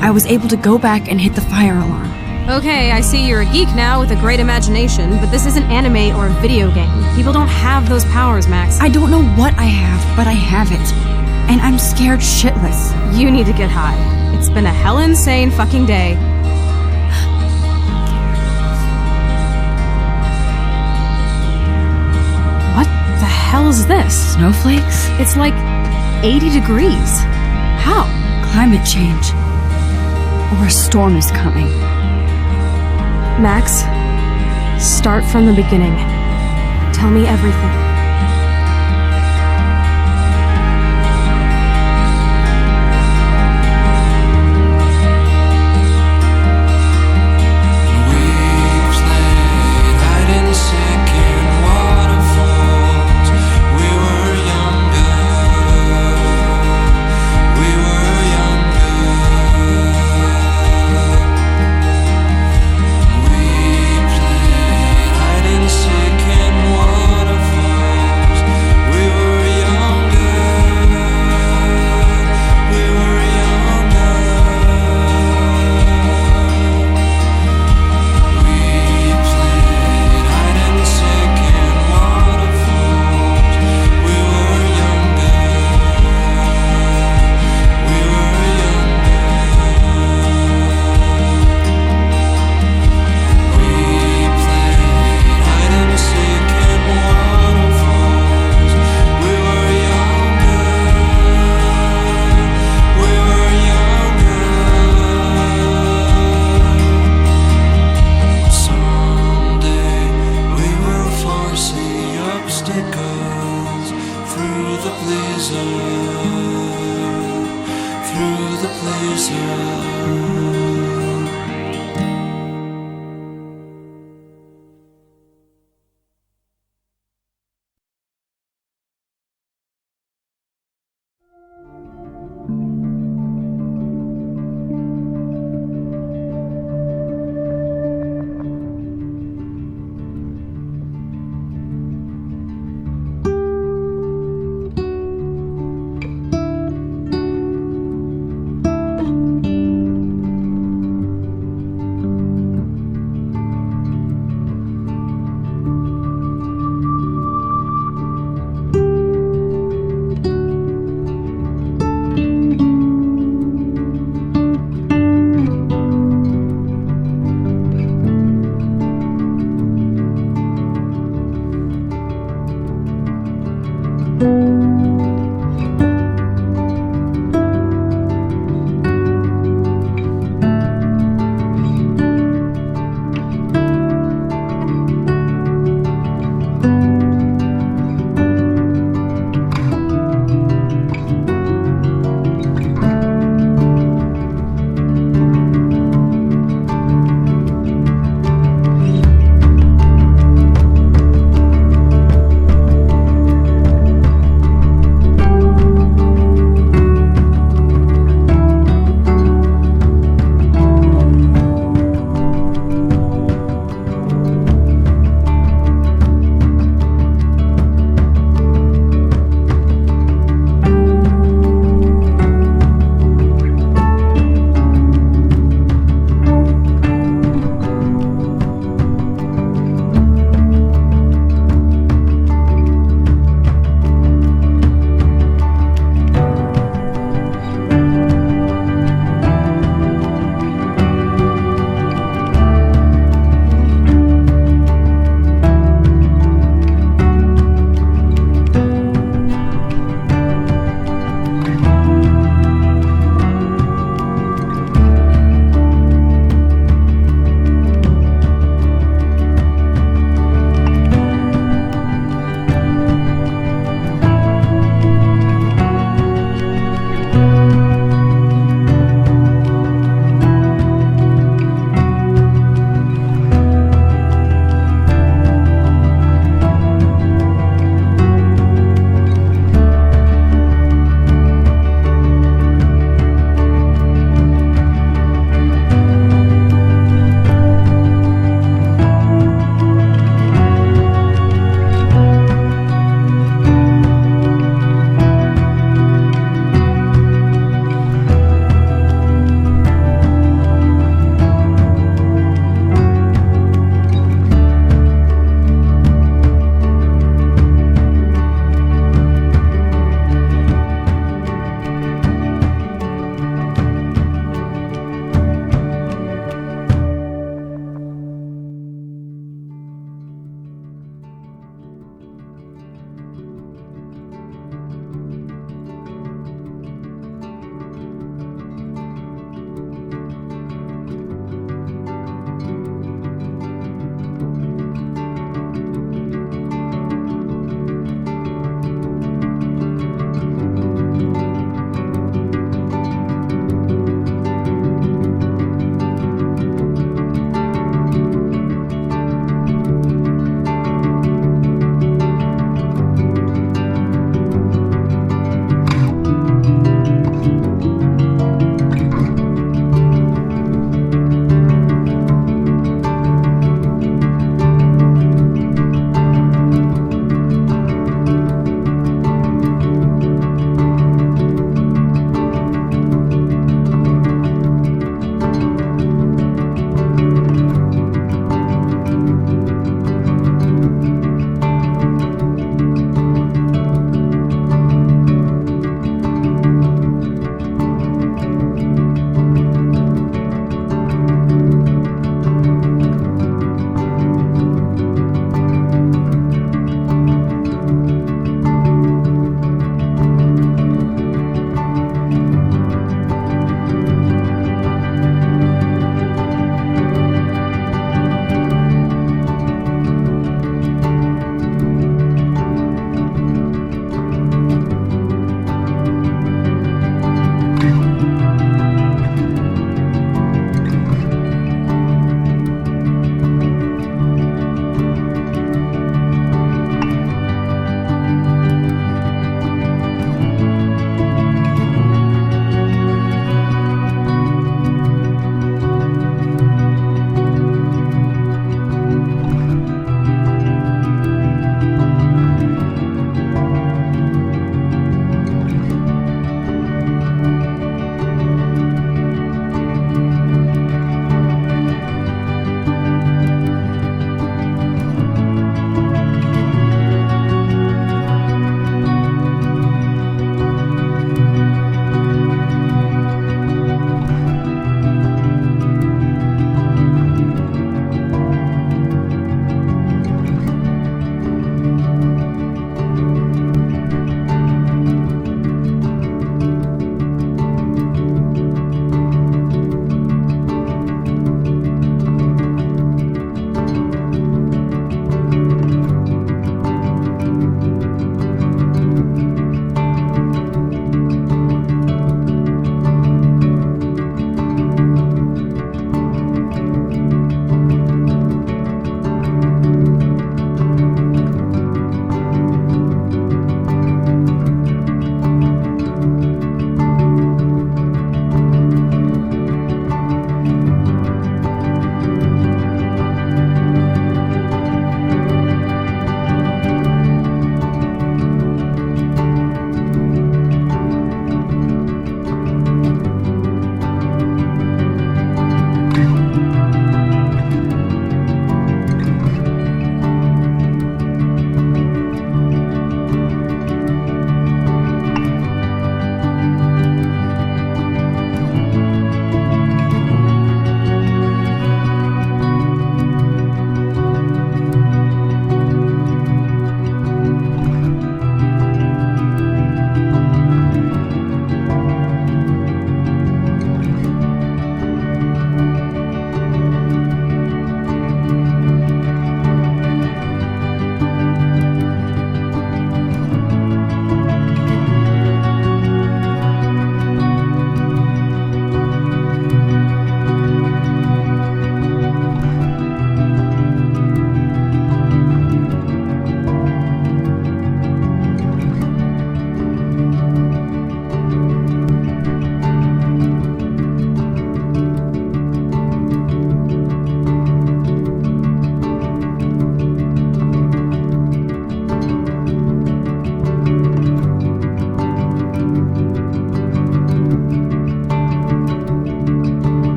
Speaker 12: I was able to go back and hit the fire alarm.
Speaker 19: Okay, I see you're a geek now with a great imagination, but this isn't anime or a video game. People don't have those powers, Max.
Speaker 12: I don't know what I have, but I have it. And I'm scared shitless.
Speaker 19: You need to get high. It's been a hell insane fucking day. What the hell is this?
Speaker 12: Snowflakes?
Speaker 19: It's like 80 degrees. How?
Speaker 12: Climate change. Or a storm is coming.
Speaker 19: Max, start from the beginning. Tell me everything.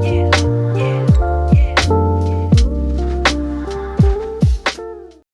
Speaker 20: Yeah.